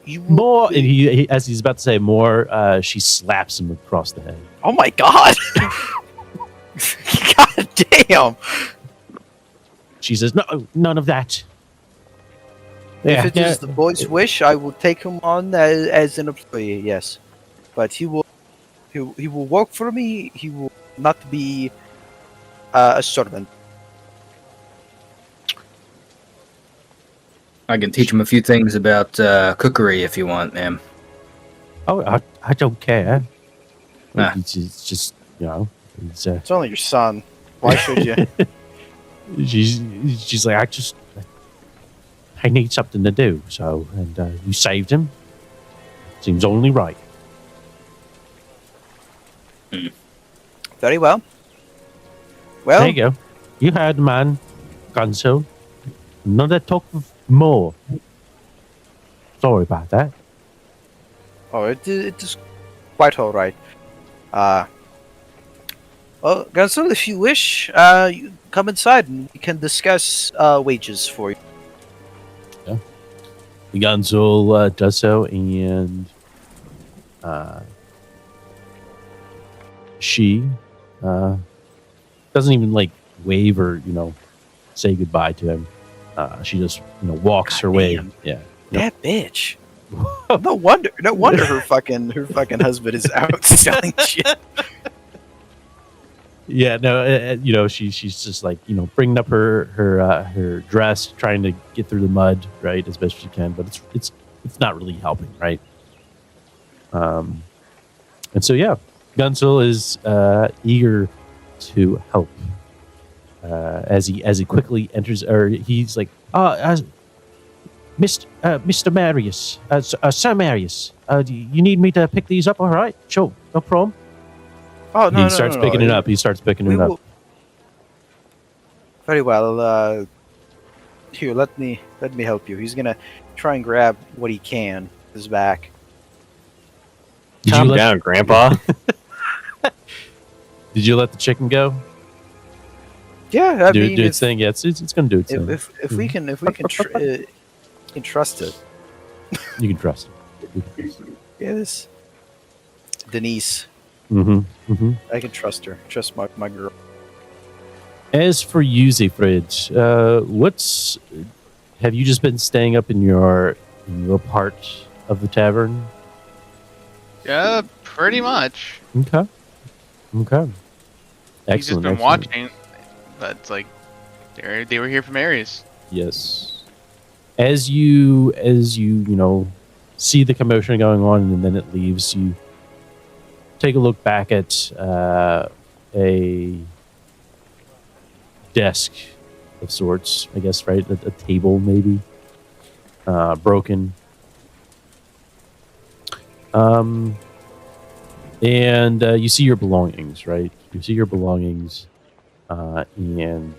you, More, and he, as he's about to say more, she slaps him across the head. oh my god! God damn! She says, "No, none of that." If it is the boy's wish, I will take him on as an employee. Yes, but he will work for me. He will not be a servant. I can teach him a few things about cookery if you want, ma'am. Oh, I don't care. Ah. It's just, you know, It's only your son. Why should you? she's like, he needs something to do. So, and you saved him. Seems only right. Very well. Well, There you go. You heard the man, Gonzo. Another talk of more. Sorry about that. oh, it is quite all right. Well, Gonzo, if you wish, you come inside and we can discuss wages for you. Gonzo does so, and she doesn't even like wave or say goodbye to him. She just walks her way. Goddamn. Yeah. That bitch. No wonder her fucking husband is out selling shit. Yeah, no, she's just like bringing up her dress, trying to get through the mud, right, as best she can, but it's not really helping, right? And so yeah, Gunzel is eager to help as he quickly enters, or he's like, Mr. Marius, Sir Marius, do you need me to pick these up? All right, sure, no problem. Oh no! He starts picking it up. He starts picking it up. Very well. Here, let me help you. He's gonna try and grab what he can. His back. Calm down, Grandpa. Did you let the chicken go? Yeah, I Do mean, its thing. Yeah, it's gonna do its thing. if we can trust it. You can trust it. Yeah, this Denise. I can trust her. Trust my girl. As for you, Siegfried, have you just been staying up in your part of the tavern? Yeah, pretty much. Okay. He's just been Excellent. watching, but it's like they were here from Aries. Yes. As you see the commotion going on, and then it leaves, you take a look back at a desk of sorts, I guess, right? A table, maybe, broken. And you see your belongings, right? You see your belongings, and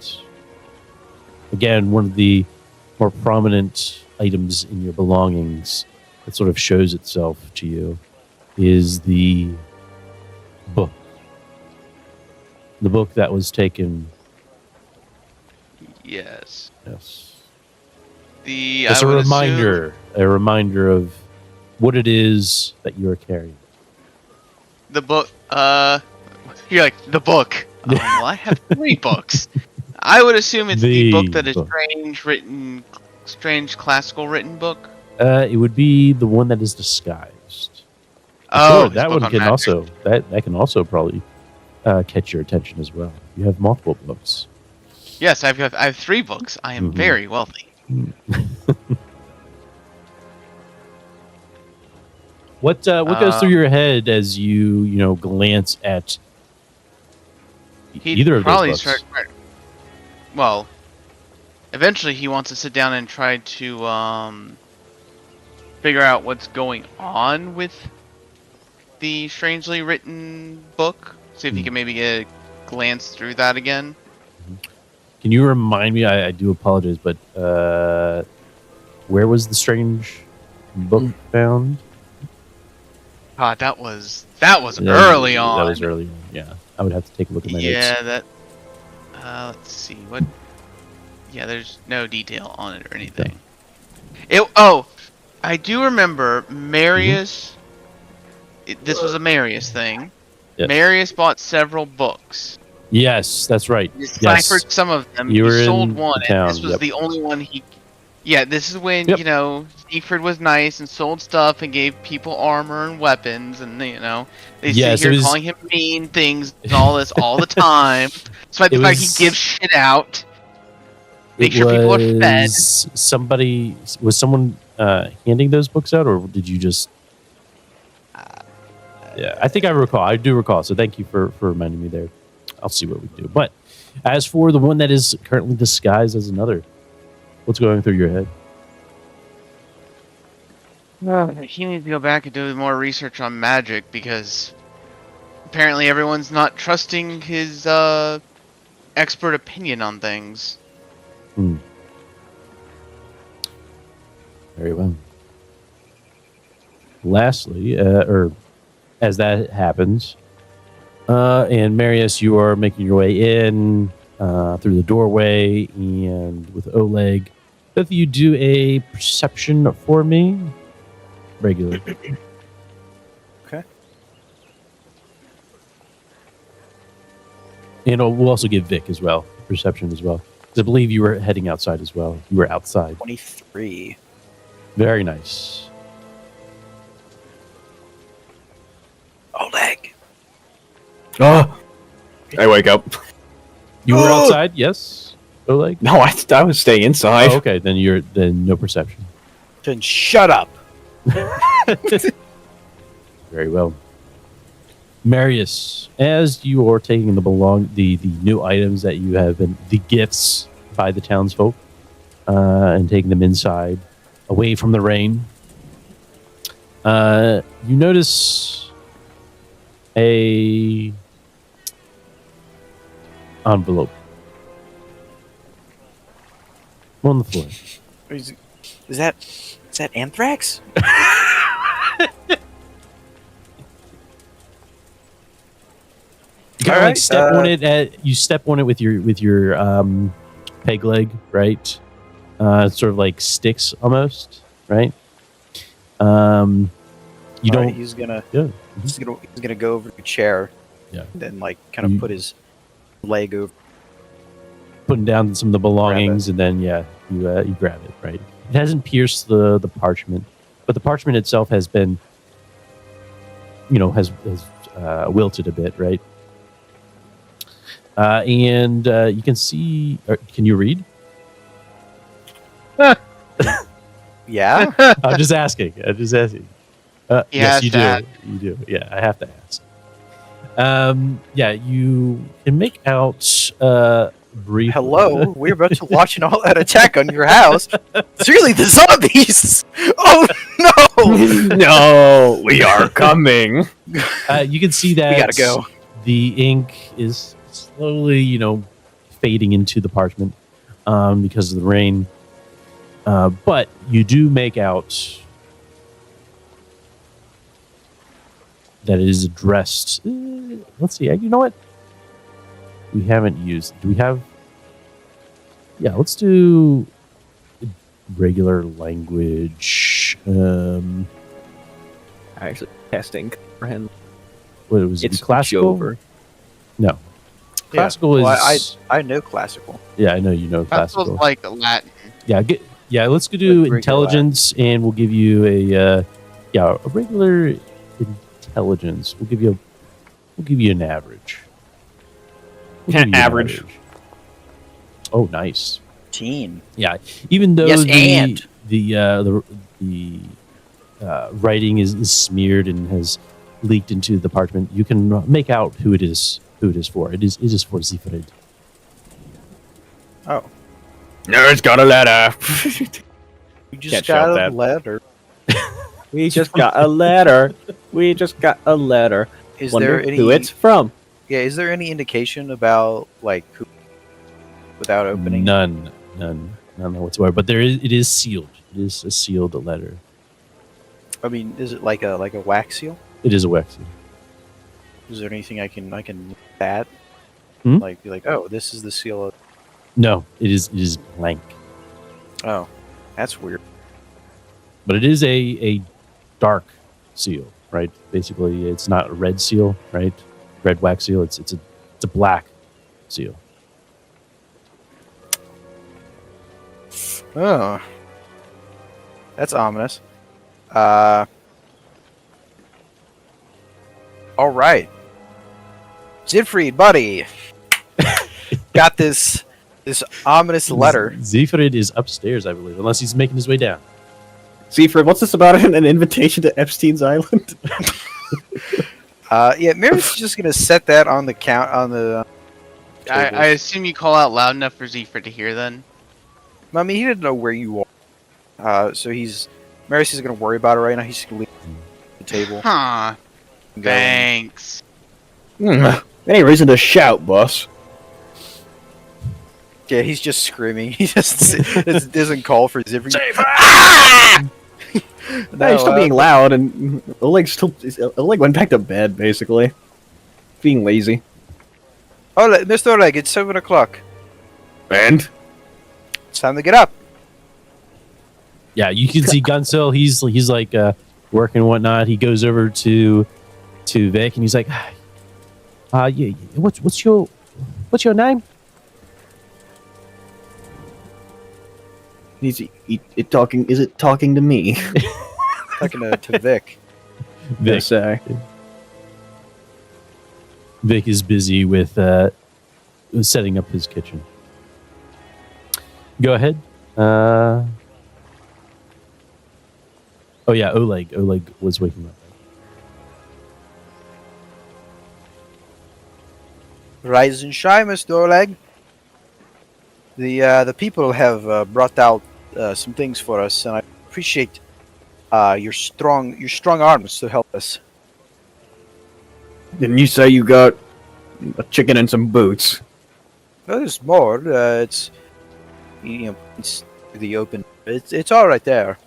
again, one of the more prominent items in your belongings that sort of shows itself to you is the book. The book that was taken. Yes. Yes. It's a reminder of what it is that you are carrying. The book. You're like the book. Well, I have 3 books. I would assume it's the book that is strange classical written book. It would be the one that is disguised. Oh, sure, that one can also that can also probably catch your attention as well. You have multiple books. Yes, I have 3 books. I am very wealthy. What goes through your head as you glance at either of those books? Well, eventually he wants to sit down and try to figure out what's going on with the strangely written book. See if he can maybe get a glance through that again. Can you remind me? I do apologize, but where was the strange book found? God, that was early on. That was early on. Yeah, I would have to take a look at my notes. Yeah, that. Let's see what. Yeah, there's no detail on it or anything. I do remember Marius. This was a Marius thing. Yes. Marius bought several books. Yes, that's right. He deciphered some of them. You were he sold in one, town, and this was the only one he. Yeah, this is when Yep. Siegfried was nice and sold stuff and gave people armor and weapons, and they Yes, sit here calling him mean things and all this all the time. Despite the fact he gives shit out. Make sure people are fed. Was someone handing those books out, or did you just? Yeah, I think I recall. I do recall. So thank you for reminding me there. I'll see what we do. But as for the one that is currently disguised as another, what's going through your head? He needs to go back and do more research on magic because apparently everyone's not trusting his expert opinion on things. Very well. Lastly, or as that happens, and Marius, you are making your way in through the doorway, and with Oleg, both of you do a perception for me. Regular. Okay. And we'll also give Vic as well, perception as well. 'Cause I believe you were heading outside as well. You were outside. 23. Very nice. Oleg. Oh, I wake up. You were outside, yes, Oleg? No, I was staying inside. Oh, okay, then no perception. Then shut up. Very well. Marius, as you are taking the new items that you have been the gifts by the townsfolk, and taking them inside, away from the rain, you notice a envelope on the floor. Is that anthrax? You kind of like step on it. You step on it with your peg leg, right? It sort of like sticks almost, right? You don't. Right, he's gonna go over to the chair. Yeah. And then like kind of put his leg over. Putting down some of the belongings, and then you grab it, right? It hasn't pierced the parchment, but the parchment itself has been, has wilted a bit, right? And you can see. Can you read? Yeah. I'm just asking. Yes, you do. You do. Yeah, I have to ask. You can make out briefly. Hello, we're about to launch an all-out attack on your house. It's really the zombies. Oh no! No, we are coming. You can see that We gotta go. the ink is slowly, fading into the parchment because of the rain. But you do make out that it is addressed. Let's see. You know what? We haven't used. Do we have? Yeah, let's do regular language. Actually, testing comprehend. What was it? It's Classical? over. No. Classical Well, is. I know classical. Yeah, I know you know That's classical. like Latin. Yeah, let's go do Regular intelligence, and we'll give you a regular intelligence. We'll give you an average. We'll give you an Average. Oh, nice. Teen. Yeah, even though Yes, and. the writing is smeared and has leaked into the parchment, you can make out who it is for. It is for Siegfried. Oh, Nerd's got a letter. you Can't just shout got a that. letter. We just got a letter. We just got a letter. Is Wonder there any? who it's from? Yeah, is there any indication about like who? Without opening. None whatsoever. But it is sealed. It is a sealed letter. I mean, is it like a wax seal? It is a wax seal. Is there anything I can that? Hmm? Like be like, oh, this is the seal of. No, it is blank. Oh, that's weird. But it is a dark seal, right? Basically, it's not a red seal, right? Red wax seal. It's a black seal. Oh, that's ominous. All right, Siegfried, buddy, got this ominous letter. Siegfried is upstairs, I believe, unless he's making his way down. Seaford, what's this about? An invitation to Epstein's Island? Yeah, Mary's just gonna set that on the count on the. I assume you call out loud enough for Zephyr to hear then? I mean, he didn't know where you are, so he's Marius isn't gonna worry about it right now. He's just gonna leave the table. Huh. and go and- Thanks. Any reason to shout, boss? Yeah, he's just screaming. He just doesn't call for Zipper. No, he's still being loud, and Oleg went back to bed, basically. Being lazy. Oh, Mr. Oleg, it's 7 o'clock. And? It's time to get up. Yeah, you can see Gunsil. He's like working and whatnot. He goes over to Vic and he's like, yeah, what's your name? Is it talking to me? Talking to Vic. Vic. Vic is busy with setting up his kitchen. Go ahead. Oh yeah, Oleg. Oleg was waking up. Rise and shine, Mr. Oleg. The people have brought out some things for us, and I appreciate your strong arms to help us. Didn't you say you got a chicken and some boots? Well, there's more. It's it's the open. It's all right there.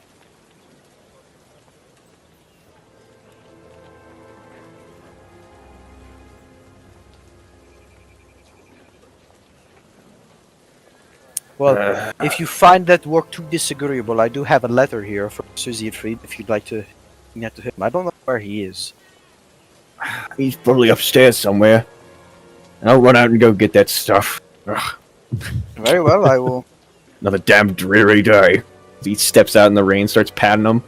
Well, if you find that work too disagreeable, I do have a letter here from s1e3 if you'd like to bring that to him. I don't know where he is. He's probably upstairs somewhere. And I'll run out and go get that stuff. Ugh. Very well, I will. Another damn dreary day. He steps out in the rain, starts patting him.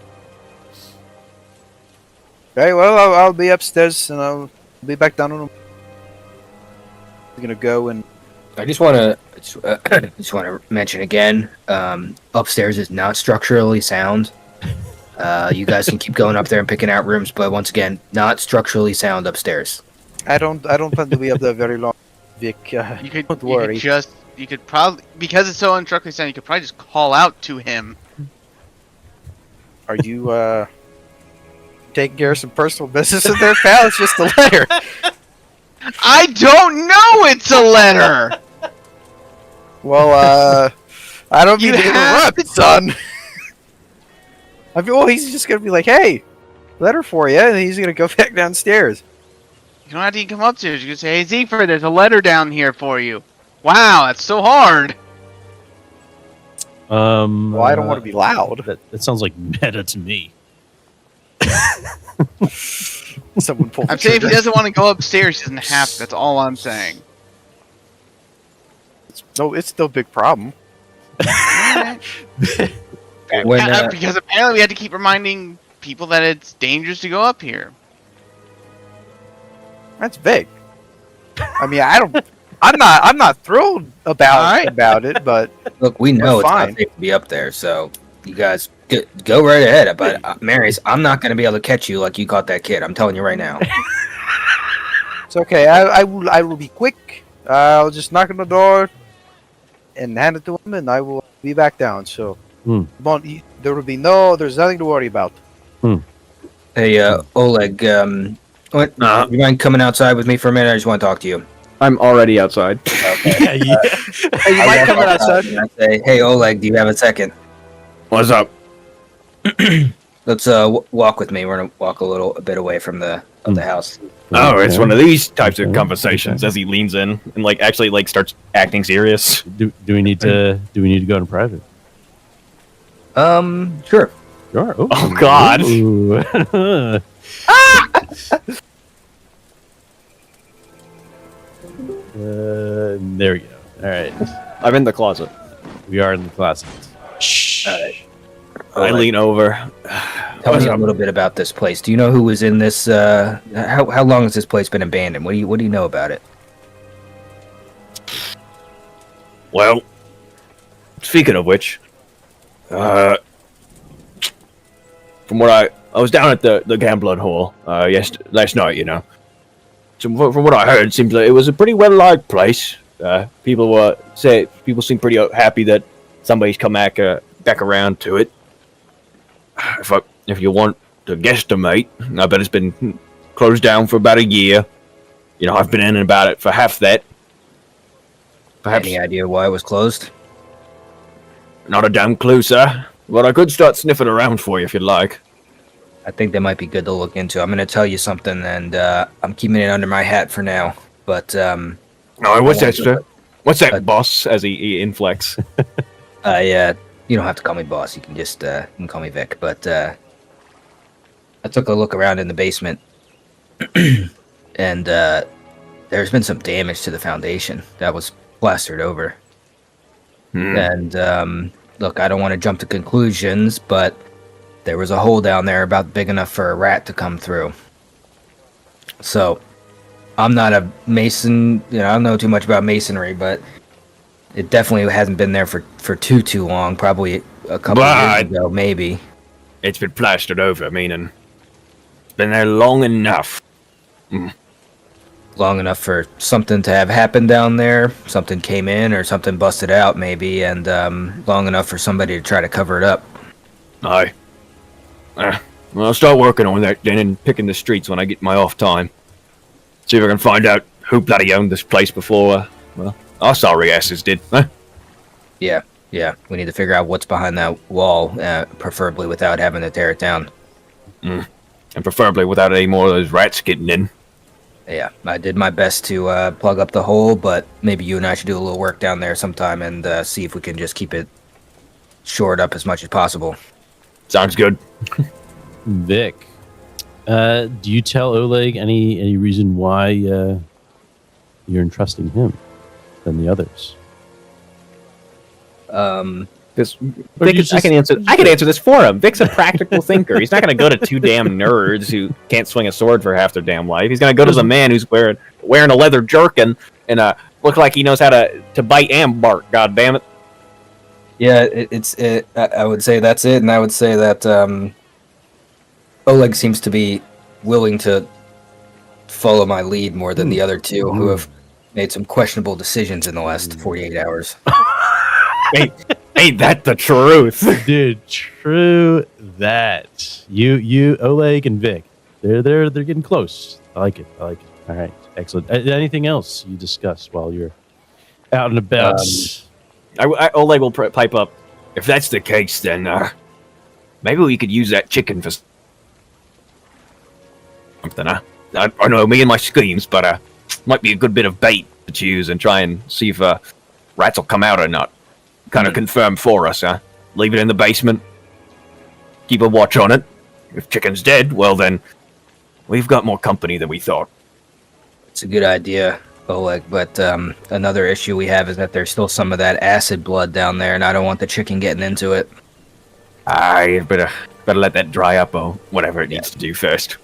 Very well, I'll be upstairs and I'll be back down on him. I'm gonna go and. I just want to mention again. Upstairs is not structurally sound. You guys can keep going up there and picking out rooms, but once again, not structurally sound upstairs. I don't plan to be up there very long, Vic. Don't worry. You could probably, because it's so unstructurally sound, you could probably just call out to him. Are you taking care of some personal business in there, pal? It's just a letter. I don't know it's a letter! Well, I don't mean You to have interrupt, son. I mean, well, he's just gonna be like, "Hey, letter for you," and he's gonna go back downstairs. You don't have to come upstairs. You can say, "Hey, Zephyr, there's a letter down here for you." Wow, that's so hard. Well, I don't want to be loud. That sounds like meta to me. Someone pull the I'm saying if he trigger. doesn't want to go upstairs, he doesn't have to. That's all I'm saying. It's still a big problem. When, Because apparently we had to keep reminding people that it's dangerous to go up here. That's big. I mean, I'm not thrilled about it, but look, we know it's fine. not safe to be up there, so you guys go right ahead. But Marius, I'm not going to be able to catch you like you caught that kid. I'm telling you right now. it's okay. I will be quick. I'll just knock on the door and hand it to him, and I will be back down. So there's nothing to worry about. Hey, Oleg, what? You mind coming outside with me for a minute? I just want to talk to you. I'm already outside. Hey, you might come outside. And I say, hey, Oleg, do you have a second? What's up? Let's walk with me. We're gonna walk a bit away from the house. Oh, it's one of these types of conversations. As he leans in and actually starts acting serious. Do we need to go in private? Sure. Sure. Oh God. Ooh. There we go. All right. I'm in the closet. We are in the closet. Shh. All right. I lean over. Tell me a little bit about this place. Do you know who was in this? How long has this place been abandoned? What do you know about it? Well, speaking of which, from what I was down at the gambling hall last night, you know. So from what I heard, it seems like it was a pretty well liked place. People seem pretty happy that somebody's come back around to it. if you want to guesstimate, I bet it's been closed down for about a year. You know, I've been in about it for half that. Perhaps Any idea why it was closed? not a damn clue, sir. But I could start sniffing around for you if you'd like. I think that might be good to look into. I'm going to tell you something, and I'm keeping it under my hat for now. But No, what's that, sir? What's that, boss? As he inflects. you don't have to call me boss. You can just you can call me Vic. But I took a look around in the basement, and there's been some damage to the foundation that was plastered over. And look, I don't want to jump to conclusions, but there was a hole down there about big enough for a rat to come through. So, I'm not a mason, I don't know too much about masonry, but it definitely hasn't been there for too long, probably a couple of years ago, maybe. It's been plastered over, meaning it's been there long enough. Long enough for something to have happened down there, something came in or something busted out maybe, and long enough for somebody to try to cover it up. Aye. Well, I'll start working on that then and picking the streets when I get my off time. See if I can find out who bloody owned this place before, our sorry asses did, huh? Yeah, we need to figure out what's behind that wall, preferably without having to tear it down. And preferably without any more of those rats getting in. Yeah, I did my best to plug up the hole, but maybe you and I should do a little work down there sometime and see if we can just keep it shored up as much as possible. Sounds good. Vic, do you tell Oleg any reason why you're entrusting him than the others? I can answer this for him. Vic's a practical thinker. He's not going to go to two damn nerds who can't swing a sword for half their damn life. He's going to go to the man who's wearing a leather jerkin and look like he knows how to bite and bark. God damn it! Yeah, I would say that's it, and I would say that Oleg seems to be willing to follow my lead more than the other two, who have made some questionable decisions in the last 48 hours. Ain't that the truth? Dude, true that. You Oleg and Vic, they're getting close. I like it. All right, excellent. Anything else you discuss while you're out and about? Oleg will pipe up. If that's the case, then maybe we could use that chicken for something. I know me and my schemes, but might be a good bit of bait to choose and try and see if rats will come out or not. Kind of confirm for us, huh? Leave it in the basement. Keep a watch on it. If chicken's dead, well then, we've got more company than we thought. It's a good idea, Oleg, but another issue we have is that there's still some of that acid blood down there, and I don't want the chicken getting into it. You better let that dry up or whatever it needs to do first.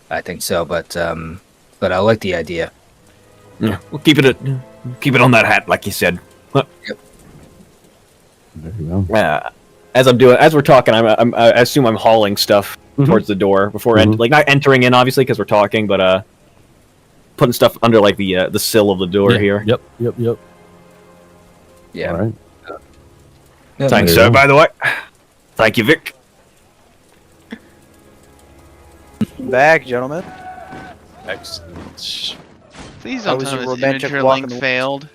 I think so, but I like the idea. Yeah, we'll keep it on that hat, like you said. Yep. Very well. As we're talking, I assume I'm hauling stuff towards the door before, not entering in, obviously, because we're talking, but putting stuff under like the sill of the door here. Yep. Yeah. All right. Thanks, sir. By the way, thank you, Vic. Back, gentlemen. Excellent. Please How don't was tell your me this romantic integer walk in link the- failed.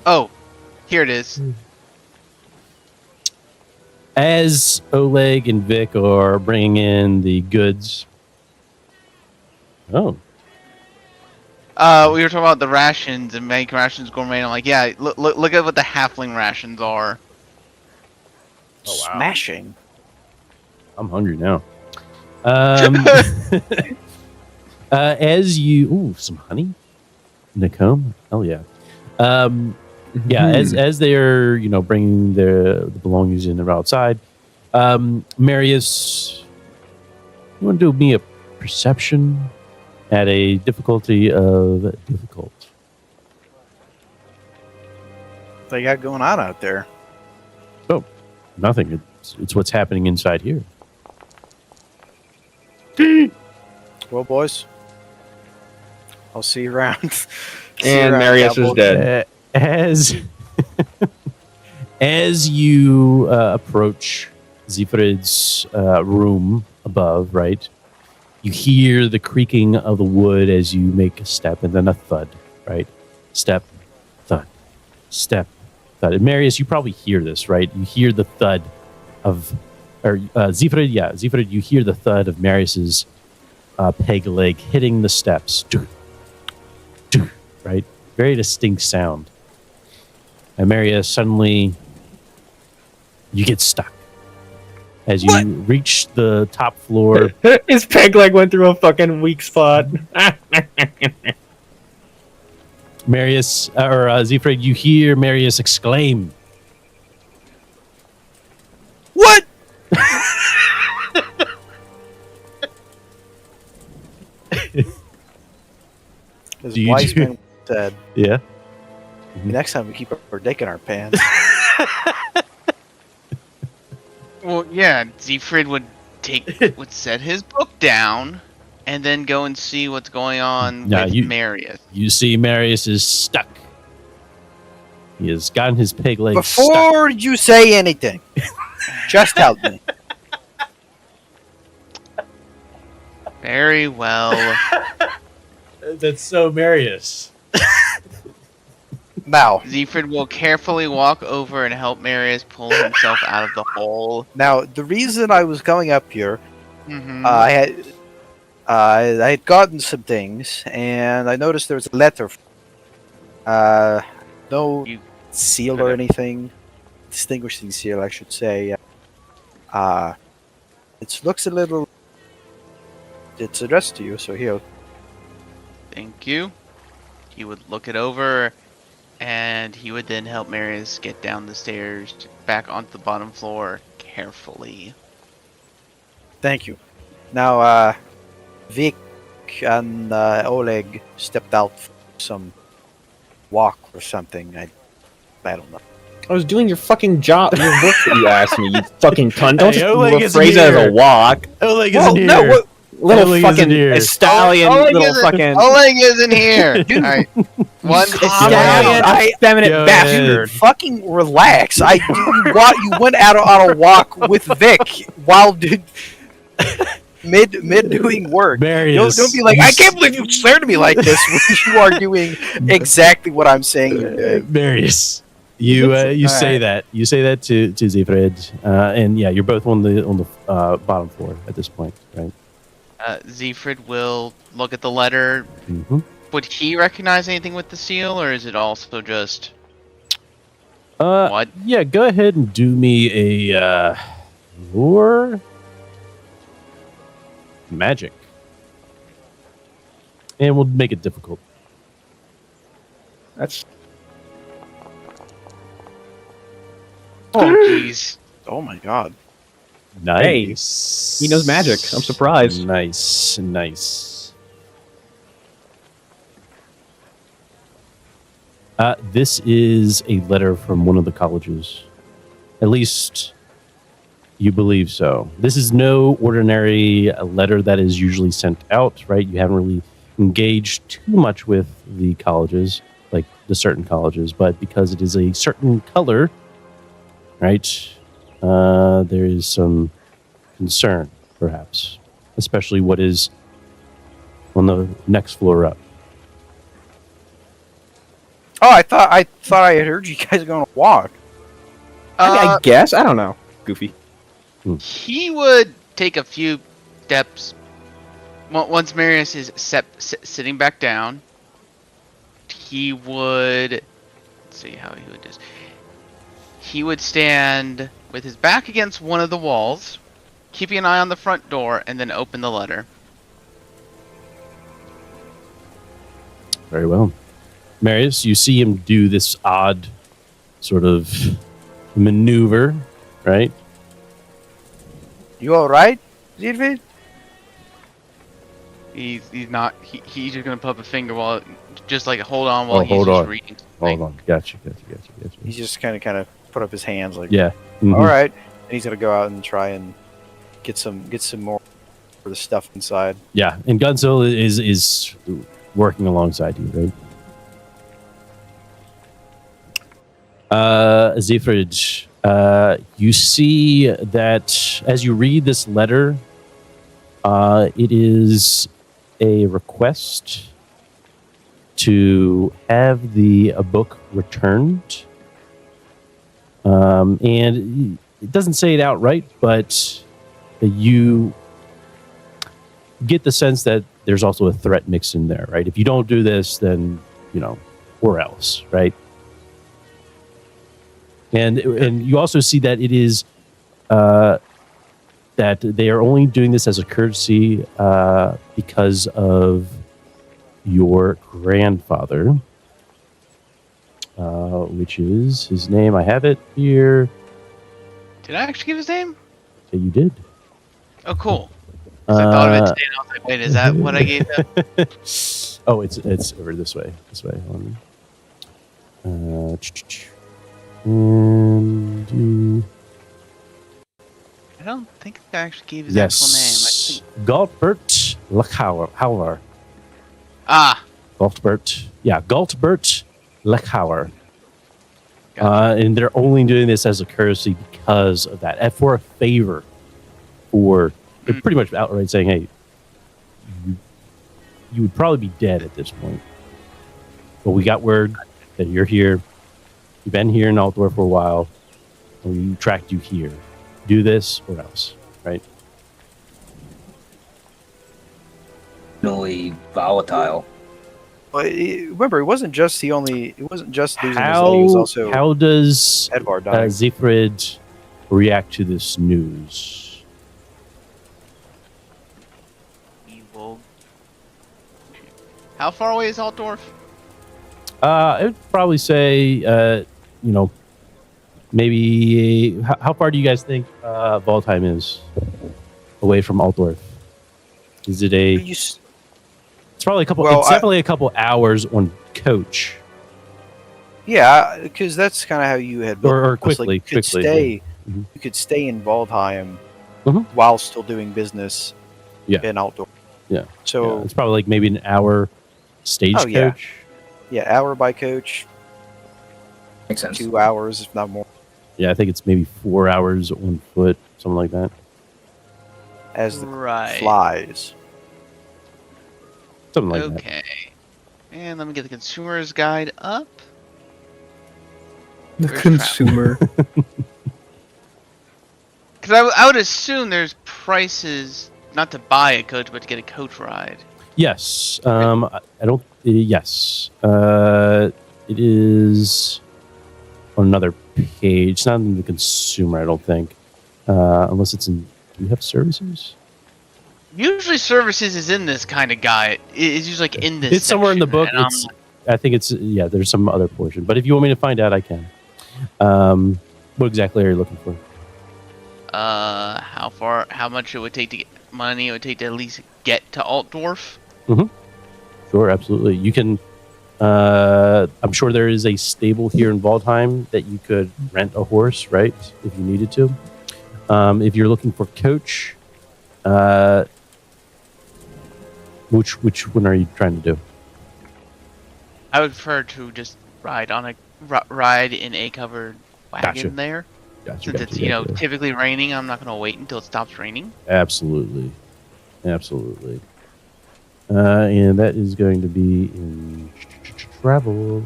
Oh, here it is. As Oleg and Vic are bringing in the goods. Oh. We were talking about the rations and making rations gourmet. I'm like, yeah, look at what the halfling rations are. Oh, wow. Smashing. I'm hungry now. As you... Ooh, some honey? Nicome? Hell yeah. Yeah, as they're, bringing the belongings in and outside, Marius, you want to do me a perception at a difficulty of difficult? What they got going on out there? Oh, nothing. It's what's happening inside here. Well, boys, I'll see you around. See you And around, Marius is cowboy. dead. As you approach Zifrid's room above, right? You hear the creaking of the wood as you make a step, and then a thud, right? Step, thud, step, thud. And Marius, you probably hear this, right? You hear the thud of, or Zifrid, you hear the thud of Marius's peg leg hitting the steps, right? Very distinct sound. And Marius, suddenly, you get stuck. As you reach the top floor. His peg leg went through a fucking weak spot. Marius, or Zifrid, you hear Marius exclaim. What? As wise man said, Yeah? next time we keep our dick in our pants. Well, yeah, Siegfried would set his book down, and then go and see what's going on with Marius. You see Marius is stuck. He has gotten his peg leg Before you say anything, just help me. Very well. That's so Marius. Now, Siegfried will carefully walk over and help Marius pull himself out of the hole. now, the reason I was coming up here, Mhm. I had gotten some things, and I noticed there was a letter. No You seal or anything, distinguishing seal, I should say. It looks a little. It's addressed to you, so here. Thank you. He would look it over, and he would then help Marius get down the stairs back onto the bottom floor carefully. Thank you. Now, Vic and Oleg stepped out for some walk or something. I don't know. I was doing your fucking job, your work that you asked me, you fucking cunt. Don't Hey, Oleg just isn't rephrase it as here. a walk. Oleg Well, isn't here. no, what? Little Oleg fucking isn't here. stallion, little fucking Oleg isn't here. Alright. One stallion, effeminate Go bastard. Fucking relax. You went out on a walk with Vic while mid doing work. Marius. Don't be like, I can't believe you swear to me like this when you are doing exactly what I'm saying you're doing. Marius. You say that. You say that to Zifrid. And yeah, you're both on the bottom floor at this point, right? Siegfried will look at the letter. Mm-hmm. Would he recognize anything with the seal, or is it also just what? Yeah, go ahead and do me a lore magic. And we'll make it difficult. That's Oh, jeez. Oh my god. Nice. he knows magic. I'm surprised. Nice. This is a letter from one of the colleges. At least you believe so. This is no ordinary letter that is usually sent out, right? You haven't really engaged too much with the colleges, like the certain colleges, but because it is a certain color, right? There is some concern, perhaps, especially what is on the next floor up. Oh, I thought I had heard you guys going to walk. I guess. I don't know. Goofy. He would take a few steps once Marius is sitting back down. He would. Let's see how he would do this. He would stand with his back against one of the walls, keeping an eye on the front door, and then open the letter. Very well. Marius, you see him do this odd sort of maneuver, right? You all right, Zidvid? He's not. He's just gonna put up a finger while, just like hold on while he's hold just on. reading. Hold on. Gotcha. He's just kind of put up his hands like, Yeah. Mhm. all right. And he's gonna go out and try and get some more for the stuff inside. Yeah, and Gunzel is working alongside you, right? Zifrid, You see that as you read this letter, it is a request to have the book returned. And it doesn't say it outright, but you get the sense that there's also a threat mixed in there, right? If you don't do this, then, or else, right? And you also see that it is that they are only doing this as a courtesy because of your grandfather, which is his name. I have it here. Did I actually give his name? Yeah, you did. Oh, cool. 'Cause I thought of it today and I was like, wait, is that what I gave him? Oh, it's over this way. This way. And I don't think I actually gave his actual name. yes, Galtbert Lechauer. Ah, Galtbert Lechauer. Gotcha. And they're only doing this as a courtesy because of that, and for a favor, they're pretty much outright saying, "Hey, you would probably be dead at this point, but we got word that you're here. You've been here in Altdorf for a while, and we tracked you here. Do this or else, right?" Really volatile. But remember, it wasn't just losing his leg. It How was also how does Edvard dying. Siegfried react to this news? he will. How far away is Altdorf? I would probably say, maybe how far do you guys think Waldheim is away from Altdorf? Is it a? It's probably a couple. Well, it's definitely a couple hours on coach. Yeah, because that's kind of how you had built Or it. It's quickly, you could quickly, stay. Mhm. You could stay in Waldheim Mhm. while still doing business Yeah. in Altdorf. Yeah. So Yeah, it's probably like maybe an hour stagecoach. Oh, yeah. Hour by coach, Makes sense. 2 hours, if not more, Yeah, I think it's maybe 4 hours on foot, something like that. as the Right. flies. Something like that. Okay. And let me get the consumer's guide up. The Where's consumer. Because I would assume there's prices not to buy a coach, but to get a coach ride. Yes. I don't. Yes. It is on another page. It's not in the consumer, I don't think. Unless it's in. Do we have services? Usually services is in this kind of guide. It's usually like in this It's somewhere in the book. section, and It's. I think it's. Yeah. There's some other portion. But if you want me to find out, I can. What exactly are you looking for? how much it would take to get money it would take to at least get to Altdorf. Sure, absolutely. You can. I'm sure there is a stable here in Waldheim that you could rent a horse, right, if you needed to. If you're looking for coach, which one are you trying to do? I would prefer to just ride in a covered wagon Gotcha. there. Gotcha, Since gotcha, it's gotcha. typically raining, I'm not gonna wait until it stops raining. Absolutely. And that is going to be in travel.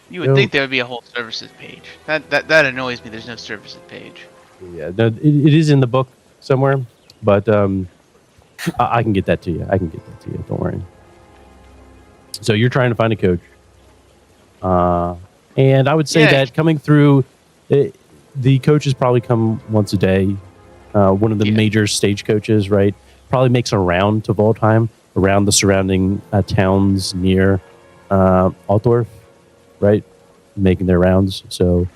You would think there would be a whole services page. That annoys me. There's no services page. Yeah, no, it is in the book somewhere, but I can get that to you. Don't worry. So you're trying to find a coach, and I would say that coming through, the coaches probably come once a day. One of the major stage coaches, right, probably makes a round to Waldheim, around the surrounding towns near Altdorf, right, making their rounds. So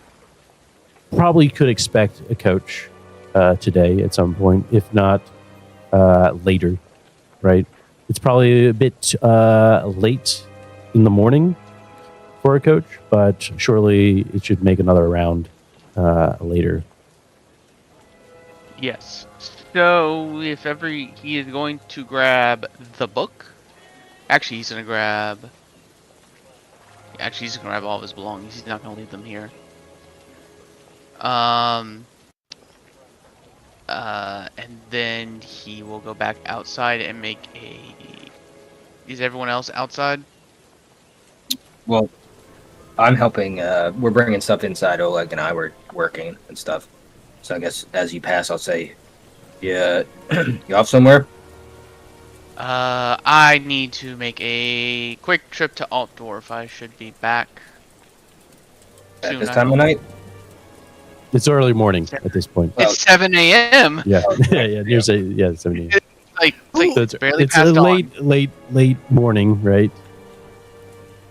probably could expect a coach today at some point, if not later, right? It's probably a bit late in the morning for a coach, but surely it should make another round later. Yes. So if ever he is going to grab the book, actually he's gonna grab all of his belongings. He's not gonna leave them here. And then he will go back outside and make a. Is everyone else outside? Well, I'm helping. We're bringing stuff inside. Oleg and I were working and stuff. So I guess as you pass, I'll say, "Yeah, you off somewhere?" I need to make a quick trip to Altdorf. I should be back At soon, this I time of hope. night? It's early morning at this point. It's 7 a.m. Yeah, yeah. There's a 70. It's like So it's barely it's past a dawn. late morning, right?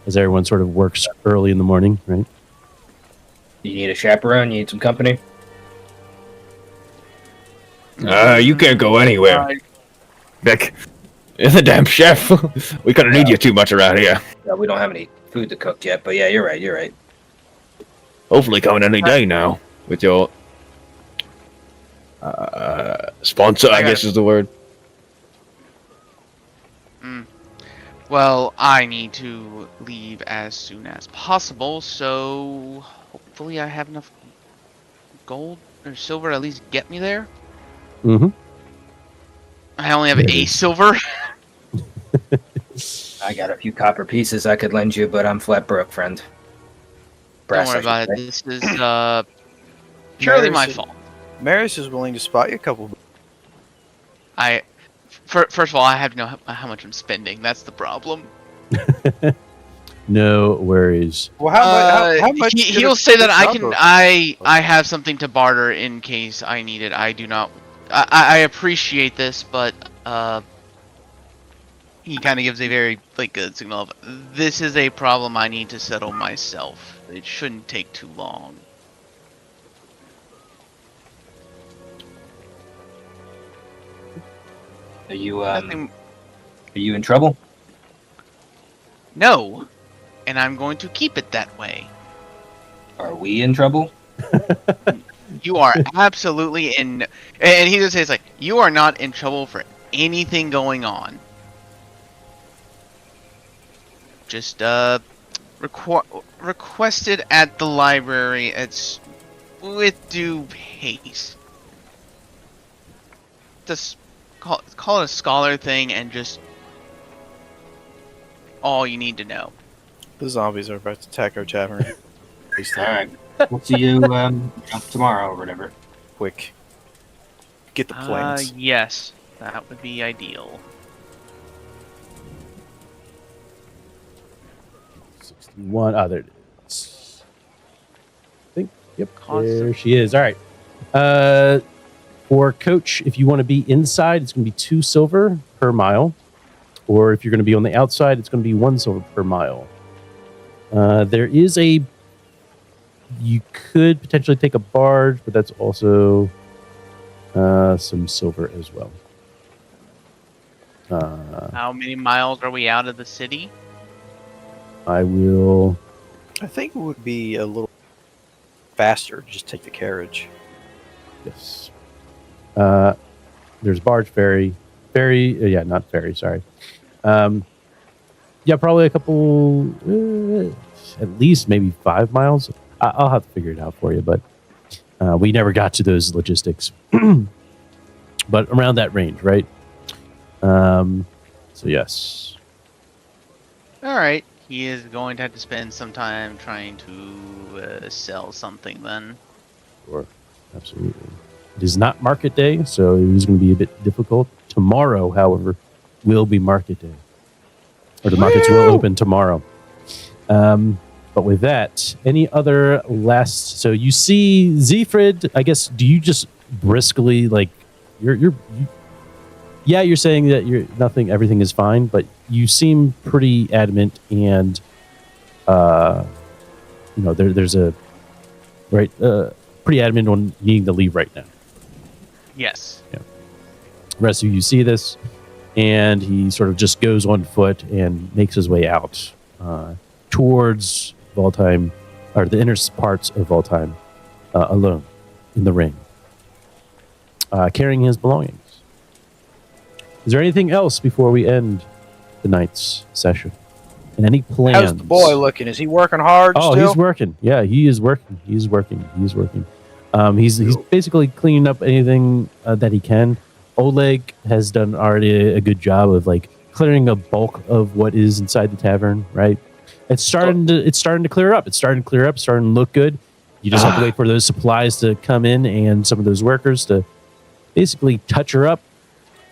As everyone sort of works early in the morning, right? You need a chaperone? You need some company? You can't go anywhere. Beck, you're the damn chef. We kind of need you too much around here. Yeah, we don't have any food to cook yet, but yeah, you're right. You're right. Hopefully coming any day now with your sponsor, I guess is the word. Well, I need to leave as soon as possible, so hopefully I have enough gold or silver to at least get me there. Mm-hmm. I only have a silver. I got a few copper pieces I could lend you, but I'm flat broke, friend. Don't Brass, worry I about should it. say. This is purely my fault. Marius is willing to spot you a couple. First of all, I have to know how much I'm spending. That's the problem. No worries. Well, how much? He'll say that I have something to barter in case I need it. I do not. I appreciate this, but he kind of gives a very good signal of this is a problem I need to settle myself. It shouldn't take too long. Are you Nothing. Are you in trouble? No, and I'm going to keep it that way. Are we in trouble? You are absolutely in, and he just says you are not in trouble for anything going on. Just requested at the library. It's with due haste. Just call it a scholar thing, and just all you need to know. The zombies are about to attack our tavern. All right. We'll see you tomorrow or whatever. Quick. Get the planes. Yes, that would be ideal. 61. Oh, there it is. I think. Yep. Constant. There she is. All right. For coach, if you want to be inside, it's going to be 2 silver per mile. Or if you're going to be on the outside, it's going to be 1 silver per mile. There is a. You could potentially take a barge, but that's also some silver as well. How many miles are we out of the city? I will. I think it would be a little faster to just take the carriage. Yes. There's barge ferry. Yeah, not ferry, sorry. Yeah, probably a couple, at least maybe 5 miles. I'll have to figure it out for you, but we never got to those logistics. But around that range, right? So, yes. All right. He is going to have to spend some time trying to sell something then. Sure. Absolutely. It is not market day, so it is going to be a bit difficult. Tomorrow, however, will be market day. Or the markets will open tomorrow. But with that, any other last... So you see Siegfried, I guess, do you just briskly, you're saying that everything is fine, but you seem pretty adamant and, there's a... Right, pretty adamant on needing to leave right now. Yes. Yeah. The rest of you see this, and he sort of just goes on foot and makes his way out towards Valtheim, or the inner parts of Valtheim, alone in the ring. carrying his belongings. Is there anything else before we end the night's session? And any plans? How's the boy looking? Is he working hard Oh, still? he's working. Yeah, he is working. He's working. He's basically cleaning up anything that he can. Oleg has done already a good job of like clearing a bulk of what is inside the tavern. Right, it's starting to clear up. It's starting to look good. You just have to wait for those supplies to come in and some of those workers to basically touch her up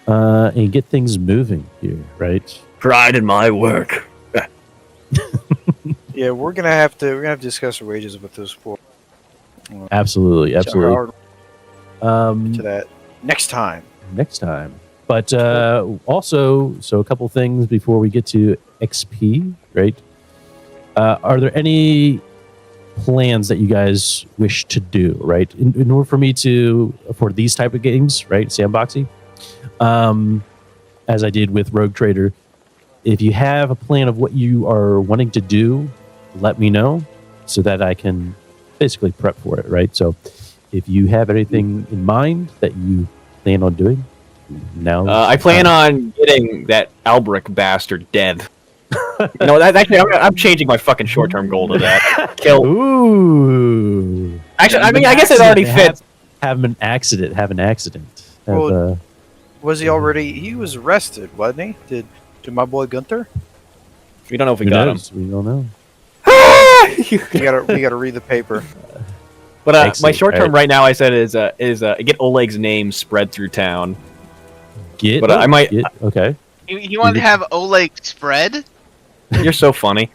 and get things moving here. Right. Pride in my work. Yeah, we're gonna have to discuss the wages with those poor. Absolutely. To that next time. But also, so a couple things before we get to XP, right? Are there any plans that you guys wish to do, right? In order for me for these type of games, right? Sandboxy, as I did with Rogue Trader, if you have a plan of what you are wanting to do, let me know so that I can basically prep for it, right? So if you have anything in mind that you plan on doing, now I plan on getting that Albrecht bastard dead. Actually, I'm changing my fucking short-term goal to that. Kill. Ooh. Actually, I mean, I guess it already fits. Have an accident. Well, was he already? He was arrested, wasn't he? Did my boy Gunther? We don't know if we Who got knows? We don't know. him. We gotta read the paper. But my short term right now, I said is get Oleg's name spread through town. Okay. You want to have Oleg spread? You're so funny.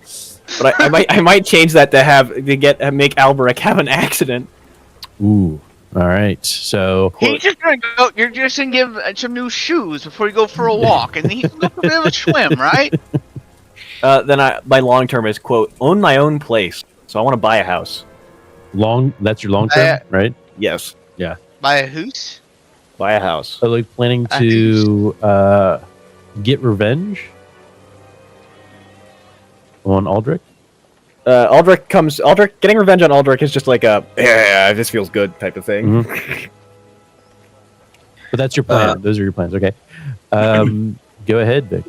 But I might change that to make Albrecht have an accident. Ooh. All right. So He's just gonna go. You're just gonna give some new shoes before you go for a walk, and he can go for a bit of a swim, right? Then my long term is quote own my own place. So I want to buy a house. that's your long term, right? Yes, Buy a hoose. buy a house. So like planning to get revenge on Aldrich? Getting revenge on Aldrich is just like this feels good type of thing. Mm-hmm. But that's your plan. Those are your plans. Okay. Go ahead, Vic.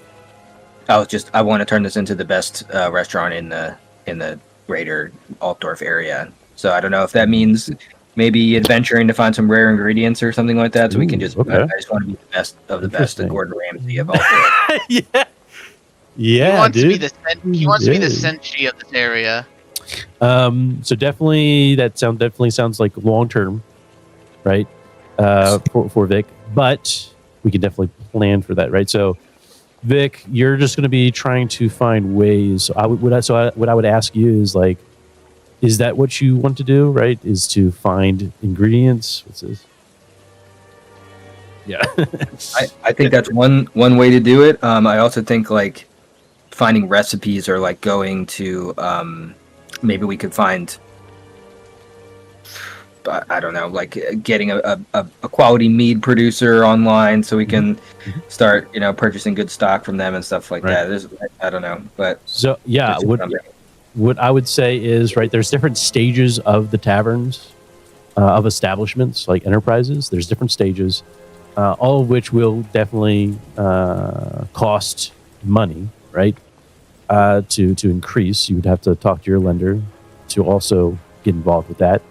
I want to turn this into the best restaurant in the greater Altdorf area. So I don't know if that means maybe adventuring to find some rare ingredients or something like that. So we can just. Okay. I just want to be the best of the best of Gordon Ramsay of Altdorf. Yeah. Yeah, He wants dude. to be the Senshi of this area. So definitely definitely sounds like long term, right? For Vic, but we can definitely plan for that, right? So, Vic, you're just going to be trying to find ways. What I would ask you is like, is that what you want to do? Right? Is to find ingredients? What's this? Yeah, I think that's one way to do it. I also think like finding recipes or like going to maybe we could find I don't know, like getting a quality mead producer online so we can start purchasing good stock from them and stuff like that. I don't know, but so yeah, what I would say is right. There's different stages of the taverns, of establishments like enterprises. There's different stages, all of which will definitely cost money, right? To increase, you would have to talk to your lender to also get involved with that.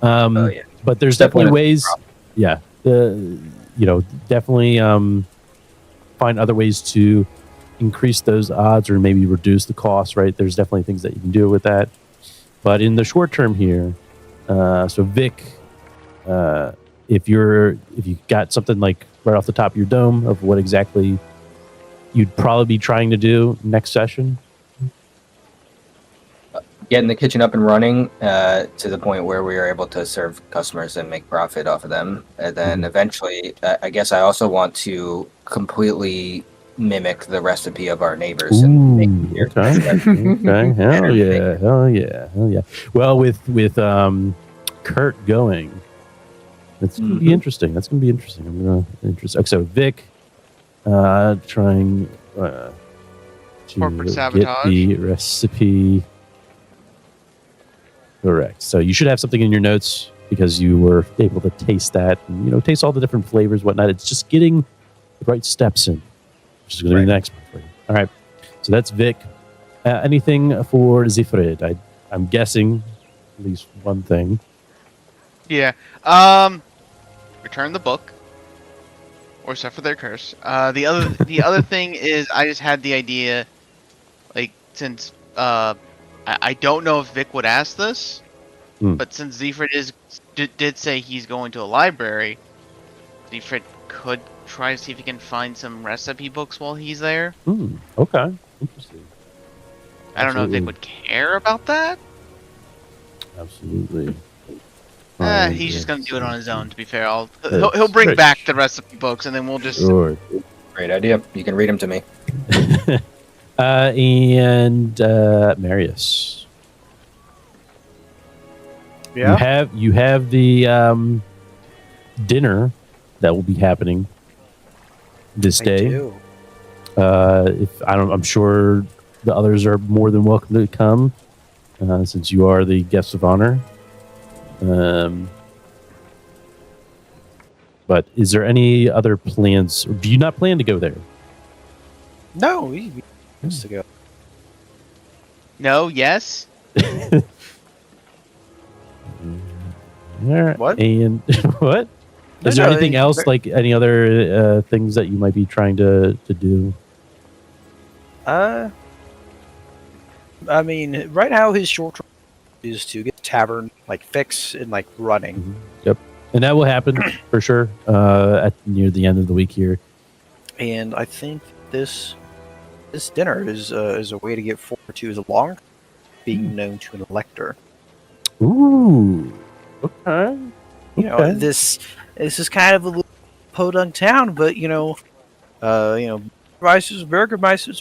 But there's definitely ways. Yeah, definitely find other ways to increase those odds or maybe reduce the cost. Right, there's definitely things that you can do with that. But in the short term here, so Vic, if you got something like right off the top of your dome of what exactly you'd probably be trying to do next session? Getting the kitchen up and running to the point where we are able to serve customers and make profit off of them. And then eventually, I guess I also want to completely mimic the recipe of our neighbors. And make beer. Okay. Hell yeah. Well, with Kurt going, it's going to be interesting. That's going to be interesting. Okay, so Vic trying to Corporate get sabotage. the recipe correct. So you should have something in your notes because you were able to taste that and, taste all the different flavors, whatnot. It's just getting the right steps in, which is going to be the next one for you. All right. So that's Vic. Anything for Siegfried? I'm guessing at least one thing. Yeah. Return the book. Or suffer their curse. The other thing is, I just had the idea, like, since I don't know if Vic would ask this, but since Siegfried did say he's going to a library, Siegfried could try to see if he can find some recipe books while he's there. Okay. Interesting. I don't know if Vic would care about that. Absolutely. He's just gonna do it on his own. To be fair, he'll bring back the recipe books, and then we'll just. Sure. Great idea. You can read them to me. And Marius. Yeah. You have the dinner that will be happening this day. Do. I'm sure the others are more than welcome to come, since you are the guest of honor. But is there any other plans, or do you not plan to go there? No, we used to go. No. Yes. All right. What? And what? Is there anything else, like any other things that you might be trying to do? I mean, right now his short term is to get the tavern like fixed and like running. Yep, and that will happen for sure at near the end of the week here. And I think this dinner is a way to get forward to as long being known to an elector. Ooh, okay. You know, this is kind of a little podunk town, but Burgermeister's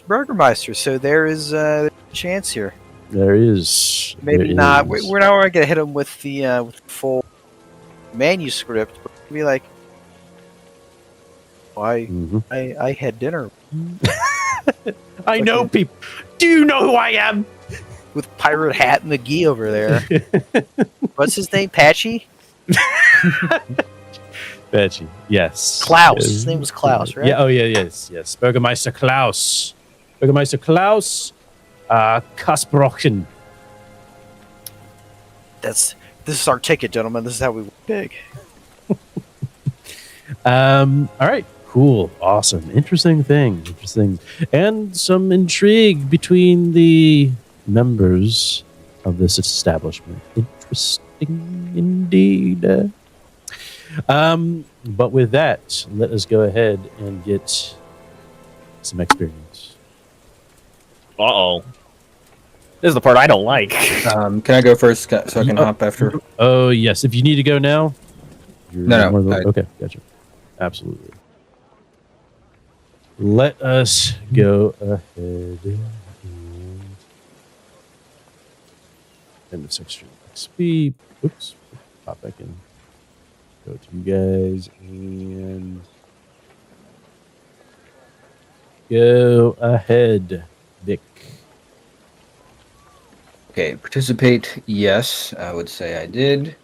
Burgermeister. So there is a chance here. There is. Maybe there not. is. We're not going to hit him with the full manuscript. But we'll be like, I had dinner I know people. Do you know who I am? with Pirate Hat McGee over there. What's his name? Patchy? Betchy. Yes. Klaus. Yes. His name was Klaus, right? Yeah. Oh, yeah. Yes. Burgermeister Klaus. Kasbrochen. This is our ticket, gentlemen. This is how we win big. All right. Cool. Awesome. Interesting. And some intrigue between the members of this establishment. Interesting indeed. But with that, let us go ahead and get some experience. Uh-oh. This is the part I don't like. Can I go first so I can hop after? Oh, yes. If you need to go now. No. Okay, gotcha. Absolutely. Let us go ahead and the section XP. Oops. Pop back in. Go to you guys and go ahead, Vic. Okay, participate, yes, I would say I did.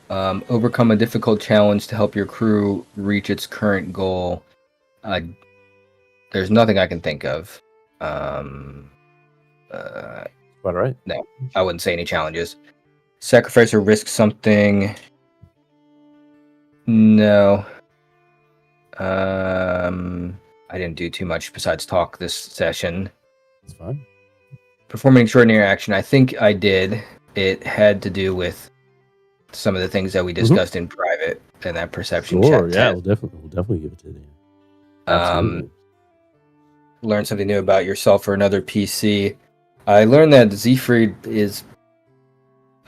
Overcome a difficult challenge to help your crew reach its current goal. There's nothing I can think of. About right? No, I wouldn't say any challenges. Sacrifice or risk something. No. I didn't do too much besides talk this session. That's fine. Perform an extraordinary action. I think I did. It had to do with some of the things that we discussed in private and that perception Sure, check. yeah, we'll definitely give it to you. Absolutely. Learn something new about yourself or another PC. I learned that Siegfried is,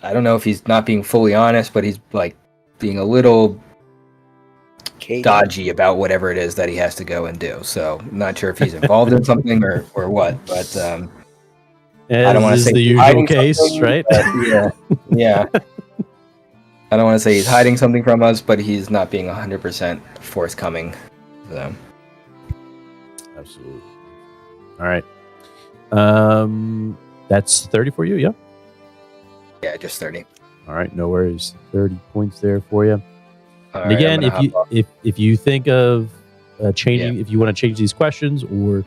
I don't know if he's not being fully honest, but he's like being a little dodgy about whatever it is that he has to go and do. So I'm not sure if he's involved in something or what, but I don't want to say the he's usual hiding case, something, right? but yeah. I don't want to say he's hiding something from us, but he's not being 100% forthcoming. So. Absolutely. All right. That's 30 for you, yeah? Yeah, just 30. All right, no worries. 30 points there for you. All And right, again, I'm gonna hop off. if you think of changing, if you want to change these questions or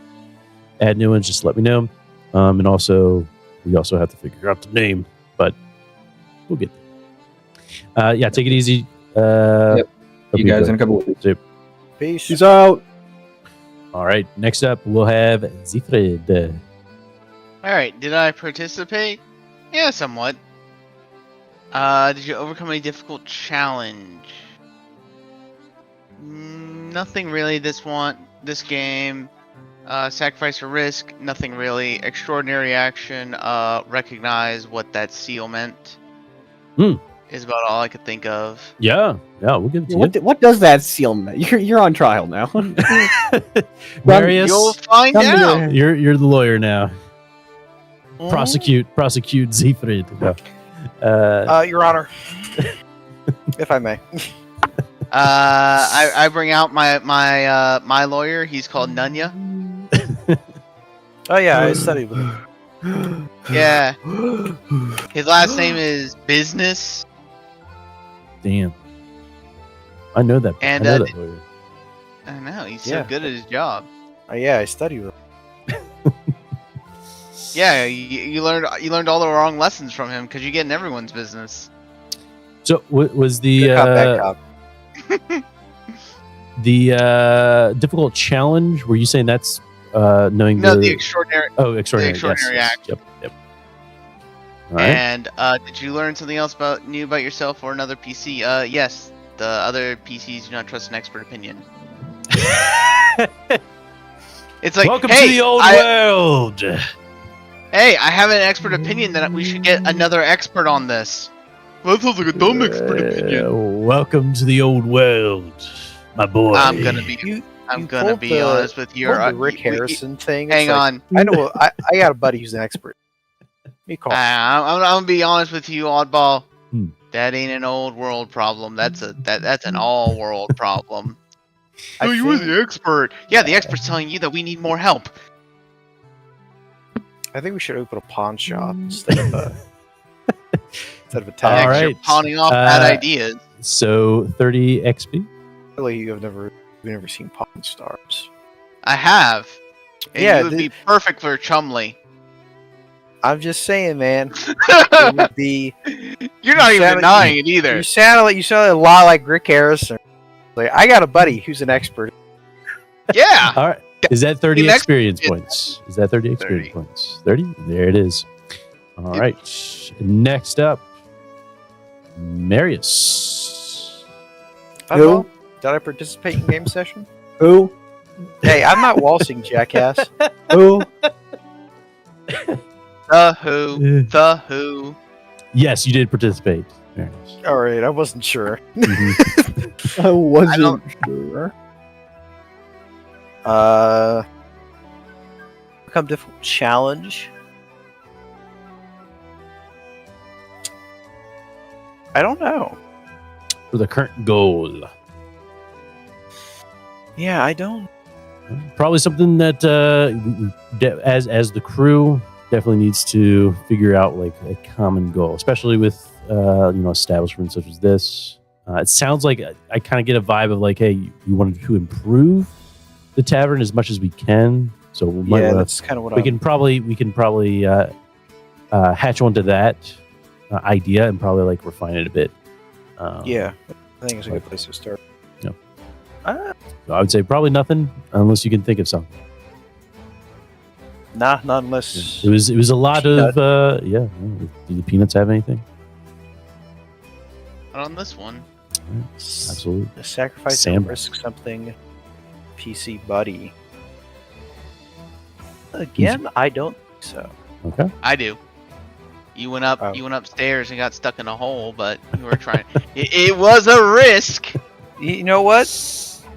add new ones, just let me know. And also, we also have to figure out the name, but we'll get there. Yeah, take it easy. Yep. Hope You guys enjoy. in a couple weeks. See you. Peace. Peace out. All right, next up we'll have s1e3. Alright, did I participate? Yeah, somewhat. Did you overcome a difficult challenge? Nothing really this game. Sacrifice or risk, nothing really. Extraordinary action, recognize what that seal meant. Is about all I could think of. Yeah, we'll give it to you. What does that seal mean? You're on trial now. Marius, You'll find come to out! you're the lawyer now. Mm-hmm. Prosecute s1e3. Your Honor, if I may. I bring out my lawyer. He's called Nunya. Oh yeah, I studied with him. Yeah. His last name is Business. Damn. I know that. And, I know that lawyer. I know, he's Yeah. so good at his job. Yeah, I studied with him. Yeah, you learned all the wrong lessons from him because you get in everyone's business. So was the Good cop, bad cop. the difficult challenge? Were you saying that's knowing No, the extraordinary. extraordinary, extraordinary yes. act. Yep. All right. And did you learn something else new about yourself or another PC? Yes, the other PCs do not trust an expert opinion. It's like, Welcome hey, to the old world. Hey, I have an expert opinion that we should get another expert on this. Well, that sounds like a dumb expert opinion. Welcome to the old world, my boy. I'm gonna be You honest with you. the Rick Harrison thing. Hang It's like, on. I know. I got a buddy who's an expert. Me call. I'm gonna be honest with you, oddball. Hmm. That ain't an old world problem. That's an all world problem. I Oh, you were think- the expert. Yeah, the expert's telling you that we need more help. I think we should open a pawn shop instead of a All Next, right. you're pawning off bad Uh, ideas. So 30 XP. Really, you've never seen Pawn Stars. I have. And Yeah, you would be perfect for Chumley. I'm just saying, man. It would be. You're not You even sound- denying it either. You sound a lot like Rick Harrison. Like, I got a buddy who's an expert. Yeah. All right. Is that 30 The next- experience points? Is that 30 experience 30. points? 30? There it is. All Yep. right. Next up, Marius. Who? Did I participate in game session? Who? Hey, I'm not waltzing, jackass. Who? The Who. Yes, you did participate. Marius. All right, I wasn't sure. Mhm. I wasn't don't- sure. Become difficult challenge. I don't know. For the current goal. Yeah, I don't. Probably something that as the crew definitely needs to figure out like a common goal, especially with establishments such as this. It sounds like I kind of get a vibe of like, hey, we wanted to improve the tavern as much as we can. So we might Yeah, wanna, that's kind of what we can probably hatch onto that idea and probably like refine it a bit. Yeah, I think it's a good place to start. Yeah. Uh, So I would say probably nothing unless you can think of something. nah, not unless. It was a lot Peanut. of Do the peanuts have anything? Not on this one. Absolutely. Sacrifice Sam. and risk something. PC buddy. Again, I don't think so. Okay. I do. You went up. Oh. You went upstairs and got stuck in a hole, but you were trying. it was a risk. You know what?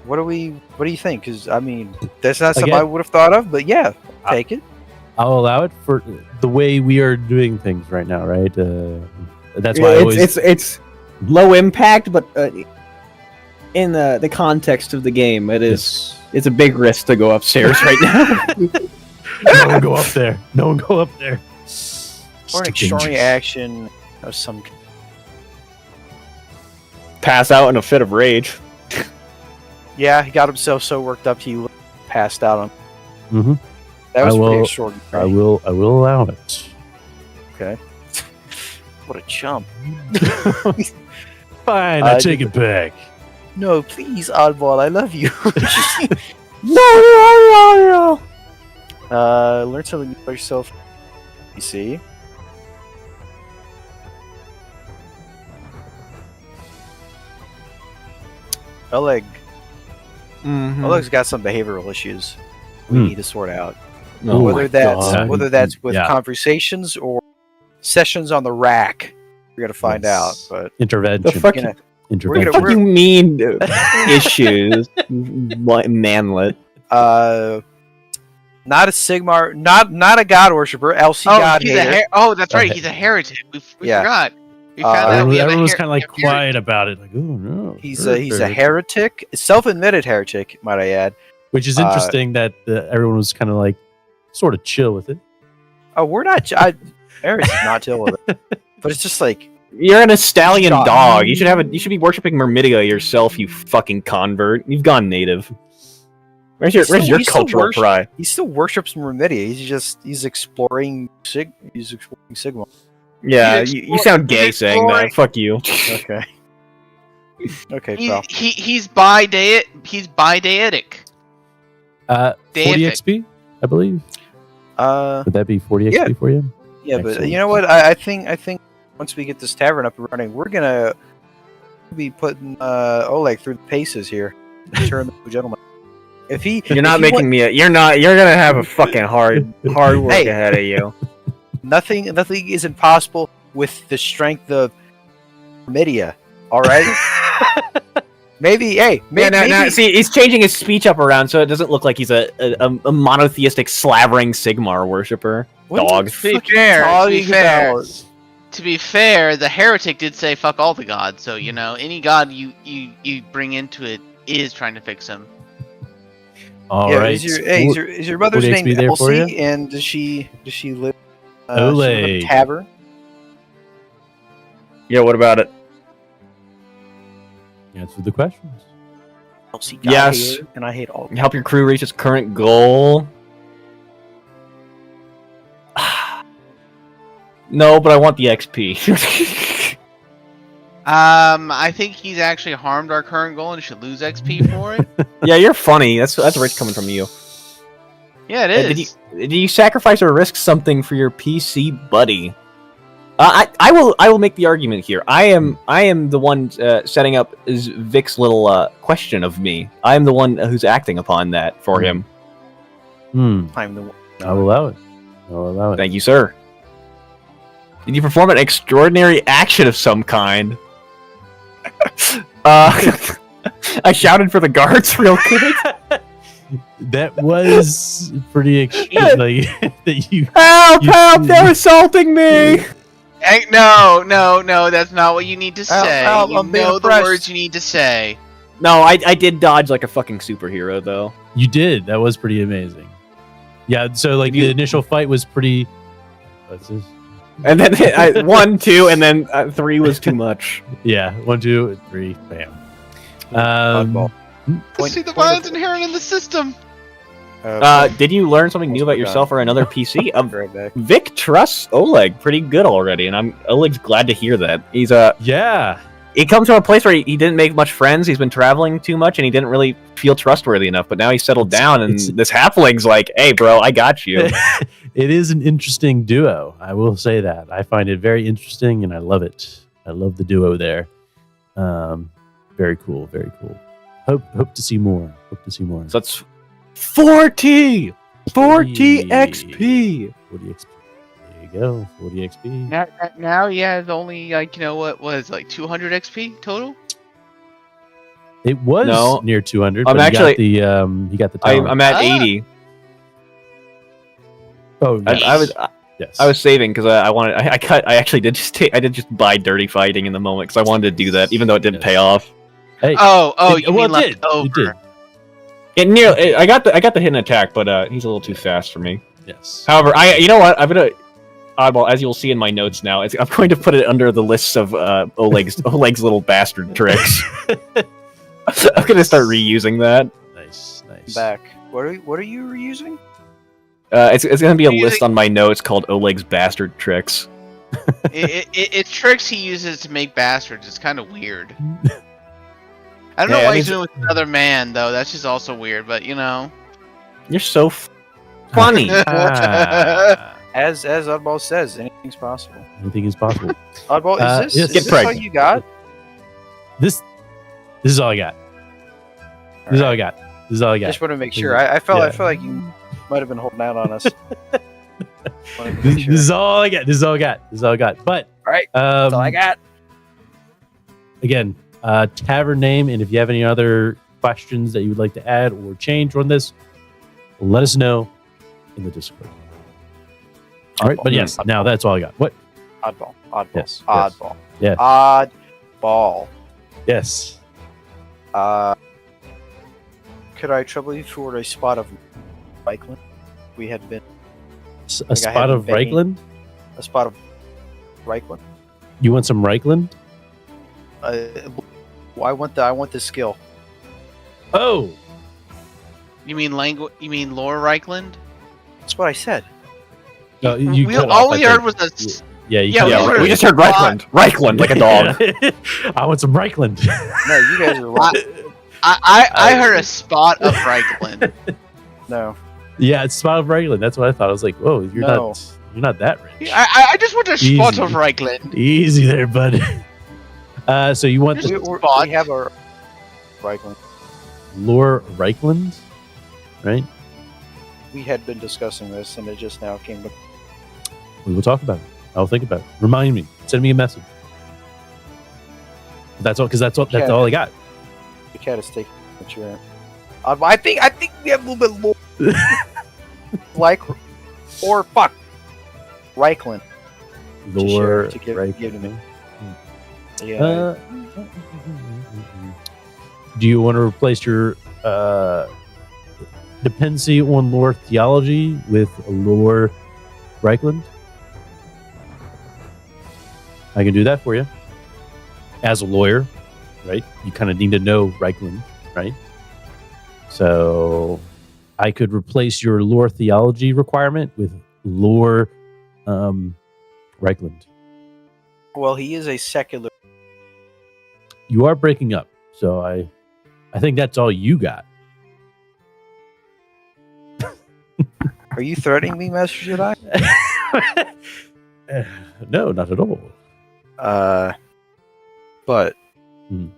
What do you think? Because I mean, that's not something Again- I would have thought of. But yeah, take it. I'll allow it for the way we are doing things right now, right? That's Yeah, why I always it's low impact, but in the context of the game, it's a big risk to go upstairs right now. no one go up there. No one go up there. Or an Stick extraordinary dangerous. action of some. pass out in a fit of rage. Yeah, he got himself so worked up he passed out on. Mm-hmm. That was I pretty will- extraordinary. I will allow it. Okay. What a chump. Fine, I take it back. No, please, Oddball, I love you. No. Learn something about yourself. You see? Oleg. Mm-hmm. Oleg's got some behavioral issues we Hmm. need to sort out. No, whether that's God. whether that's with Yeah. conversations or sessions on the rack, we're gonna find out. Yes. But the Intervention. fuck, you know, Intervention. the fuck you mean issues, manlet? not a Sigmar, not a god worshipper. LC god he's a hater. that's right. He's a heretic. We Yeah. forgot. We found out. Everyone, we have a everyone was her- kind of like a heretic. quiet about it, like, oh no. He's a heretic, self-admitted heretic, might I add. Which is interesting that everyone was kind of like sort of chill with it. Oh, we're not. Eris is not chill with it, but it's just like You're an stallion God. dog. You should be worshiping Myrmidia yourself. You fucking convert. You've gone native. Where's your He still cultural worship- pride? he still worships Myrmidia. He's exploring Sigma. Yeah, He's you sound gay he's saying that. exploring- Fuck you. Okay. Okay, pal. He's bi-deity. 40 Deific. XP, I believe. Would that be 40 Yeah. XP for you? Yeah, but Excellent. you know what? I think once we get this tavern up and running, we're gonna be putting Oleg through the paces here. Turn the gentleman. If he, You're if not he making went- me. You're gonna have a fucking hard work Hey. ahead of you. nothing is impossible with the strength of Myrmidia. All right. Maybe. Hey, maybe. See, he's changing his speech up around so it doesn't look like he's a monotheistic slavering Sigmar worshiper. What are you dog. To be fucking fair, talking about? to be fair, the heretic did say fuck all the gods. So you know, any god you bring into it is trying to fix him. All Yeah, right. is your mother's 40 name XP there for Elsie? you? And does she live? Oleg. A tavern. Yeah, what about it? Answer the questions. Elsie got Yes. hater, and I hate all. Help your crew reach its current goal. No, but I want the XP. I think he's actually harmed our current goal and should lose XP for it. Yeah, you're funny. That's rich coming from you. Yeah, it Did is. you sacrifice or risk something for your PC buddy? I will make the argument here. I am the one setting up Vic's little question of me. I am the one who's acting upon that for him. I'm the one. I'll allow it. I'll allow it. Thank you, sir. Did you perform an extraordinary action of some kind? I shouted for the guards real quick. That was pretty extreme. Like, that you. Help! You- Help! They're assaulting me! Hey, no, that's not what you need to say. Al, You I'm being know the impressed. words you need to say. No, I did dodge like a fucking superhero though. You did. That was pretty amazing. Yeah. So like the initial fight was pretty. What's this? And then I 1, 2, and then 3 was too much. Yeah. 1, 2, 3. Bam. Oddball. See the violence inherent in the system. Did you learn something new about yourself or another PC? Right back. Vic trusts Oleg pretty good already, and Oleg's glad to hear that. He's Yeah. he comes from a place where he didn't make much friends. He's been traveling too much, and he didn't really feel trustworthy enough. But now he's settled down, and this halfling's like, "Hey, bro, I got you." It is an interesting duo. I will say that. I find it very interesting, and I love it. I love the duo there. Very cool. Very cool. Hope to see more. Hope to see more. So that's 40 XP. 40 XP. There you go. 40 XP. Now he has only like what was like 200 XP total. It was No. near 200. I'm but actually- he got the talent. I'm at Ah. 80. Oh, yes. Yes. I was saving because I actually did just buy dirty fighting in the moment because I wanted to do that even though it didn't pay off. Hey, Oh, it- you well, mean it did. left over? It did. I got the hidden attack, but he's a little too fast for me. Yes. However, you know what? Oddball, as you'll see in my notes now, I'm going to put it under the list of Oleg's little bastard tricks. I'm going to start reusing that. Nice. Back. What are you reusing? It's going to be a list on my notes called Oleg's bastard tricks. It's tricks he uses to make bastards. It's kind of weird. I don't know why he's doing it with another man, though. That's just also weird, but you know. You're so funny. As Oddball says, anything's possible. Anything is possible. Oddball, is yes. this all you got? This is all I got. This is all I got. Just want to make sure. I felt like you might have been holding out on us. This is all I got. But all right, that's all I got. Again, tavern name, and if you have any other questions that you would like to add or change on this, let us know in the Discord. All right, but yes, now that's all I got. What? Oddball. Yes. Oddball. Yes. Oddball. Yes. Could I trouble you for a spot of Reichland? We had been A spot of Reichland? A spot of Reichland. You want some Reichland? I want the skill. Oh, You mean language? You mean Lore Reichland? That's what I said. no, you cut All off, we I heard think. was a. Yeah, you Yeah, cut off. we we just heard Reichland like a dog. I want some Reichland. No, you guys are wrong. I heard a spot of Reichland. No. Yeah, it's spot of Reichland. That's what I thought. I was like, whoa, you're not that rich. I just want a spot Easy. of Reichland. Easy there, bud. So you want Just- the We have our Reichland. Lore Reichland, right? We had been discussing this, and it just now came to. We will talk about it. I'll think about it. Remind me. Send me a message. That's all, because that's all I got. The cat is taking the chair. I think we have a little bit more. Like, or fuck, Reichland. Lore to give Reichland. to me. Yeah. Do you want to replace your dependency on lore theology with lore Reichland? I can do that for you. As a lawyer, right? You kind of need to know Reichland, right? So I could replace your lore theology requirement with lore Reichland. Well, he is a secular. You are breaking up, so I think that's all you got. Are you threatening me, Master Jedi? No, not at all. But Hmm.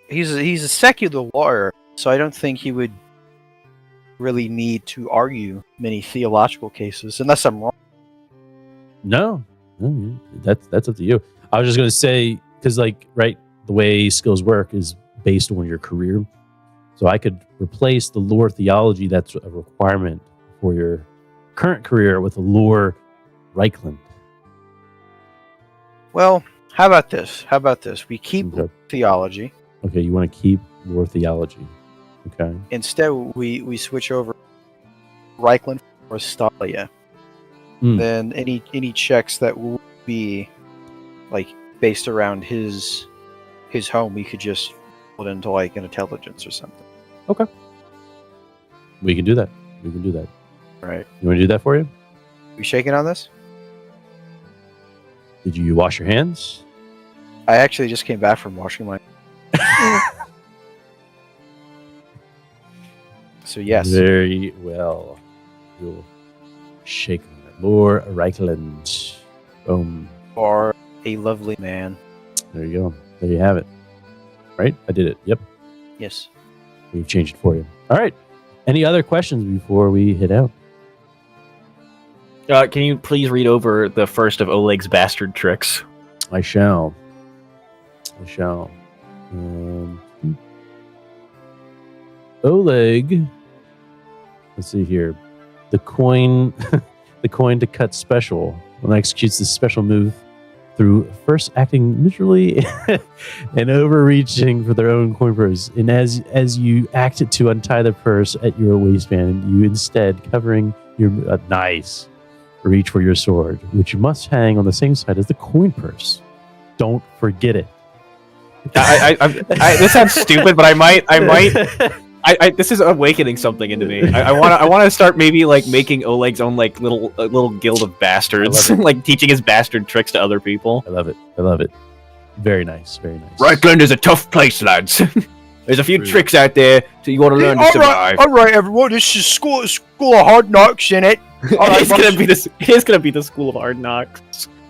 he's a secular lawyer, so I don't think he would really need to argue many theological cases, unless I'm wrong. No, that's up to you. I was just gonna say, because right, the way skills work is based on your career. So I could replace the lore theology that's a requirement for your current career with a lore Reichland. Well, how about this? We keep Okay. theology. Okay, you want to keep lore theology. Okay. Instead, we switch over Reichland for Stalia. Hmm. Then any checks that will be like based around his home, we could just put into like an intelligence or something. We can do that. Right? You want to do that for you? We shaking on this? Did you wash your hands? I actually just came back from washing my. So yes. Very well. You'll shake on it. Lore Reichland. Boom. Are a lovely man. There you go. There you have it. Right? I did it. Yep. Yes. We've changed it for you. All right. Any other questions before we head out? Can you please read over the first of Oleg's bastard tricks? I shall. Oleg. Let's see here. The coin to cut special. When it executes this special move through first acting miserably and overreaching for their own coin purse. And as you act to untie the purse at your waistband, you instead, covering your nice, reach for your sword, which you must hang on the same side as the coin purse. Don't forget it. This sounds stupid, but I might. This is awakening something into me. I want to start maybe like making Oleg's own like little guild of bastards, like teaching his bastard tricks to other people. I love it. Very nice, very nice. Reichland is a tough place, lads. There's a few True. tricks out there that you want to learn to survive. All right, everyone. This is school of hard knocks, in it. It's gonna be the school of hard knocks.